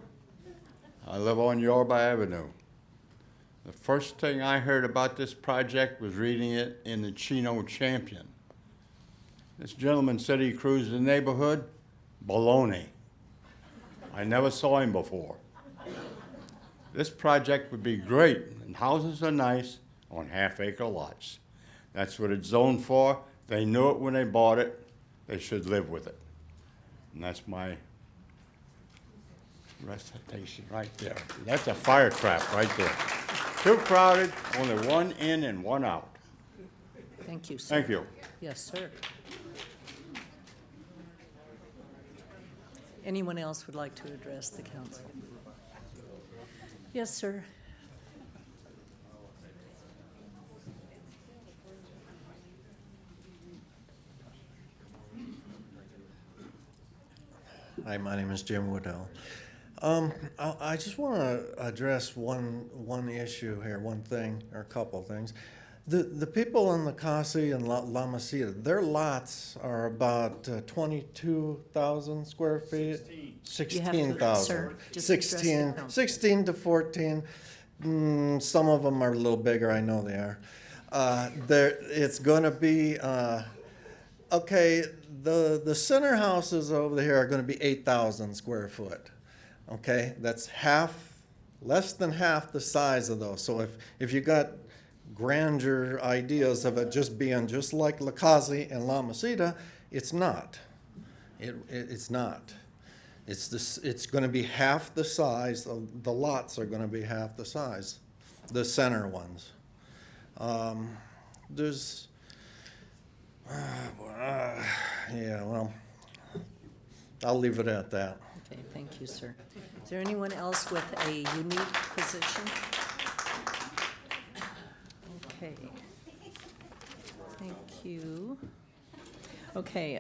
I live on Yorba Avenue. The first thing I heard about this project was reading it in the Chino Champion. This gentleman said he cruised the neighborhood. Baloney. I never saw him before. This project would be great, and houses are nice on half-acre lots. That's what it's zoned for. They knew it when they bought it. They should live with it. And that's my recitation right there. That's a fire trap right there. Too crowded, only one in and one out. Thank you, sir. Thank you. Yes, sir. Anyone else would like to address the council? Yes, sir. Hi, my name is Jim Woodell. I just want to address one issue here, one thing, or a couple of things. The people in Nicasi and La Mesita, their lots are about 22,000 square feet. 16,000. Sir, just address the 16, council. 16 to 14. Some of them are a little bigger, I know they are. It's going to be, okay, the center houses over here are going to be 8,000 square foot. Okay, that's less than half the size of those. So if you got grandeur ideas of it just being just like La Casi and La Mesita, it's not. It's not. It's going to be half the size. The lots are going to be half the size, the center ones. Yeah, well, I'll leave it at that. Okay, thank you, sir. Is there anyone else with a unique position? Okay. Thank you. Okay,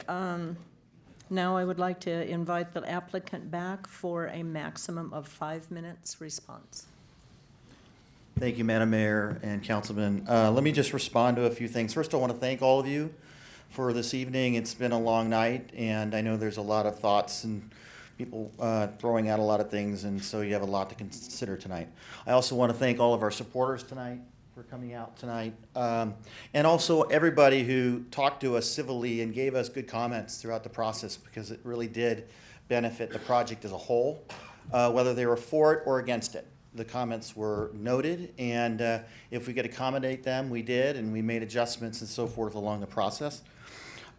now I would like to invite the applicant back for a maximum of 5 minutes response. Thank you, Madam Mayor and Councilman. Let me just respond to a few things. First, I want to thank all of you for this evening. It's been a long night, and I know there's a lot of thoughts and people throwing out a lot of things, and so you have a lot to consider tonight. I also want to thank all of our supporters tonight for coming out tonight, and also everybody who talked to us civilly and gave us good comments throughout the process, because it really did benefit the project as a whole, whether they were for it or against it. The comments were noted, and if we could accommodate them, we did, and we made adjustments and so forth along the process.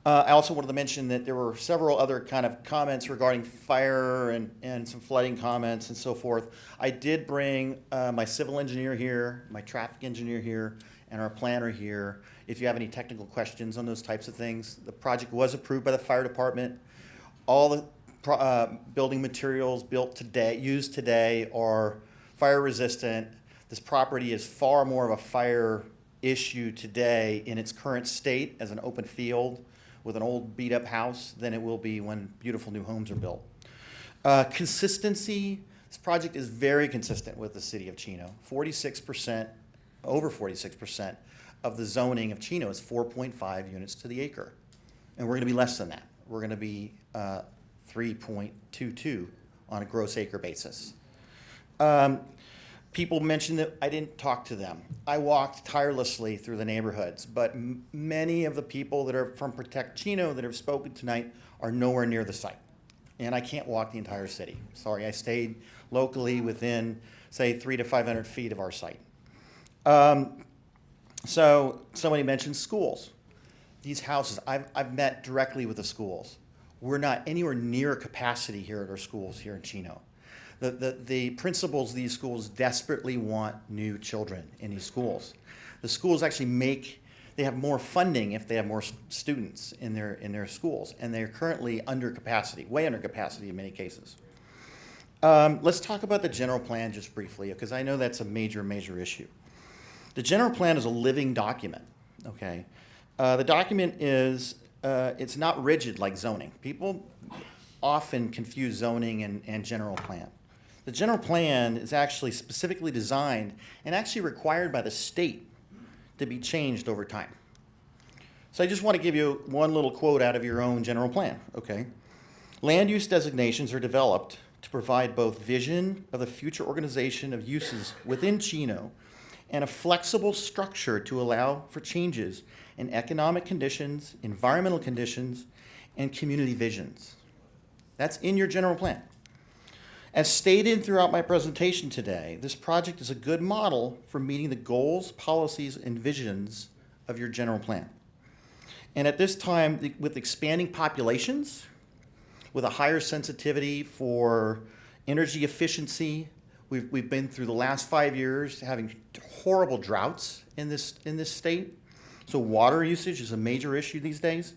I also wanted to mention that there were several other kind of comments regarding fire and some flooding comments and so forth. I did bring my civil engineer here, my traffic engineer here, and our planner here. If you have any technical questions on those types of things, the project was approved by the fire department. All the building materials used today are fire resistant. This property is far more of a fire issue today in its current state as an open field with an old beat up house than it will be when beautiful new homes are built. Consistency, this project is very consistent with the city of Chino. 46%, over 46% of the zoning of Chino is 4.5 units to the acre. And we're gonna be less than that. We're gonna be 3.22 on a gross acre basis. People mentioned that I didn't talk to them. I walked tirelessly through the neighborhoods, but many of the people that are from Protect Chino that have spoken tonight are nowhere near the site. And I can't walk the entire city. Sorry, I stayed locally within, say, 300 to 500 feet of our site. So somebody mentioned schools. These houses, I've met directly with the schools. We're not anywhere near capacity here at our schools here in Chino. The principals of these schools desperately want new children in these schools. The schools actually they have more funding if they have more students in their schools, and they're currently under capacity, way under capacity in many cases. Let's talk about the general plan just briefly, because I know that's a major issue. The general plan is a living document, okay? The document is, it's not rigid like zoning. People often confuse zoning and general plan. The general plan is actually specifically designed and actually required by the state to be changed over time. So I just want to give you one little quote out of your own general plan, okay? Land use designations are developed to provide both vision of the future organization of uses within Chino and a flexible structure to allow for changes in economic conditions, environmental conditions, and community visions. That's in your general plan. As stated throughout my presentation today, this project is a good model for meeting the goals, policies, and visions of your general plan. And at this time, with expanding populations, with a higher sensitivity for energy efficiency, we've been through the last 5 years having horrible droughts in this state. So water usage is a major issue these days.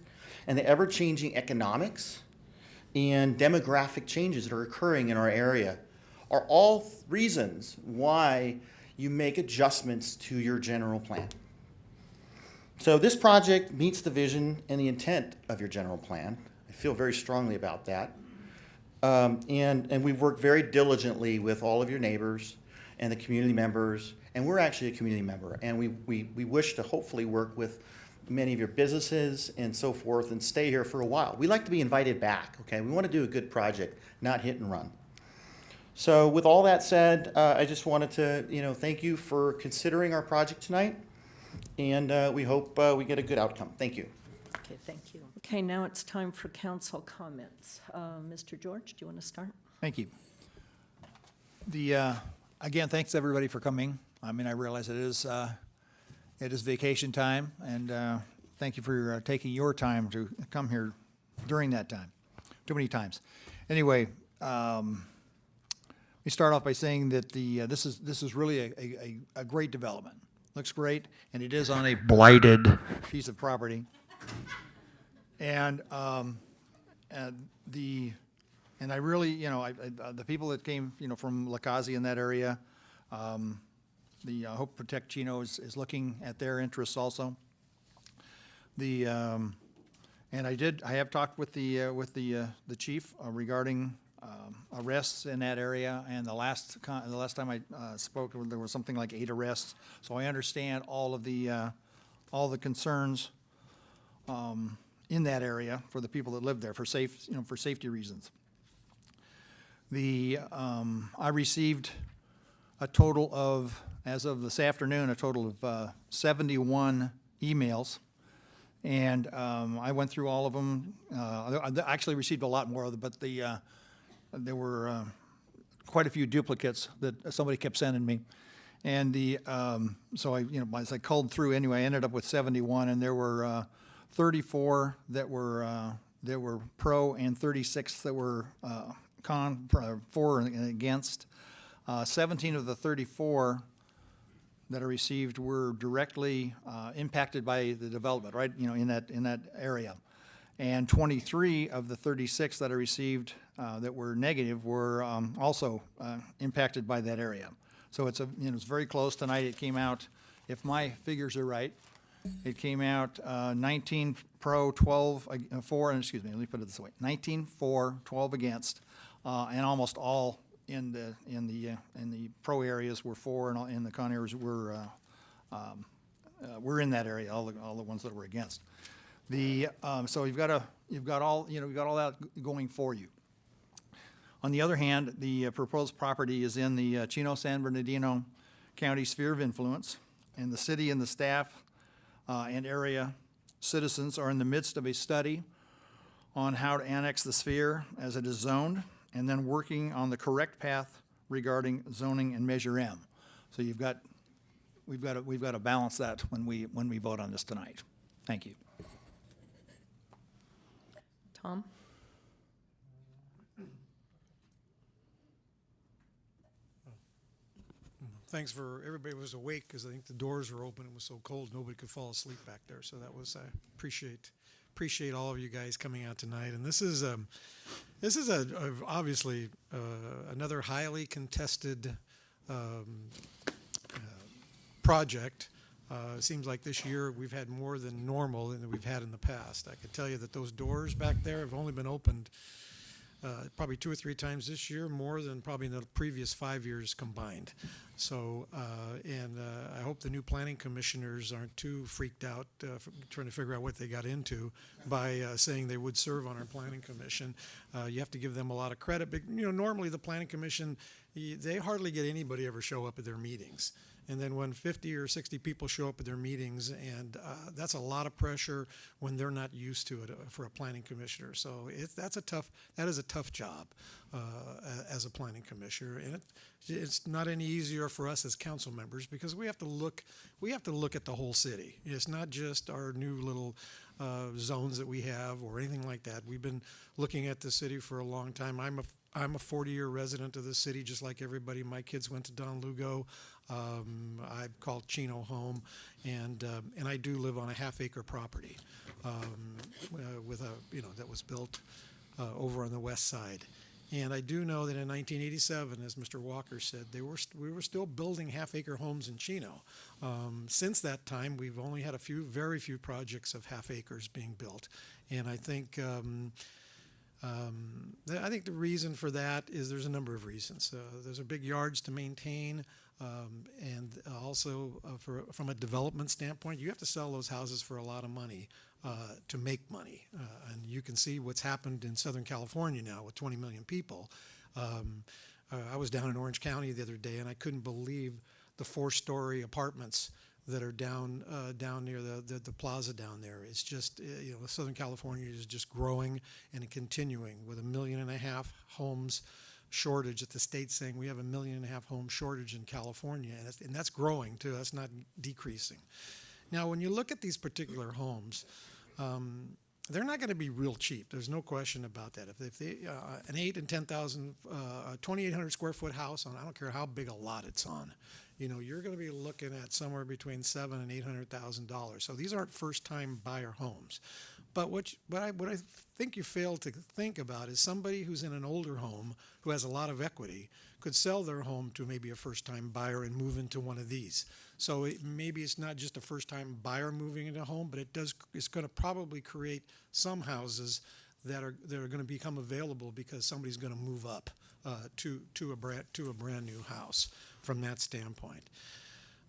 And the ever-changing economics and demographic changes that are occurring in our area are all reasons why you make adjustments to your general plan. So this project meets the vision and the intent of your general plan. I feel very strongly about that. And we've worked very diligently with all of your neighbors and the community members, and we're actually a community member, and we wish to hopefully work with many of your businesses and so forth and stay here for a while. We like to be invited back, okay? We want to do a good project, not hit and run. So with all that said, I just wanted to thank you for considering our project tonight, and we hope we get a good outcome. Thank you. Okay, thank you. Okay, now it's time for council comments. Mr. George, do you want to start? Thank you. Again, thanks everybody for coming. I mean, I realize it is vacation time, and thank you for taking your time to come here during that time. Too many times. Anyway, we start off by saying that this is really a great development. Looks great, and it is on a blighted piece of property. And I really, the people that came, from Lakazi in that area, Hope Protect Chino is looking at their interests also. And I have talked with the chief regarding arrests in that area, and the last time I spoke, there was something like 8 arrests. So I understand all the concerns in that area for the people that live there for safety reasons. I received a total of, as of this afternoon, a total of 71 emails, and I went through all of them. I actually received a lot more of them, but there were quite a few duplicates that somebody kept sending me, and so as I culled through anyway, I ended up with 71, and there were 34 that were pro and 36 that were for and against. 17 of the 34 that I received were directly impacted by the development, right? In that area, and 23 of the 36 that I received that were negative were also impacted by that area. So it's very close tonight. It came out, if my figures are right, it came out 19 pro, 12 for, and excuse me, let me put it this way: 19 for, 12 against, and almost all in the pro areas were for, and in the con areas were in that area. All the ones that were against. So you've got all that going for you. On the other hand, the proposed property is in the Chino San Bernardino County sphere of influence, and the city and the staff and area citizens are in the midst of a study on how to annex the sphere as it is zoned, and then working on the correct path regarding zoning and Measure M. So we've got to balance that when we vote on this tonight. Thank you. Tom? Thanks for everybody was awake because I think the doors were open. It was so cold nobody could fall asleep back there. So that was I appreciate all of you guys coming out tonight. And this is obviously another highly contested project. It seems like this year we've had more than normal than we've had in the past. I can tell you that those doors back there have only been opened probably 2 or 3 times this year, more than probably in the previous 5 years combined. So, I hope the new planning commissioners aren't too freaked out trying to figure out what they got into by saying they would serve on our planning commission. You have to give them a lot of credit, but normally the planning commission, they hardly get anybody ever show up at their meetings. and then when 50 or 60 people show up at their meetings, and that's a lot of pressure when they're not used to it for a planning commissioner. So that is a tough job as a planning commissioner, and it's not any easier for us as council members because we have to look at the whole city. It's not just our new little zones that we have or anything like that. We've been looking at the city for a long time. I'm a 40-year resident of the city, just like everybody. My kids went to Don Lugo. I've called Chino home, and I do live on a half-acre property with that was built over on the west side. And I do know that in 1987, as Mr. Walker said, we were still building half-acre homes in Chino. Since that time, we've only had very few projects of half acres being built, and I think the reason for that is there's a number of reasons. Those are big yards to maintain, and also from a development standpoint, you have to sell those houses for a lot of money to make money. And you can see what's happened in Southern California now with 20 million people. I was down in Orange County the other day, and I couldn't believe the 4-story apartments that are down near the plaza down there. It's just, Southern California is just growing and continuing with 1.5 million homes shortage at the state saying we have 1.5 million home shortage in California, and that's growing too. That's not decreasing. Now, when you look at these particular homes, they're not going to be real cheap. There's no question about that. If they, an 8 and 10,000, 2,800 square foot house on, I don't care how big a lot it's on, you're going to be looking at somewhere between $700,000 and $800,000. So these aren't first-time buyer homes. But what I think you fail to think about is somebody who's in an older home who has a lot of equity could sell their home to maybe a first-time buyer and move into one of these. So maybe it's not just a first-time buyer moving into a home, but it's going to probably create some houses that are going to become available because somebody's going to move up to a brand new house from that standpoint.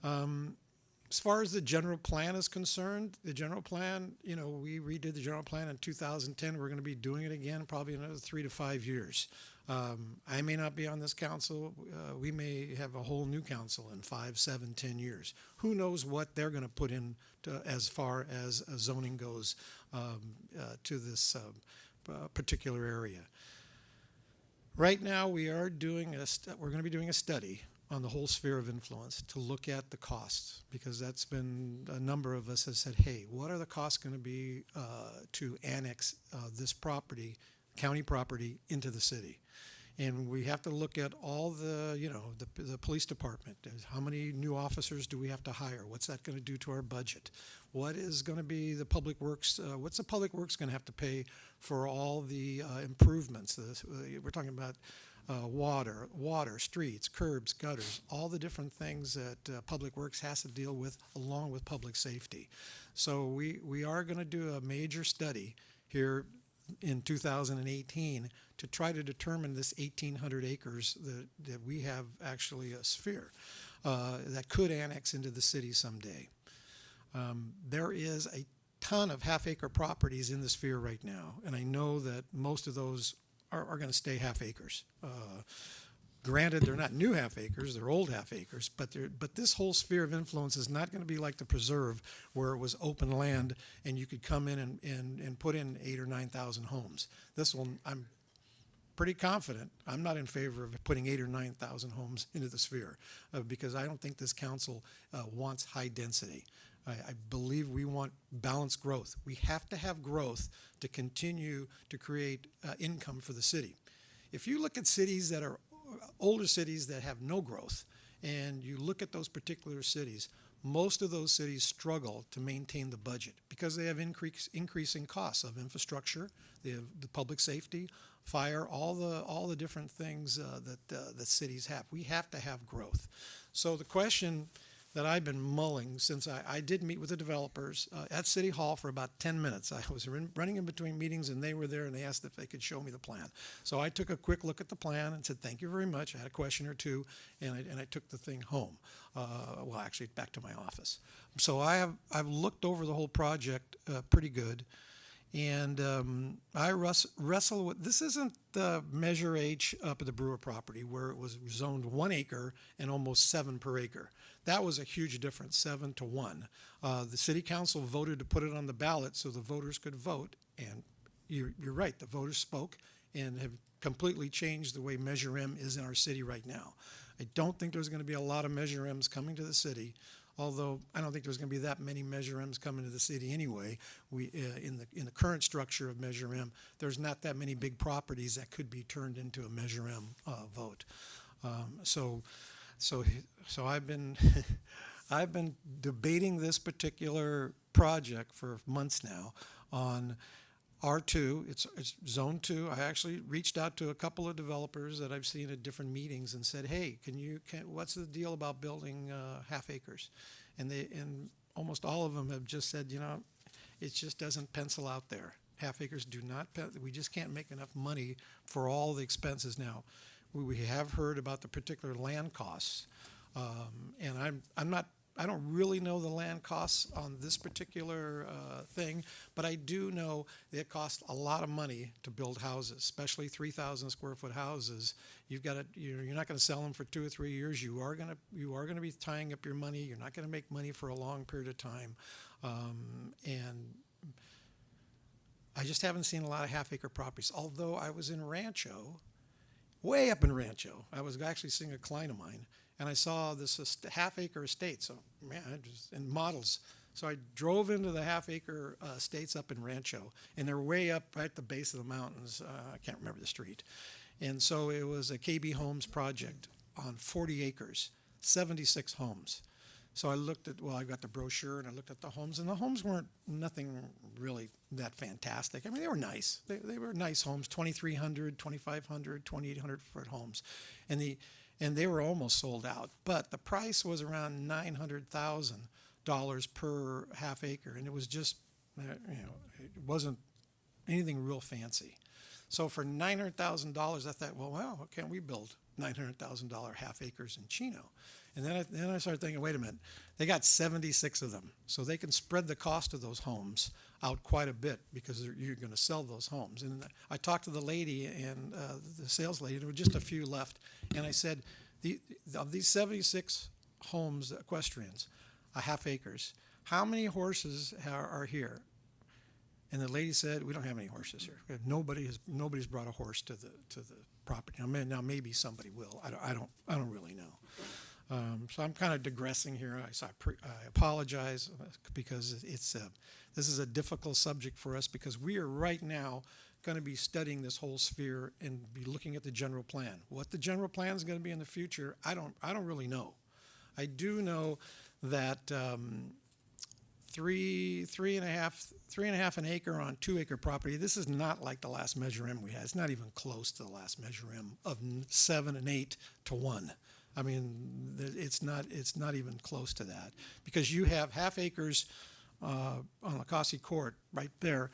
As far as the general plan is concerned, the general plan, we redid the general plan in 2010. We're going to be doing it again probably another 3 to 5 years. I may not be on this council. We may have a whole new council in 5, 7, 10 years. Who knows what they're going to put in as far as zoning goes to this particular area. Right now, we're going to be doing a study on the whole sphere of influence to look at the costs, because that's been a number of us have said, hey, what are the costs going to be to annex this property, county property, into the city? And we have to look at all the police department. How many new officers do we have to hire? What's that going to do to our budget? What is going to be the public works? What's the public works going to have to pay for all the improvements? We're talking about water, streets, curbs, gutters, all the different things that Public Works has to deal with along with public safety. So we are going to do a major study here in 2018 to try to determine this 1,800 acres that we have actually a sphere that could annex into the city someday. There is a ton of half-acre properties in the sphere right now, and I know that most of those are going to stay half acres. Granted, they're not new half acres, they're old half acres, but this whole sphere of influence is not going to be like the preserve where it was open land and you could come in and put in 8,000 or 9,000 homes. This one, I'm pretty confident, I'm not in favor of putting 8,000 or 9,000 homes into the sphere because I don't think this council wants high density. I believe we want balanced growth. We have to have growth to continue to create income for the city. If you look at cities that are older cities that have no growth, and you look at those particular cities, most of those cities struggle to maintain the budget because they have increasing costs of infrastructure, they have the public safety, fire, all the different things that cities have. We have to have growth. So the question that I've been mulling since I did meet with the developers at City Hall for about 10 minutes. I was running in between meetings and they were there and they asked if they could show me the plan. So I took a quick look at the plan and said, thank you very much. I had a question or two and I took the thing home. Well, actually back to my office. So I've looked over the whole project pretty good. And I wrestle with, this isn't the Measure H up at the Brewer property where it was zoned 1 acre and almost 7 per acre. That was a huge difference, 7 to 1. The city council voted to put it on the ballot so the voters could vote. And you're right, the voters spoke and have completely changed the way Measure M is in our city right now. I don't think there's going to be a lot of Measure M's coming to the city, although I don't think there's going to be that many Measure M's coming to the city anyway. We in the current structure of Measure M, there's not that many big properties that could be turned into a Measure M vote. So I've been I've been debating this particular project for months now on R2, it's zone 2. I actually reached out to a couple of developers that I've seen at different meetings and said, hey, what's the deal about building half acres? And almost all of them have just said, it just doesn't pencil out there. Half acres do not, we just can't make enough money for all the expenses now. We have heard about the particular land costs, and I don't really know the land costs on this particular thing, but I do know it costs a lot of money to build houses, especially 3,000 square foot houses. You're not going to sell them for 2 or 3 years. You are going to be tying up your money. You're not going to make money for a long period of time, and I just haven't seen a lot of half-acre properties. Although I was in Rancho, way up in Rancho, I was actually seeing a client of mine. And I saw this half-acre estate, so man, and models. So I drove into the half-acre estates up in Rancho, and they're way up at the base of the mountains. I can't remember the street. And so it was a KB Homes project on 40 acres, 76 homes. So I looked at, I got the brochure, and I looked at the homes, and the homes weren't nothing really that fantastic. I mean, they were nice. They were nice homes, 2,300, 2,500, 2,800 foot homes. And they were almost sold out, but the price was around $900,000 per half acre, and it was just, it wasn't anything real fancy. So for $900,000, I thought, well, how can we build $900,000 half acres in Chino? And then I started thinking, wait a minute, they got 76 of them, so they can spread the cost of those homes out quite a bit because you're going to sell those homes. And I talked to the lady and the sales lady, there were just a few left, and I said, of these 76 homes, equestrians, half acres, how many horses are here? And the lady said, we don't have any horses here. Nobody's brought a horse to the property. Now maybe somebody will. I don't really know. So I'm kind of digressing here. I apologize because this is a difficult subject for us because we are right now going to be studying this whole sphere and be looking at the general plan. What the general plan is going to be in the future, I don't really know. I do know that three and a half an acre on 2 acre property. This is not like the last Measure M we had. It's not even close to the last Measure M of 7 and 8 to 1. I mean, it's not even close to that because you have half acres on Lacossie Court right there.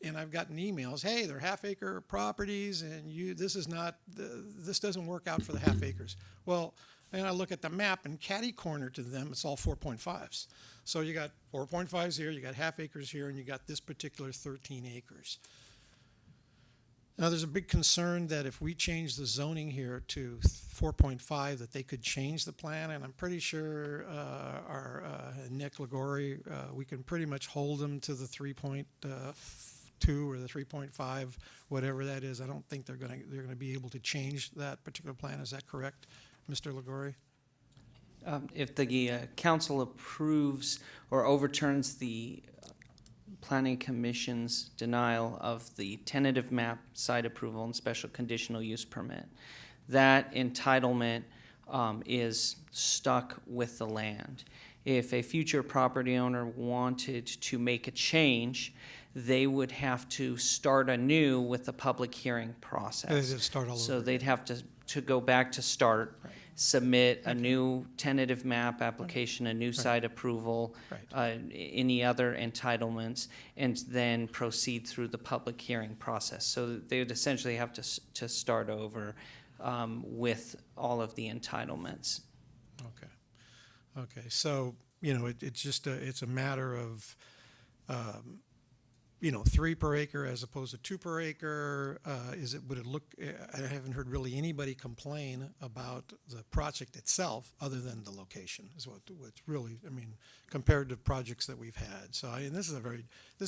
And I've gotten emails, hey, they're half acre properties and this doesn't work out for the half acres. Well, and I look at the map and catty corner to them, it's all 4.5s. So you got 4.5s here, you got half acres here, and you got this particular 13 acres. Now, there's a big concern that if we change the zoning here to 4.5, that they could change the plan, and I'm pretty sure our Nick Ligori, we can pretty much hold them to the 3.2 or the 3.5, whatever that is. I don't think they're going to be able to change that particular plan. Is that correct, Mr. Ligori? If the council approves or overturns the Planning Commission's denial of the tentative map site approval and special conditional use permit, that entitlement is stuck with the land. If a future property owner wanted to make a change, they would have to start anew with the public hearing process. They'd start all over. So they'd have to go back to start. Right. Submit a new tentative map application, a new site approval, any other entitlements, and then proceed through the public hearing process. So they would essentially have to start over with all of the entitlements. Okay. So it's just it's a matter of 3 per acre as opposed to 2 per acre? Would it look, I haven't heard really anybody complain about the project itself other than the location is what's really, I mean, compared to projects that we've had. So this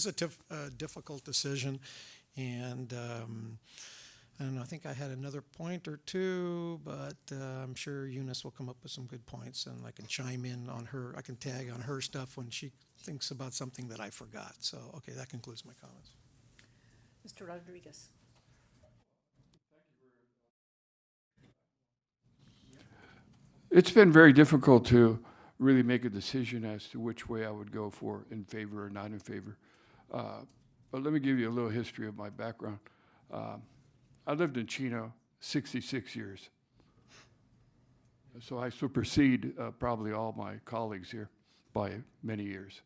is a difficult decision. And I don't know, I think I had another point or two, but I'm sure Eunice will come up with some good points and I can chime in on her, I can tag on her stuff when she thinks about something that I forgot. So, okay, that concludes my comments. Mr. Rodriguez. It's been very difficult to really make a decision as to which way I would go for, in favor or not in favor. But let me give you a little history of my background. I lived in Chino 66 years. So I supersede probably all my colleagues here by many years.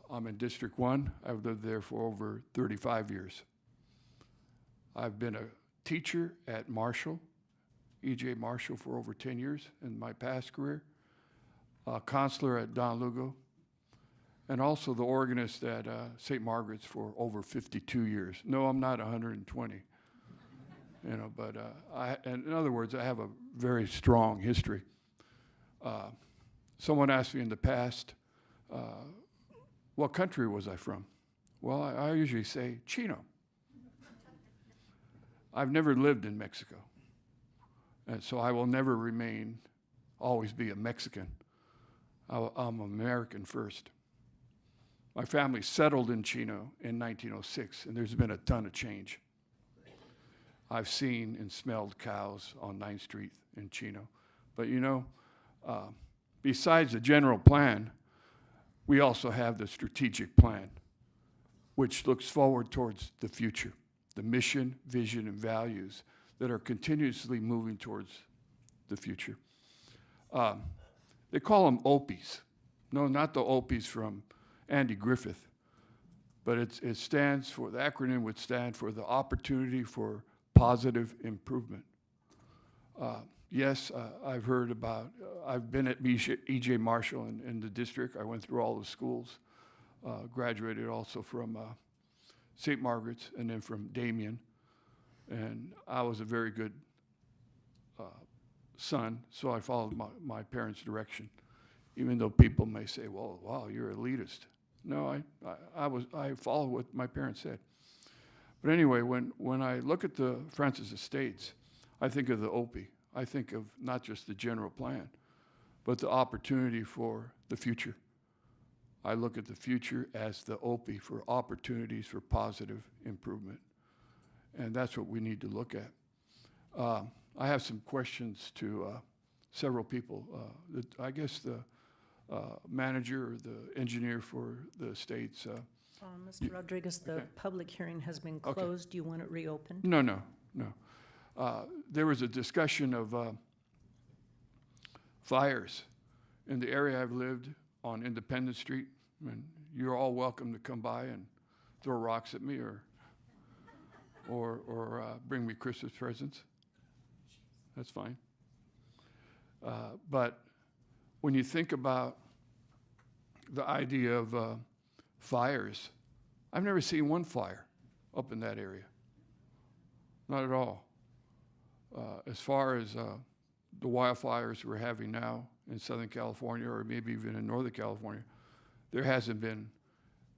I'm in District 1. I've lived there for over 35 years. I've been a teacher at Marshall, E.J. Marshall, for over 10 years in my past career, a counselor at Don Lugo, and also the organist at St. Margaret's for over 52 years. No, I'm not 120, but in other words, I have a very strong history. Someone asked me in the past, what country was I from? Well, I usually say Chino. I've never lived in Mexico. And so I will never always be a Mexican. I'm American first. My family settled in Chino in 1906, and there's been a ton of change. I've seen and smelled cows on 9th Street in Chino. But besides the general plan, we also have the strategic plan, which looks forward towards the future, the mission, vision, and values that are continuously moving towards the future. They call them OPIs. No, not the OPIs from Andy Griffith, but it stands for, the acronym would stand for the Opportunity for Positive Improvement. Yes, I've heard about, I've been at E.J. Marshall in the district. I went through all the schools, graduated also from St. Margaret's and then from Damien. And I was a very good son, so I followed my parents' direction, even though people may say, well, wow, you're elitist. No, I followed what my parents said. But anyway, when I look at the Francis Estates, I think of the OPI. I think of not just the general plan, but the opportunity for the future. I look at the future as the OPI for opportunities for positive improvement. And that's what we need to look at. I have some questions to several people. I guess the manager or the engineer for the estates. Mr. Rodriguez, the public hearing has been closed. Do you want it reopened? No. There was a discussion of fires in the area I've lived on Independence Street. And you're all welcome to come by and throw rocks at me or bring me Christmas presents. That's fine. But when you think about the idea of fires, I've never seen one fire up in that area. Not at all. As far as the wildfires we're having now in Southern California or maybe even in Northern California, there hasn't been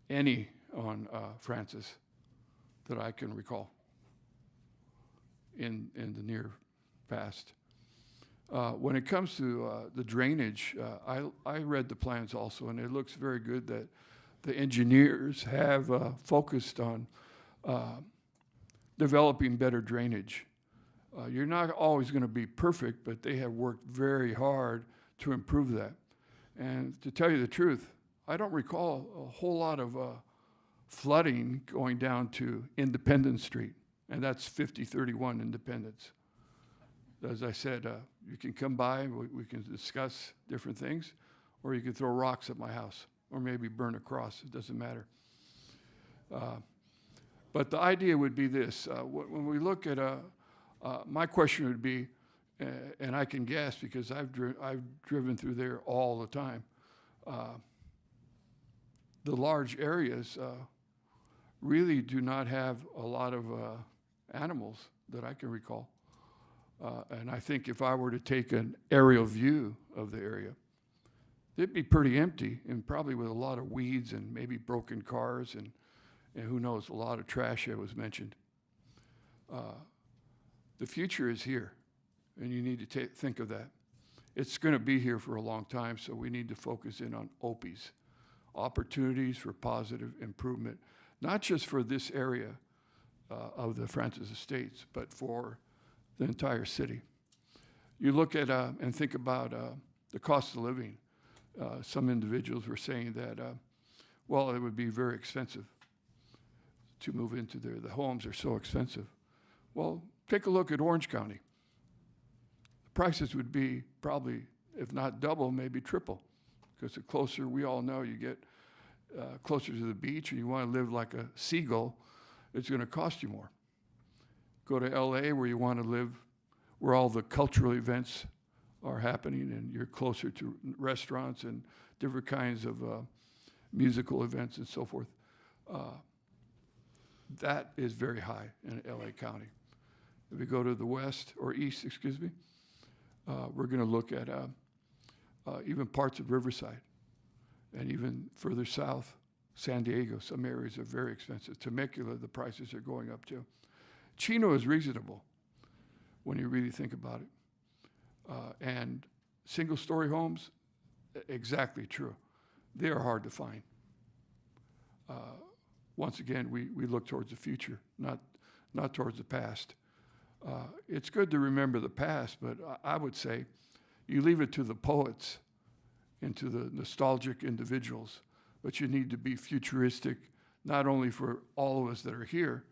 any on Francis that I can recall in the near past. When it comes to the drainage, I read the plans also, and it looks very good that the engineers have focused on developing better drainage. You're not always going to be perfect, but they have worked very hard to improve that. And to tell you the truth, I don't recall a whole lot of flooding going down to Independence Street, and that's 5031 Independence. As I said, you can come by, we can discuss different things, or you can throw rocks at my house, or maybe burn a cross, it doesn't matter. But the idea would be this, when we look at my question would be, and I can guess because I've driven through there all the time, the large areas, really do not have a lot of animals that I can recall. And I think if I were to take an aerial view of the area, it'd be pretty empty and probably with a lot of weeds and maybe broken cars and who knows, a lot of trash that was mentioned. The future is here, and you need to think of that. It's going to be here for a long time, so we need to focus in on OPIs, opportunities for positive improvement, not just for this area of the Francis Estates, but for the entire city. You look at and think about the cost of living. Some individuals were saying that, well, it would be very expensive to move into there. The homes are so expensive. Well, take a look at Orange County. The prices would be probably, if not double, maybe triple, because the closer, we all know, you get closer to the beach and you want to live like a seagull, it's going to cost you more. Go to LA where you want to live, where all the cultural events are happening and you're closer to restaurants and different kinds of musical events and so forth. That is very high in LA County. If we go to the west, or east, excuse me, we're going to look at even parts of Riverside and even further south, San Diego. Some areas are very expensive. Temecula, the prices are going up too. Chino is reasonable when you really think about it. And single-story homes, exactly true. They are hard to find. Once again, we look towards the future, not towards the past. It's good to remember the past, but I would say you leave it to the poets and to the nostalgic individuals, but you need to be futuristic, not only for all of us that are here,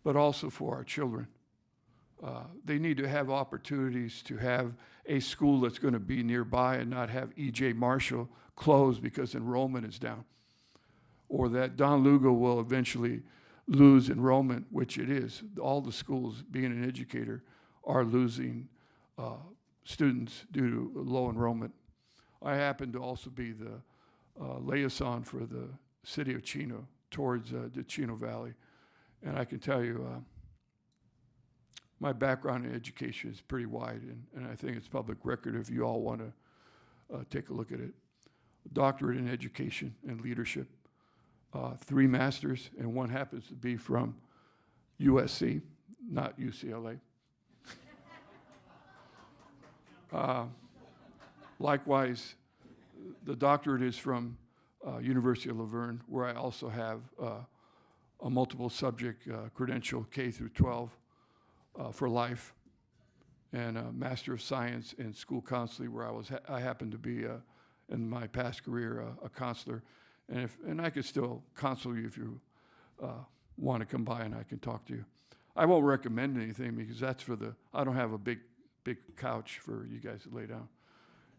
but also for our children. They need to have opportunities to have a school that's going to be nearby and not have E.J. Marshall closed because enrollment is down. Or that Don Lugo will eventually lose enrollment, which it is. All the schools, being an educator, are losing students due to low enrollment. I happen to also be the liaison for the city of Chino towards the Chino Valley. And I can tell you, my background in education is pretty wide, and I think it's public record if you all want to take a look at it. Doctorate in education and leadership, 3 masters, and one happens to be from USC, not UCLA. Likewise, the doctorate is from University of Laverne, where I also have a multiple subject credential K through 12 for life, and a Master of Science in School Counseling, where I happen to be in my past career a counselor, and I could still counsel you if you want to come by and I can talk to you. I won't recommend anything because that's for I don't have a big couch for you guys to lay down,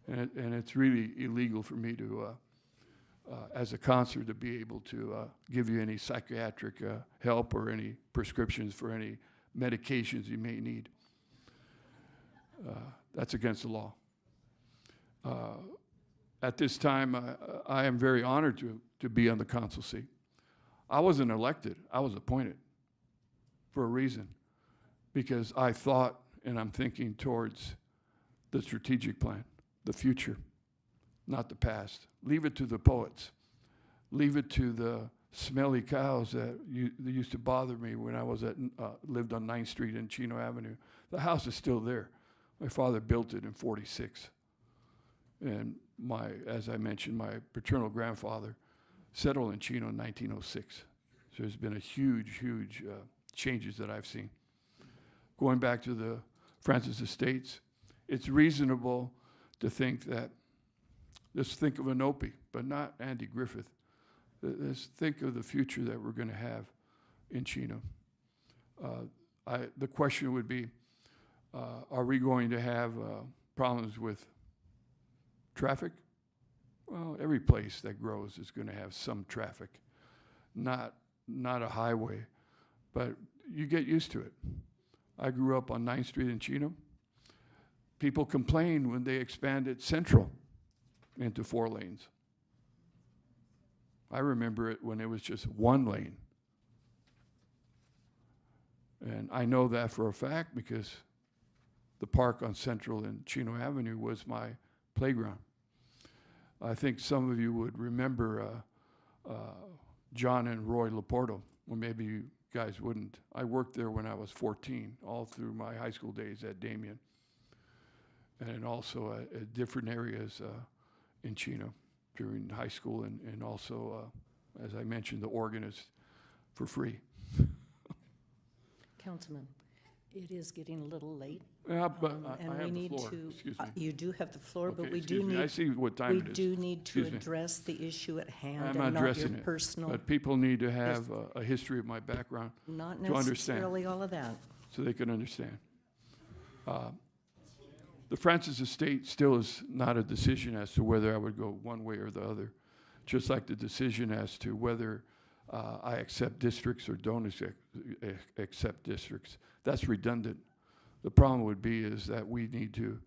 and it's really illegal for me to as a counselor to be able to give you any psychiatric help or any prescriptions for any medications you may need. That's against the law. At this time, I am very honored to be on the council seat. I wasn't elected, I was appointed for a reason, because I thought and I'm thinking towards the strategic plan, the future, not the past. Leave it to the poets. Leave it to the smelly cows that used to bother me when I was lived on 9th Street and Chino Avenue. The house is still there. My father built it in '46. And as I mentioned, my paternal grandfather settled in Chino in 1906. So there's been a huge changes that I've seen. Going back to the Francis Estates, it's reasonable to think that, let's think of an Opie, but not Andy Griffith. Let's think of the future that we're going to have in Chino. The question would be, are we going to have problems with traffic? Well, every place that grows is going to have some traffic, not a highway, but you get used to it. I grew up on 9th Street in Chino. People complained when they expanded Central into 4 lanes. I remember it when it was just 1 lane And I know that for a fact because the park on Central and Chino Avenue was my playground. I think some of you would remember John and Roy Laporto, or maybe you guys wouldn't. I worked there when I was 14, all through my high school days at Damien, and also at different areas in Chino during high school, and also, as I mentioned, the organist for free. Councilman, it is getting a little late. Yeah, but and I we have the need floor. to. Excuse me. You do have the floor, but Okay, we do excuse me. need. I see what time it is. We do need to Excuse me. address the issue at hand I'm and not addressing your it, personal. but people need to have a history of my background Not to understand, necessarily all of that. so they can understand. The Francis Estate still is not a decision as to whether I would go one way or the other, just like the decision as to whether I accept districts or don't accept districts. That's redundant. The problem would be is that we need to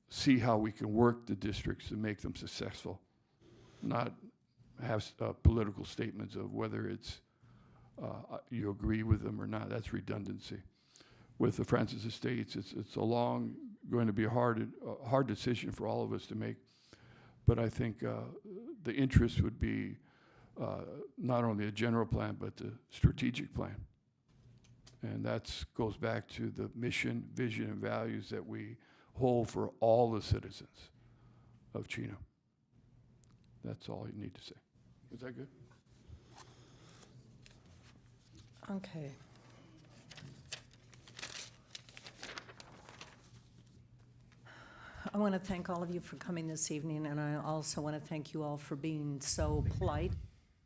see how we can work the districts to make them successful, not have political statements of whether it's you agree with them or not. That's redundancy. With the Francis Estates, it's a long, going to be a hard decision for all of us to make. But I think the interest would be not only a general plan, but the strategic plan. And that goes back to the mission, vision, and values that we hold for all the citizens of Chino. That's all you need to say. Is that good? Okay. I want to thank all of you for coming this evening, and I also want to thank you all for being so polite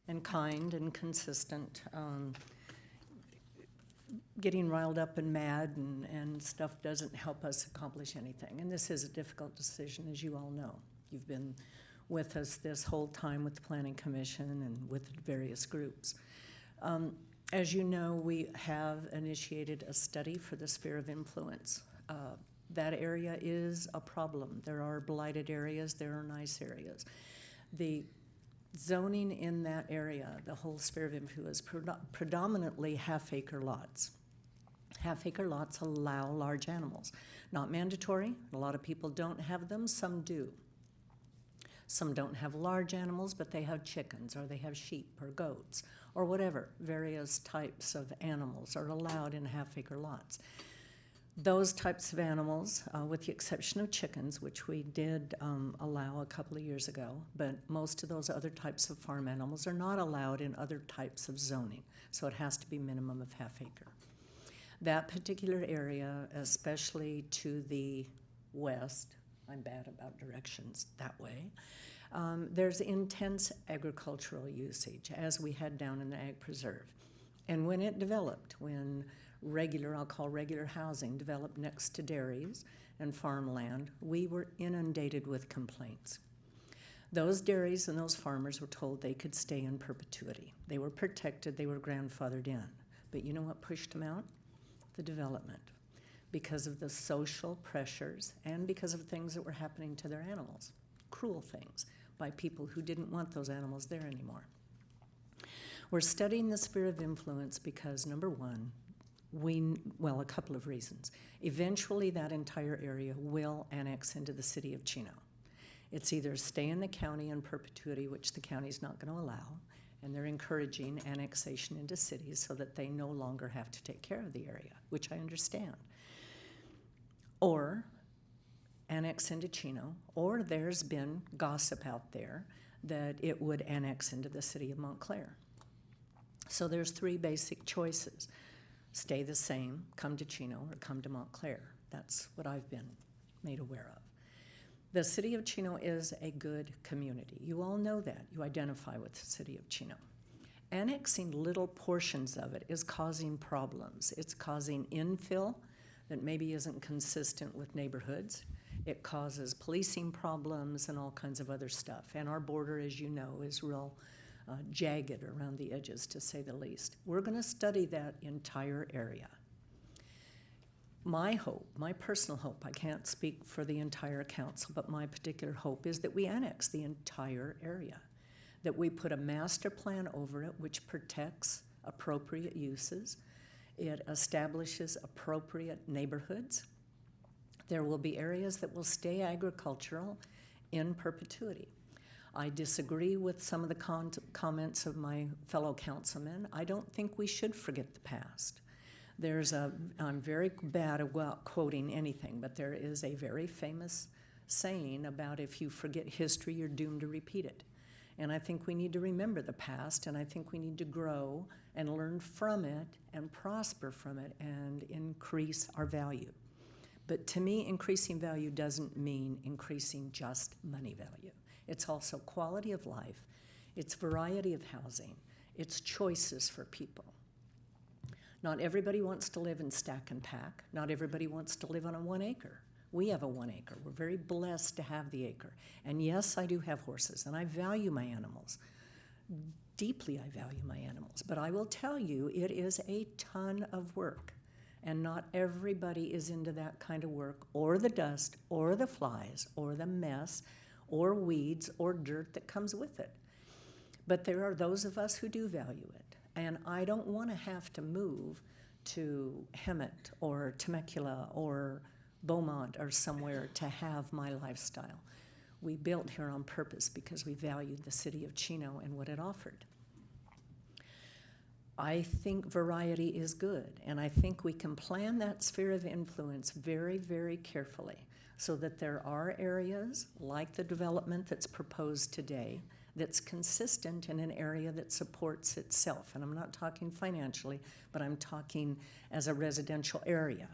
and kind and consistent. Getting riled up and mad and stuff doesn't help us accomplish anything. And this is a difficult decision, as you all know. You've been with us this whole time with the Planning Commission and with various groups. As you know, we have initiated a study for the sphere of influence. That area is a problem. There are blighted areas, there are nice areas. The zoning in that area, the whole sphere of influence, predominantly half-acre lots. Half-acre lots allow large animals. Not mandatory. A lot of people don't have them, some do. Some don't have large animals, but they have chickens, or they have sheep, or goats, or whatever. Various types of animals are allowed in half-acre lots. Those types of animals, with the exception of chickens, which we did allow a couple of years ago, but most of those other types of farm animals are not allowed in other types of zoning, so it has to be minimum of half-acre. That particular area, especially to the west, I'm bad about directions that way, there's intense agricultural usage, as we had down in the Ag Preserve. And when it developed, when I'll call regular housing developed next to dairies and farmland, we were inundated with complaints. Those dairies and those farmers were told they could stay in perpetuity. They were protected, they were grandfathered in. But you know what pushed them out? The development, because of the social pressures and because of things that were happening to their animals, cruel things by people who didn't want those animals there anymore. We're studying the sphere of influence because, number one, a couple of reasons. Eventually, that entire area will annex into the city of Chino. It's either stay in the county in perpetuity, which the county's not going to allow, and they're encouraging annexation into cities so that they no longer have to take care of the area, which I understand. Or annex into Chino, or there's been gossip out there that it would annex into the city of Montclair. So there's three basic choices. Stay the same, come to Chino, or come to Montclair. That's what I've been made aware of. The city of Chino is a good community. You all know that. You identify with the city of Chino. Annexing little portions of it is causing problems. It's causing infill that maybe isn't consistent with neighborhoods. It causes policing problems and all kinds of other stuff. And our border, as you know, is real jagged around the edges, to say the least. We're going to study that entire area. My hope, my personal hope, I can't speak for the entire council, but my particular hope is that we annex the entire area, that we put a master plan over it which protects appropriate uses It establishes appropriate neighborhoods. There will be areas that will stay agricultural in perpetuity. I disagree with some of the comments of my fellow councilmen. I don't think we should forget the past. I'm very bad about quoting anything, but there is a very famous saying about if you forget history, you're doomed to repeat it. And I think we need to remember the past, and I think we need to grow and learn from it and prosper from it and increase our value. But to me, increasing value doesn't mean increasing just money value. It's also quality of life, it's variety of housing, it's choices for people. Not everybody wants to live in stack and pack. Not everybody wants to live on a 1 acre. We have a 1 acre. We're very blessed to have the acre. And yes, I do have horses, and I value my animals. Deeply, I value my animals. But I will tell you, it is a ton of work. And not everybody is into that kind of work, or the dust, or the flies, or the mess, or weeds, or dirt that comes with it. But there are those of us who do value it. And I don't want to have to move to Hemet or Temecula or Beaumont or somewhere to have my lifestyle. We built here on purpose because we valued the city of Chino and what it offered. I think variety is good, and I think we can plan that sphere of influence very, very carefully so that there are areas like the development that's proposed today that's consistent in an area that supports itself. And I'm not talking financially, but I'm talking as a residential area.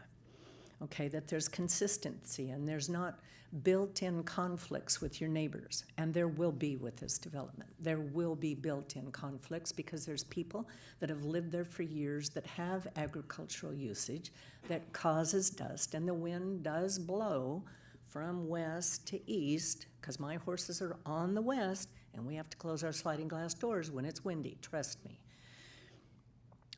Okay, that there's consistency and there's not built-in conflicts with your neighbors. And there will be with this development. There will be built-in conflicts because there's people that have lived there for years that have agricultural usage that causes dust, and the wind does blow from west to east, because my horses are on the west, and we have to close our sliding glass doors when it's windy, trust me.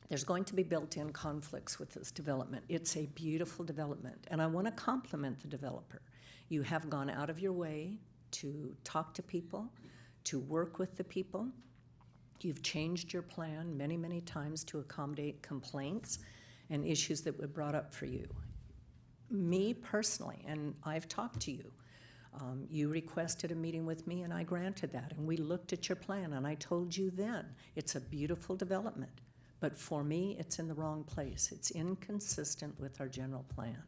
There's going to be built-in conflicts with this development. It's a beautiful development, and I want to compliment the developer. You have gone out of your way to talk to people, to work with the people. You've changed your plan many, many times to accommodate complaints and issues that were brought up for you. Me personally, and I've talked to you, you requested a meeting with me and I granted that, and we looked at your plan, and I told you then it's a beautiful development, but for me it's in the wrong place. It's inconsistent with our general plan.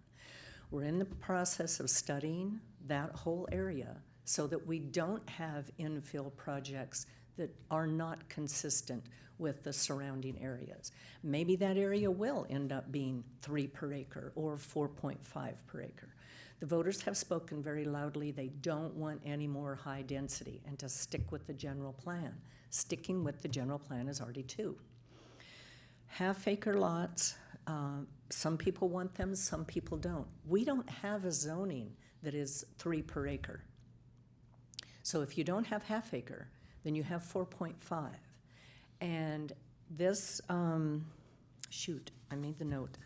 We're in the process of studying that whole area so that we don't have infill projects that are not consistent with the surrounding areas. Maybe that area will end up being 3 per acre or 4.5 per acre. The voters have spoken very loudly. They don't want any more high density and to stick with the general plan. Sticking with the general plan is RD2. Half-acre lots, some people want them, some people don't. We don't have a zoning that is 3 per acre. So if you don't have half-acre, then you have 4.5. And this, shoot, I made the note.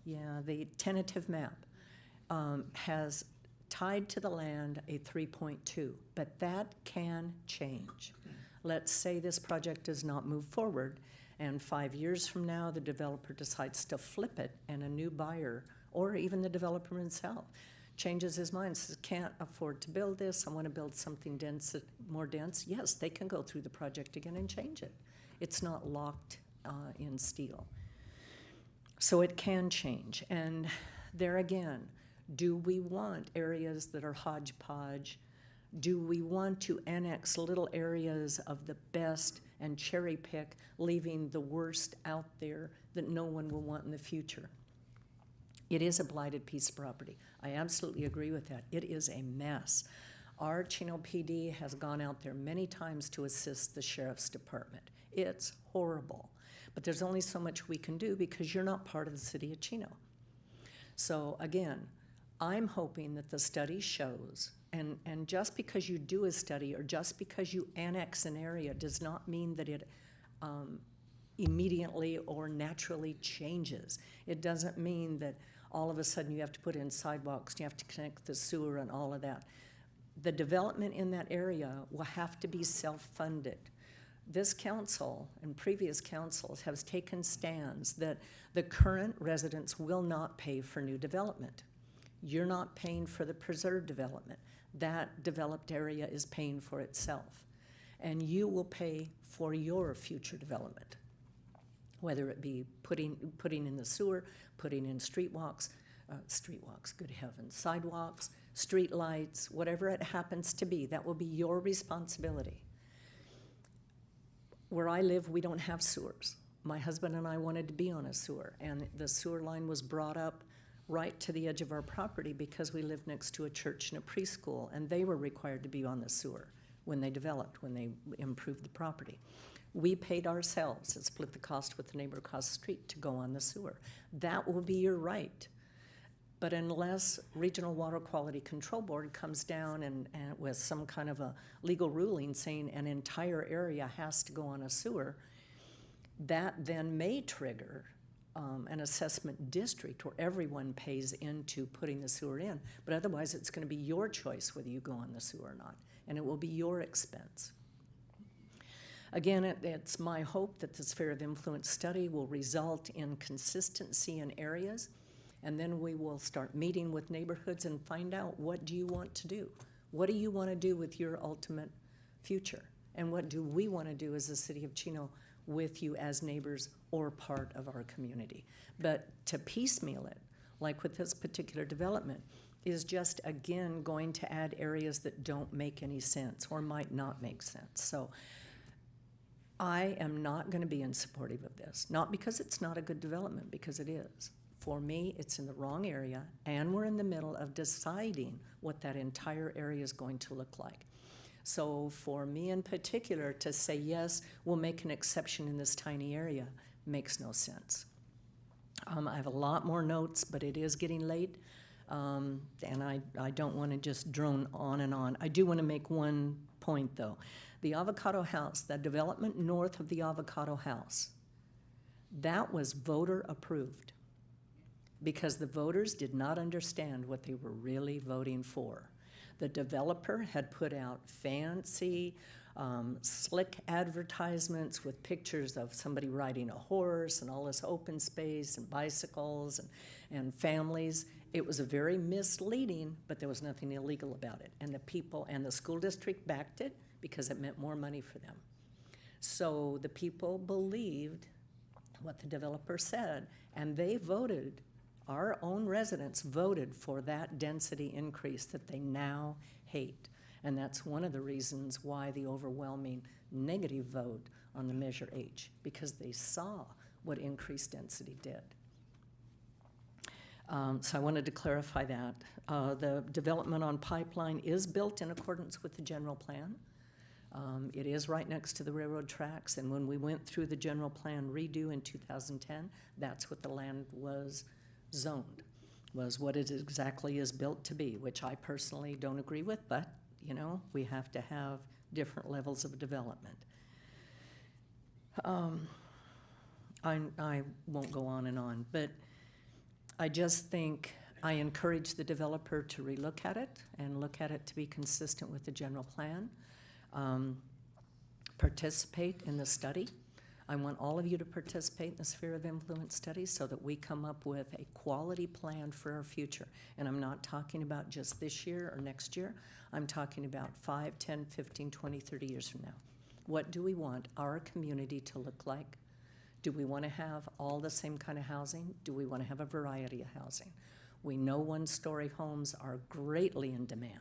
Yeah, the tentative map has tied to the land a 3.2, but that can change. Let's say this project does not move forward, and 5 years from now, the developer decides to flip it, and a new buyer, or even the developer himself, changes his mind, says, can't afford to build this, I want to build something dense, more dense. Yes, they can go through the project again and change it. It's not locked in steel. So it can change. And there again, do we want areas that are hodgepodge? Do we want to annex little areas of the best and cherry pick, leaving the worst out there that no one will want in the future? It is a blighted piece of property. I absolutely agree with that. It is a mess. Our Chino PD has gone out there many times to assist the sheriff's department. It's horrible. But there's only so much we can do because you're not part of the city of Chino. So again, I'm hoping that the study shows, and just because you do a study or just because you annex an area does not mean that it immediately or naturally changes. It doesn't mean that all of a sudden you have to put in sidewalks, you have to connect the sewer and all of that. The development in that area will have to be self-funded. This council and previous councils have taken stands that the current residents will not pay for new development. You're not paying for the preserved development. That developed area is paying for itself. And you will pay for your future development, whether it be putting in the sewer, putting in streetwalks, good heavens, sidewalks, street lights, whatever it happens to be, that will be your responsibility. Where I live, we don't have sewers. My husband and I wanted to be on a sewer, and the sewer line was brought up right to the edge of our property because we lived next to a church and a preschool, and they were required to be on the sewer when they developed, when they improved the property. We paid ourselves and split the cost with the neighbor across the street to go on the sewer. That will be your right. But unless Regional Water Quality Control Board comes down and with some kind of a legal ruling saying an entire area has to go on a sewer, that then may trigger an assessment district where everyone pays into putting the sewer in. But otherwise, it's going to be your choice whether you go on the sewer or not, and it will be your expense. Again, it's my hope that the sphere of influence study will result in consistency in areas, and then we will start meeting with neighborhoods and find out, what do you want to do? What do you want to do with your ultimate future? And what do we want to do as the city of Chino with you as neighbors or part of our community? But to piecemeal it, like with this particular development, is just, again, going to add areas that don't make any sense or might not make sense. So I am not going to be in supportive of this, not because it's not a good development, because it is. For me, it's in the wrong area, and we're in the middle of deciding what that entire area is going to look like. So for me in particular, to say, yes, we'll make an exception in this tiny area, makes no sense. I have a lot more notes, but it is getting late, and I don't want to just drone on and on. I do want to make one point, though. The Avocado House, the development north of the Avocado House, that was voter approved, because the voters did not understand what they were really voting for. The developer had put out fancy, slick advertisements with pictures of somebody riding a horse and all this open space and bicycles and families. It was a very misleading, but there was nothing illegal about it. And the people and the school district backed it because it meant more money for them. So the people believed what the developer said, and they voted. Our own residents voted for that density increase that they now hate. And that's one of the reasons why the overwhelming negative vote on the Measure H, because they saw what increased density did. So I wanted to clarify that. The development on Pipeline is built in accordance with the general plan. It is right next to the railroad tracks, and when we went through the general plan redo in 2010, that's what the land was zoned, was what it exactly is built to be, which I personally don't agree with, but, you know, we have to have different levels of development. I won't go on and on, but I just think I encourage the developer to relook at it and look at it to be consistent with the general plan. Participate in the study. I want all of you to participate in the sphere of influence study so that we come up with a quality plan for our future. And I'm not talking about just this year or next year. I'm talking about 5, 10, 15, 20, 30 years from now. What do we want our community to look like? Do we want to have all the same kind of housing? Do we want to have a variety of housing? We know one-story homes are greatly in demand.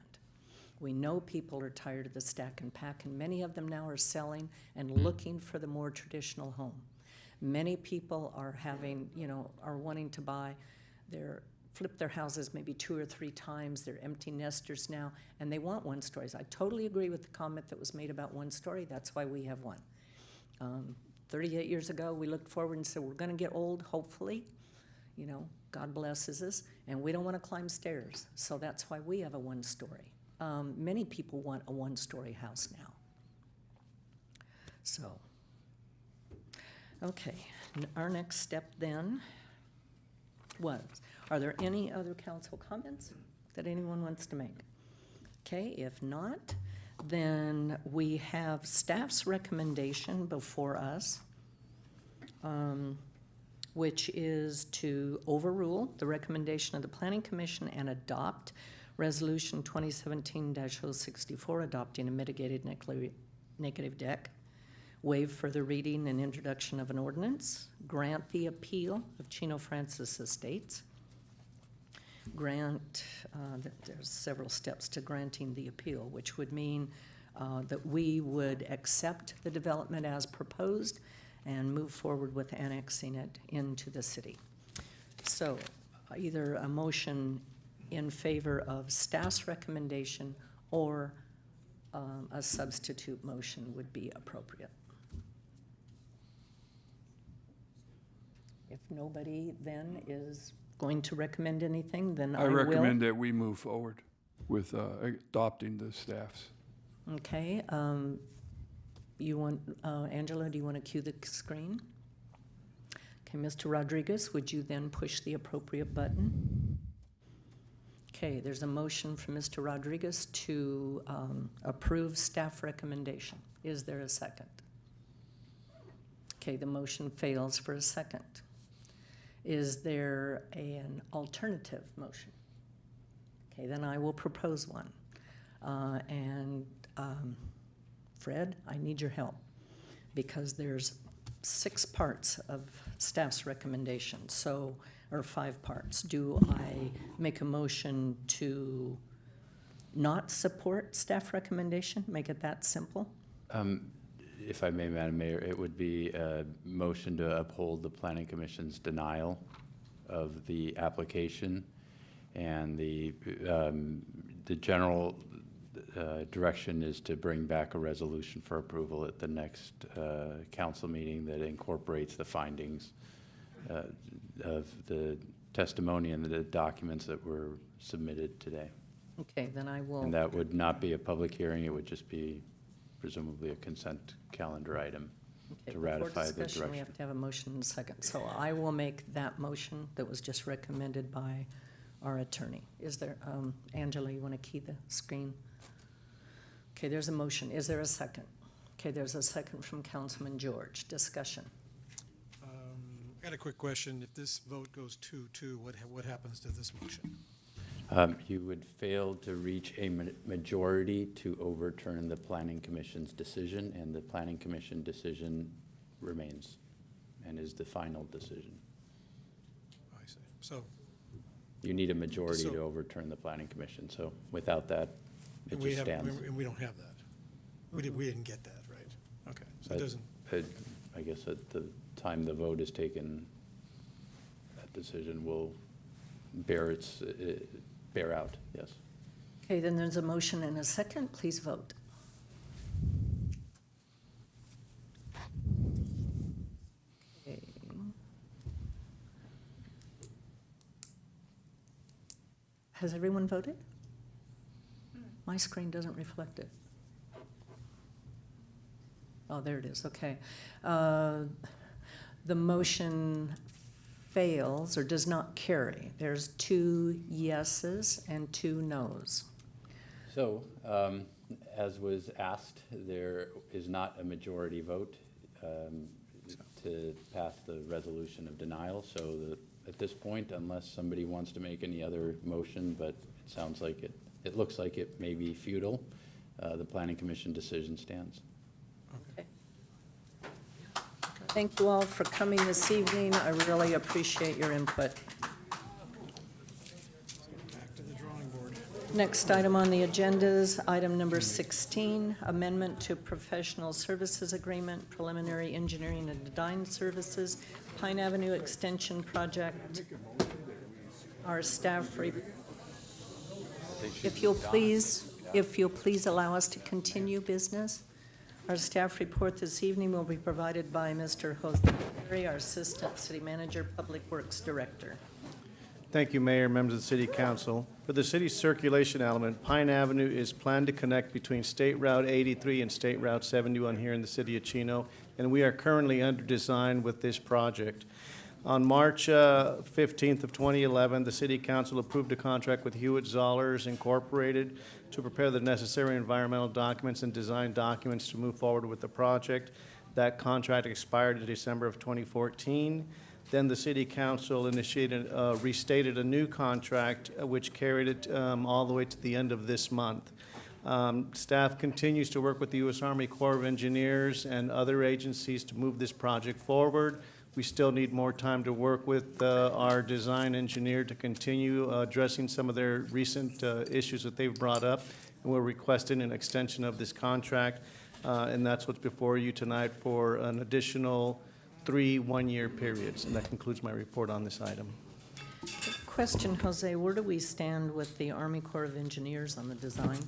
We know people are tired of the stack and pack, and many of them now are selling and looking for the more traditional home. Many people are having, are wanting to buy flip their houses maybe 2 or 3 times. They're empty nesters now, and they want one-stories. I totally agree with the comment that was made about one-story. That's why we have one. 38 years ago, we looked forward and said, we're going to get old, hopefully. God blesses us, and we don't want to climb stairs. So that's why we have a one-story. Many people want a one-story house now. So, okay, our next step then was, are there any other council comments that anyone wants to make? Okay, if not, Then we have staff's recommendation before us, which is to overrule the recommendation of the Planning Commission and adopt Resolution 2017-064, adopting a mitigated negative deck, waive further reading and introduction of an ordinance, grant the appeal of Chino Francis Estates, grant, there's several steps to granting the appeal, which would mean that we would accept the development as proposed and move forward with annexing it into the city. So either a motion in favor of staff's recommendation or a substitute motion would be appropriate. If nobody then is going to recommend anything, then I will. I recommend that we move forward with adopting the staff's. Okay, you want, Angela, do you want to cue the screen? Okay, Mr. Rodriguez, would you then push the appropriate button? Okay, there's a motion from Mr. Rodriguez to approve staff recommendation. Is there a second? Okay, the motion fails for a second. Is there an alternative motion? Okay, then I will propose one. Fred, I need your help because there's 6 parts of staff's recommendation, so, or 5 parts. Do I make a motion to not support staff recommendation? Make it that simple? If I may, Madam Mayor, it would be a motion to uphold the Planning Commission's denial of the application, and the general direction is to bring back a resolution for approval at the next council meeting that incorporates the findings of the testimony and the documents that were submitted today. Okay, then I will. And that would not be a public hearing, it would just be presumably a consent calendar item to ratify the direction. We have to have a motion in a second. So I will make that motion that was just recommended by our attorney. Is there, Angela, you want to key the screen? Okay, there's a motion. Is there a second? Okay, there's a second from Councilman George. Discussion. I got a quick question. If this vote goes 2-2, what happens to this motion? You would fail to reach a majority to overturn the Planning Commission's decision, and the Planning Commission decision remains and is the final decision. I see. So you need a majority to overturn the Planning Commission, so without that, it just stands. And we don't have that. We didn't get that, right? Okay, so it doesn't. I guess at the time the vote is taken, that decision will bear out, yes. Okay, then there's a motion and a second. Please vote. Okay. Has everyone voted? My screen doesn't reflect it. Oh, there it is, okay. The motion fails or does not carry. There's 2 yeses and 2 nos. So, as was asked, there is not a majority vote to pass the resolution of denial. So at this point, unless somebody wants to make any other motion, but it sounds like it looks like it may be futile, the Planning Commission decision stands. Okay. Thank you all for coming this evening. I really appreciate your input. Back to the drawing board. Next item on the agenda is item number 16, amendment to professional services agreement, preliminary engineering and design services, Pine Avenue Extension Project. Our staff, if you'll please allow us to continue business. Our staff report this evening will be provided by Mr. Jose Perry, our Assistant City Manager, Public Works Director. Thank you, Mayor, members of the City Council. For the city's circulation element, Pine Avenue is planned to connect between State Route 83 and State Route 71 here in the city of Chino, and we are currently under design with this project. On March 15th of 2011, the City Council approved a contract with Hewitt Zollers Incorporated to prepare the necessary environmental documents and design documents to move forward with the project. That contract expired in December of 2014. Then the City Council restated a new contract, which carried it all the way to the end of this month. Staff continues to work with the U.S. Army Corps of Engineers and other agencies to move this project forward. We still need more time to work with our design engineer to continue addressing some of their recent issues that they've brought up. And we're requesting an extension of this contract, and that's what's before you tonight for an additional 3 one-year periods. And that concludes my report on this item. Question, Jose, where do we stand with the Army Corps of Engineers on the design?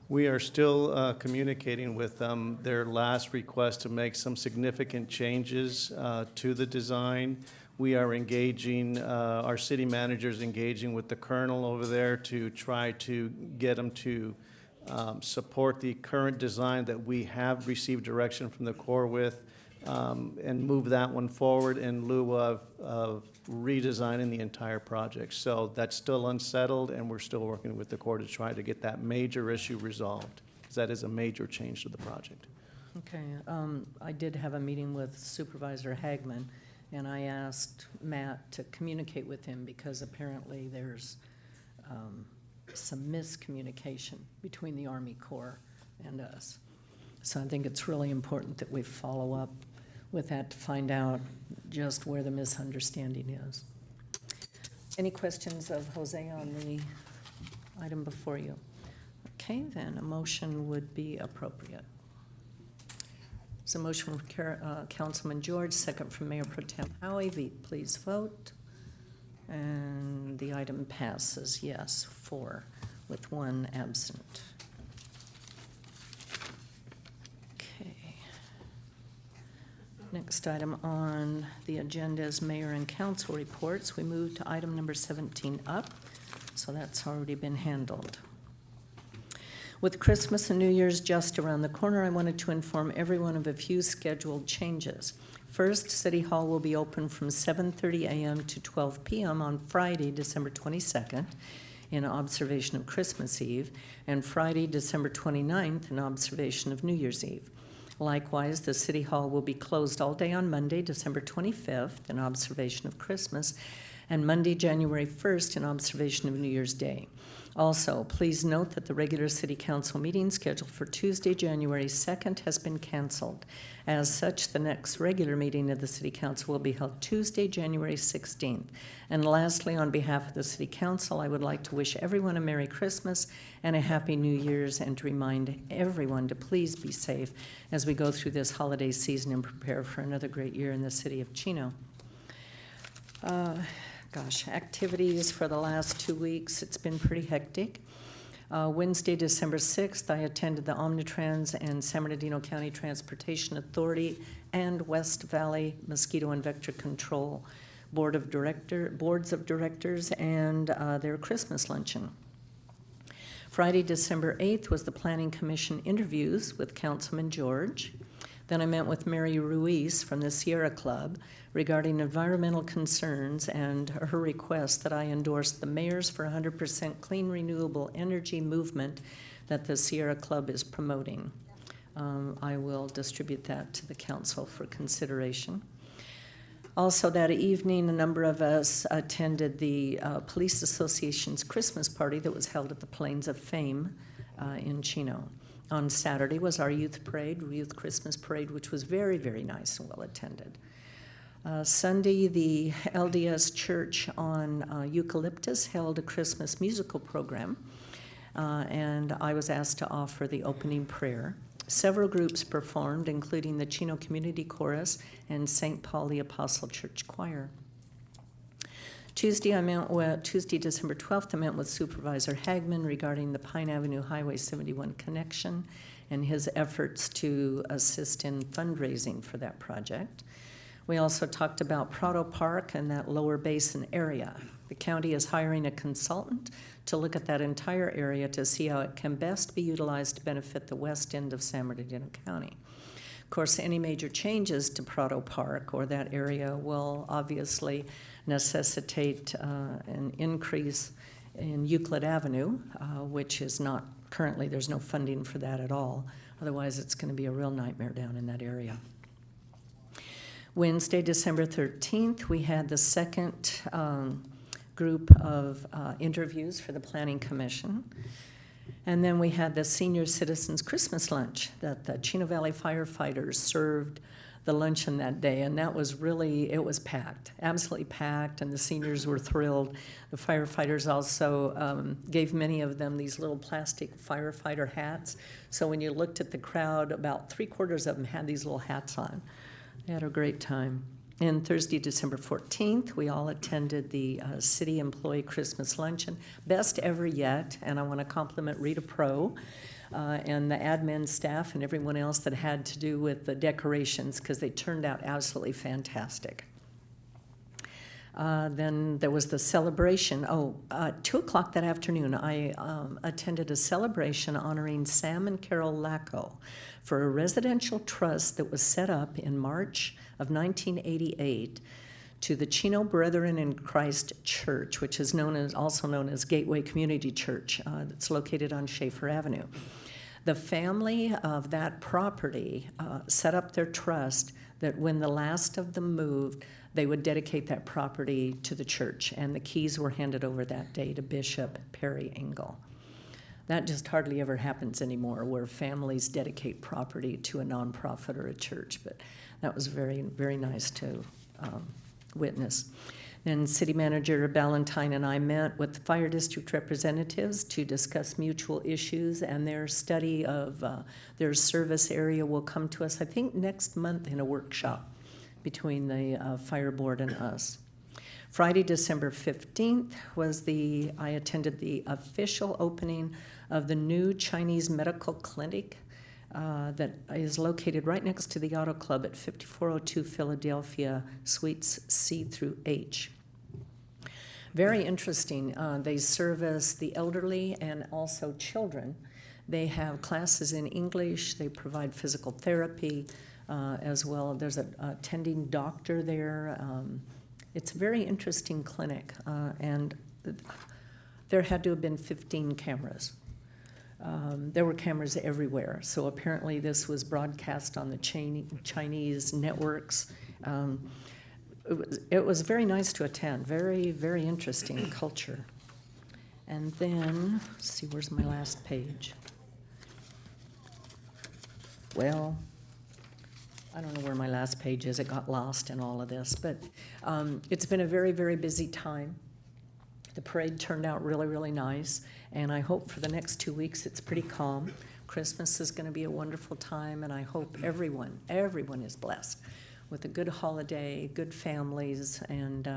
We are still communicating with them. Their last request to make some significant changes to the design. We are engaging, our city manager's engaging with the colonel over there to try to get them to support the current design that we have received direction from the Corps with, and move that one forward in lieu of redesigning the entire project. So that's still unsettled, and we're still working with the Corps to try to get that major issue resolved, because that is a major change to the project. Okay, I did have a meeting with Supervisor Hagman, and I asked Matt to communicate with him because apparently there's some miscommunication between the Army Corps and us. So I think it's really important that we follow up with that to find out just where the misunderstanding is. Any questions of Jose on the item before you? Okay, then a motion would be appropriate. So motion from Councilman George, second from Mayor Pro Tem Howie. Please vote. And the item passes, yes, 4 with 1 absent. Next item on the agenda is mayor and council reports. We move to item number 17 up, so that's already been handled. With Christmas and New Year's just around the corner, I wanted to inform everyone of a few scheduled changes. First, City Hall will be open from 7:30 a.m. to 12 p.m. on Friday, December 22nd, in observation of Christmas Eve, and Friday, December 29th, in observation of New Year's Eve. Likewise, the City Hall will be closed all day on Monday, December 25th, in observation of Christmas, and Monday, January 1st, in observation of New Year's Day. Also, please note that the regular City Council meeting scheduled for Tuesday, January 2nd has been canceled. As such, the next regular meeting of the City Council will be held Tuesday, January 16th. And lastly, on behalf of the City Council, I would like to wish everyone a Merry Christmas and a Happy New Year's, and to remind everyone to please be safe as we go through this holiday season and prepare for another great year in the city of Chino. Activities for the last 2 weeks, it's been pretty hectic. Wednesday, December 6th, I attended the Omnitrans and San Bernardino County Transportation Authority and West Valley Mosquito and Vector Control Boards of Directors and their Christmas luncheon. Friday, December 8th was the Planning Commission interviews with Councilman George. Then I met with Mary Ruiz from the Sierra Club regarding environmental concerns and her request that I endorse the Mayors for 100% Clean Renewable Energy movement that the Sierra Club is promoting. I will distribute that to the council for consideration. Also that evening, a number of us attended the Police Association's Christmas party that was held at the Plains of Fame in Chino. On Saturday was our youth parade, Youth Christmas Parade, which was very, very nice and well attended. Sunday, the LDS Church on Eucalyptus held a Christmas musical program, and I was asked to offer the opening prayer. Several groups performed, including the Chino Community Chorus and St. Paul the Apostle Church Choir. Tuesday, December 12th, I met with Supervisor Hagman regarding the Pine Avenue Highway 71 connection and his efforts to assist in fundraising for that project. We also talked about Prado Park and that lower basin area. The county is hiring a consultant to look at that entire area to see how it can best be utilized to benefit the west end of San Bernardino County. course, any major changes to Prado Park or that area will obviously necessitate an increase in Euclid Avenue, which is not currently, there's no funding for that at all. Otherwise, it's going to be a real nightmare down in that area. Wednesday, December 13th, we had the second group of interviews for the Planning Commission. And then we had the Senior Citizens Christmas Lunch that the Chino Valley firefighters served the luncheon that day, and that was really, it was packed, absolutely packed, and the seniors were thrilled. The firefighters also gave many of them these little plastic firefighter hats, so when you looked at the crowd, about 3/4 of them had these little hats on. They had a great time. And Thursday, December 14th, we all attended the City Employee Christmas Luncheon, best ever yet, and I want to compliment Rita Pro and the admin staff and everyone else that had to do with the decorations, because they turned out absolutely fantastic. Then there was the celebration. 2 o'clock that afternoon, I attended a celebration honoring Sam and Carol Lacko for a residential trust that was set up in March of 1988 to the Chino Brethren in Christ Church, which is also known as Gateway Community Church. That's located on Schaefer Avenue. The family of that property set up their trust that when the last of them moved, they would dedicate that property to the church, and the keys were handed over that day to Bishop Perry Engel. That just hardly ever happens anymore, where families dedicate property to a nonprofit or a church, but that was very, very nice to witness. Then City Manager Ballantyne and I met with fire district representatives to discuss mutual issues, and their study of their service area will come to us, I think, next month in a workshop between the fire board and us. Friday, December 15th I attended the official opening of the new Chinese medical clinic that is located right next to the Auto Club at 5402 Philadelphia, Suites C through H. Very interesting. They service the elderly and also children. They have classes in English. They provide physical therapy as well. There's an attending doctor there. It's a very interesting clinic, and there had to have been 15 cameras. There were cameras everywhere, so apparently this was broadcast on the Chinese networks. It was very nice to attend, very, very interesting culture. And then, let's see, where's my last page? Well, I don't know where my last page is. It got lost in all of this, but it's been a very, very busy time. The parade turned out really, really nice, and I hope for the next 2 weeks it's pretty calm. Christmas is going to be a wonderful time, and I hope everyone is blessed with a good holiday, good families, and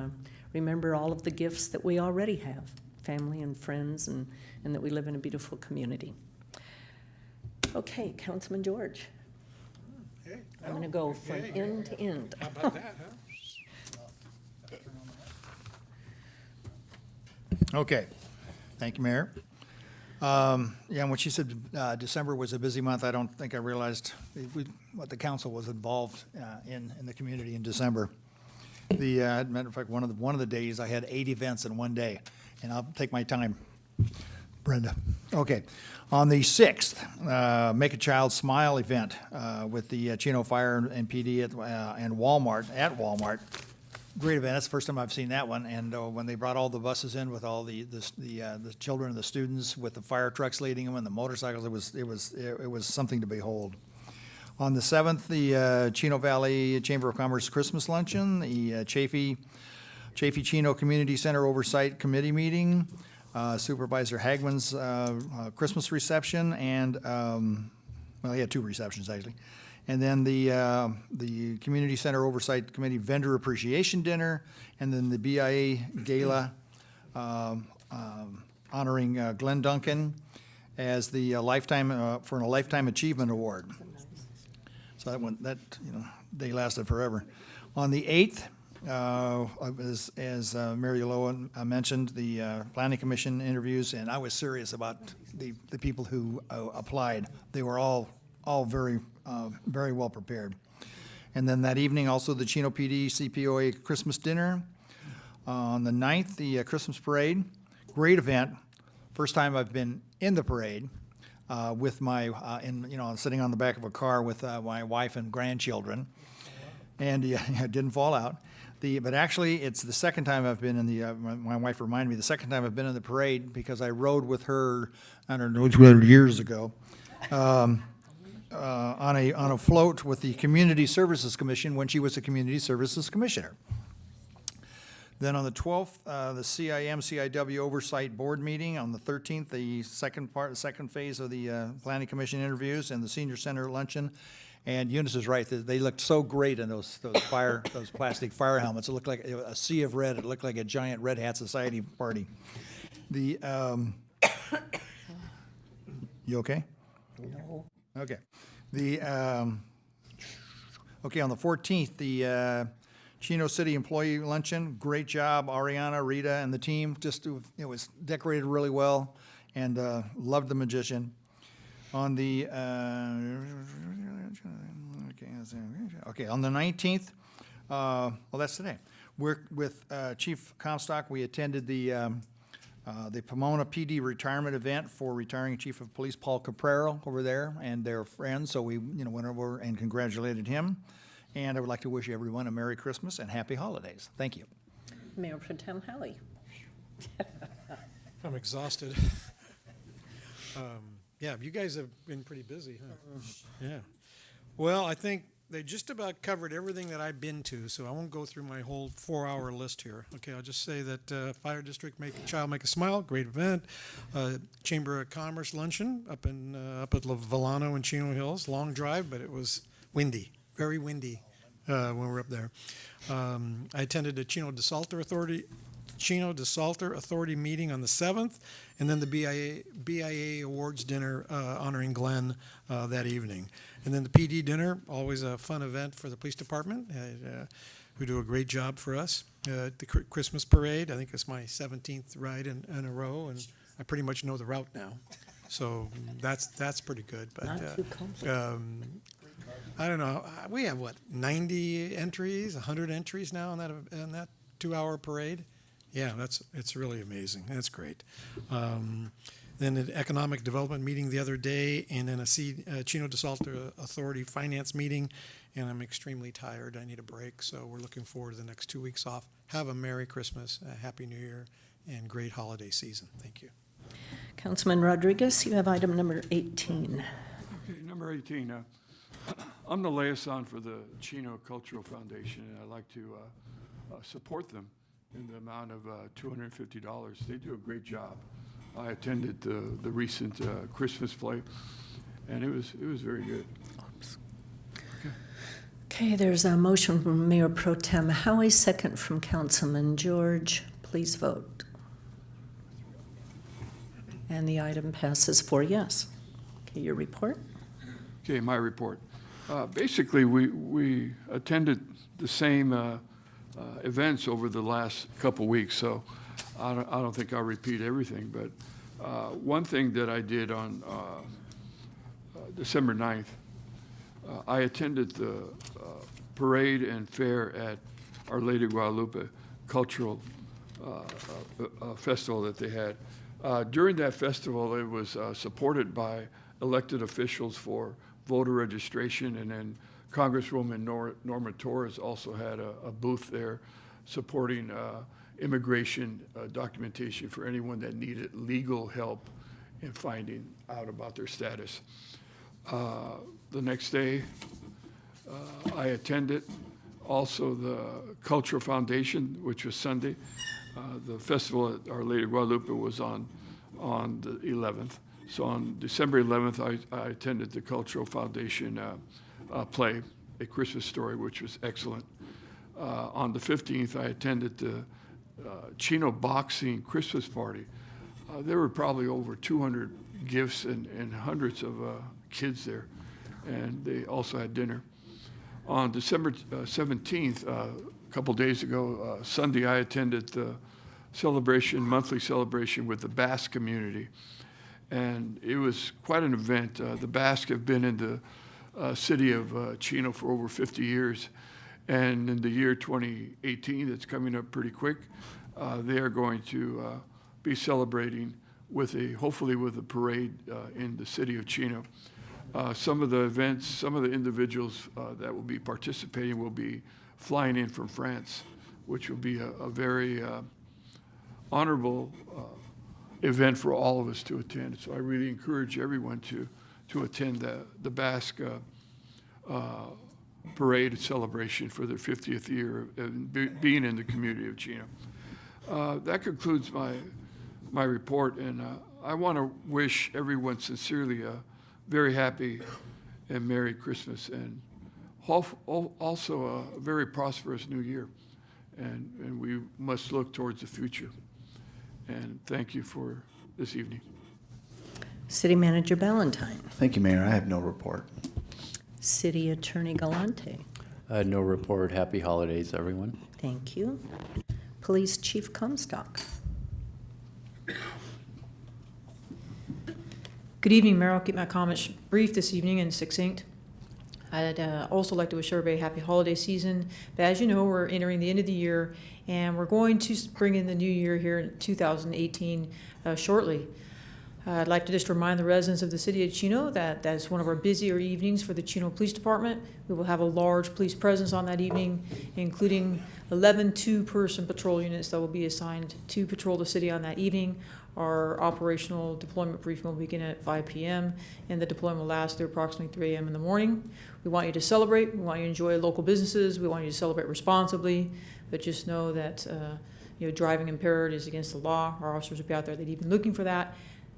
remember all of the gifts that we already have, family and friends, and that we live in a beautiful community. Okay, Councilman George. Hey, I'm going to go from end to end. How about that, huh? Okay, thank you, Mayor. Yeah, when she said December was a busy month, I don't think I realized what the council was involved in the community in December. As a matter of fact, one of the days I had 8 events in one day, and I'll take my time, Brenda. Okay, on the 6th, Make a Child Smile event with the Chino Fire and PD and Walmart, at Walmart. Great event. That's the first time I've seen that one. And when they brought all the buses in with all the children and the students, with the fire trucks leading them and the motorcycles, it was something to behold. On the 7th, the Chino Valley Chamber of Commerce Christmas Luncheon, the Chaffee Chino Community Center Oversight Committee meeting, Supervisor Hagman's Christmas reception, and well, he had 2 receptions actually. And then the Community Center Oversight Committee Vendor Appreciation Dinner, and then the BIA Gala honoring Glenn Duncan as the for a Lifetime Achievement Award. So that day lasted forever. On the 8th, as Mary Lowen mentioned, the Planning Commission interviews, and I was serious about the people who applied. They were all all very, very well prepared. And then that evening, also the Chino PD CPOA Christmas dinner. On the 9th, the Christmas parade. Great event. First time I've been in the parade with my, sitting on the back of a car with my wife and grandchildren. And it didn't fall out. But actually, it's the second time I've been in the, my wife reminded me, the second time I've been in the parade because I rode with her, I don't know, years ago, on a float with the Community Services Commission when she was a Community Services Commissioner. Then on the 12th, the CIM-CIW Oversight Board meeting. On the 13th, the second phase of the Planning Commission interviews and the Senior Center luncheon. And Eunice is right, they looked so great in those plastic fire helmets. It looked like a sea of red. It looked like a giant Red Hat Society party. The, you okay? No. Okay. The, okay, on the 14th, the Chino City Employee Luncheon. Great job, Ariana, Rita, and the team. Just, it was decorated really well, and loved the magician. On the, okay, on the 19th, well, that's today. We're with Chief Comstock. We attended the Pomona PD retirement event for retiring Chief of Police Paul Caprero over there and their friends. So we, went over and congratulated him. And I would like to wish everyone a Merry Christmas and Happy Holidays. Thank you. Mayor Pro Tem Howie. I'm exhausted. Yeah, you guys have been pretty busy, huh? Yeah. Well, I think they just about covered everything that I've been to, so I won't go through my whole 4-hour list here. Okay, I'll just say that Fire District Make a Child Make a Smile, great event. Chamber of Commerce luncheon up at La Volano in Chino Hills, long drive, but it was windy, very windy when we were up there. I attended the Chino DeSalter Authority meeting on the 7th, and then the BIA Awards dinner honoring Glenn that evening. And then the PD dinner, always a fun event for the police department, who do a great job for us. The Christmas parade, I think it's my 17th ride in a row, and I pretty much know the route now. So that's pretty good. But Not too complicated. I don't know. We have, 90 entries, 100 entries now in that 2-hour parade? Yeah, it's really amazing. That's great. Then an economic development meeting the other day, and then a Chino DeSalter Authority finance meeting, and I'm extremely tired. I need a break, so we're looking forward to the next 2 weeks off. Have a Merry Christmas, a Happy New Year, and great holiday season. Thank you. Councilman Rodriguez, you have item number 18. Okay, number 18. I'm the liaison for the Chino Cultural Foundation, and I'd like to support them in the amount of $250. They do a great job. I attended the recent Christmas play, and it was very good. Oops. Okay, there's a motion from Mayor Pro Tem Howie, second from Councilman George. Please vote. And the item passes 4 yes. Okay, your report? Okay, my report. Basically, we attended the same events over the last couple weeks, so I don't think I'll repeat everything, but one thing that I did on December 9th, I attended the parade and fair at Our Lady of Guadalupe Cultural Festival that they had. During that festival, it was supported by elected officials for voter registration, and then Congresswoman Norma Torres also had a booth there supporting immigration documentation for anyone that needed legal help in finding out about their status. The next day, I attended also the Cultural Foundation, which was Sunday. The festival at Our Lady of Guadalupe was on the 11th. So on December 11th, I attended the Cultural Foundation play, A Christmas Story, which was excellent. On the 15th, I attended the Chino Boxing Christmas Party. There were probably over 200 gifts and hundreds of kids there, and they also had dinner. On December 17th, a couple days ago, Sunday, I attended the monthly celebration with the Basque community. And it was quite an event. The Basque have been in the city of Chino for over 50 years. And in the year 2018, that's coming up pretty quick, they are going to be celebrating hopefully with a parade in the city of Chino. Some of the events, some of the individuals that will be participating will be flying in from France, which will be a very honorable event for all of us to attend. So I really encourage everyone to attend the Basque parade celebration for their 50th year of being in the community of Chino. That concludes my report, and I want to wish everyone sincerely a very happy and Merry Christmas, and also a very prosperous New Year. And we must look towards the future. And thank you for this evening. City Manager Ballantyne. Thank you, Mayor. I have no report. City Attorney Galante. No report. Happy holidays, everyone. Thank you. Police Chief Comstock. Good evening, Mayor. I'll keep my comments brief this evening and succinct. I'd also like to wish everybody a happy holiday season. But as you know, we're entering the end of the year, and we're going to bring in the new year here in 2018 shortly. I'd like to just remind the residents of the city of Chino that that's one of our busier evenings for the Chino Police Department. We will have a large police presence on that evening, including 11 two-person patrol units that will be assigned to patrol the city on that evening. Our operational deployment briefing will begin at 5 p.m. and the deployment will last through approximately 3 a.m. in the morning. We want you to celebrate. We want you to enjoy local businesses. We want you to celebrate responsibly, but just know that driving impaired is against the law. Our officers will be out there. They'd even looking for that.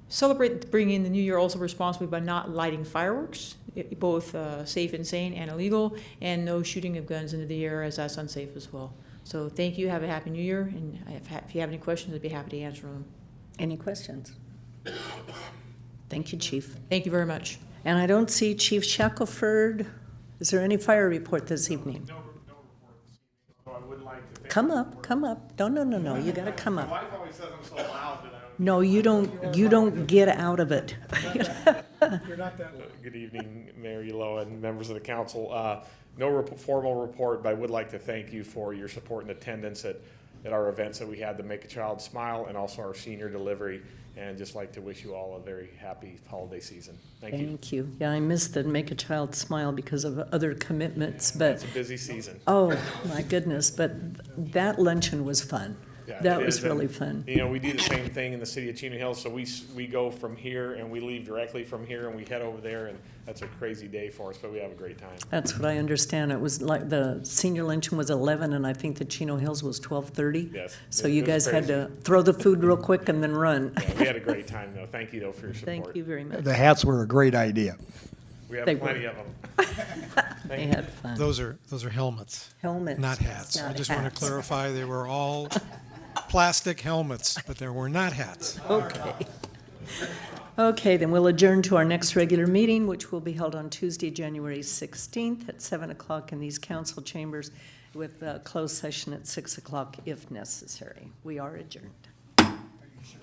Celebrate bringing in the new year also responsibly by not lighting fireworks, both safe and sane and illegal, and no shooting of guns into the air, as that's unsafe as well. So thank you. Have a happy new year, and if you have any questions, I'd be happy to answer them. Any questions? Thank you, Chief. Thank you very much. And I don't see Chief Shackelford. Is there any fire report this evening? No report this evening, although I would like to thank Come up, come up. No, you gotta come My up. wife always says I'm so loud that I don't. No, you don't get out of it. You're not that loud. Good evening, Mayor Ulloa and members of the council. No formal report, but I would like to thank you for your support and attendance at our events that we had, the Make a Child Smile, and also our senior delivery, and just like to wish you all a very happy holiday season. Thank you. Thank you. Yeah, I missed the Make a Child Smile because of other commitments, but. It's a busy season. Oh, my goodness, but that luncheon was fun. Yeah, That it was is, really and, fun. You know, we do the same thing in the city of Chino Hills, so we go from here and we leave directly from here and we head over there, and that's a crazy day for us, but we have a great time. That's what I understand. It was like the senior luncheon was 11, and I think the Chino Hills was 12:30. Yes. So it you was guys had crazy. to throw the food real quick and then run. Yeah, we had a great time, though. Thank you, though, for your support. Thank you very much. The hats were a great idea. We have They plenty were. of them. They had fun. Those are helmets. Helmets. Not hats. Not I just want to hats. clarify, they were all plastic helmets, but they were not hats. Okay. Okay, then we'll adjourn to our next regular meeting, which will be held on Tuesday, January 16th at 7 o'clock in these council chambers, with a closed session at 6 o'clock if necessary. We are adjourned. Are you sure?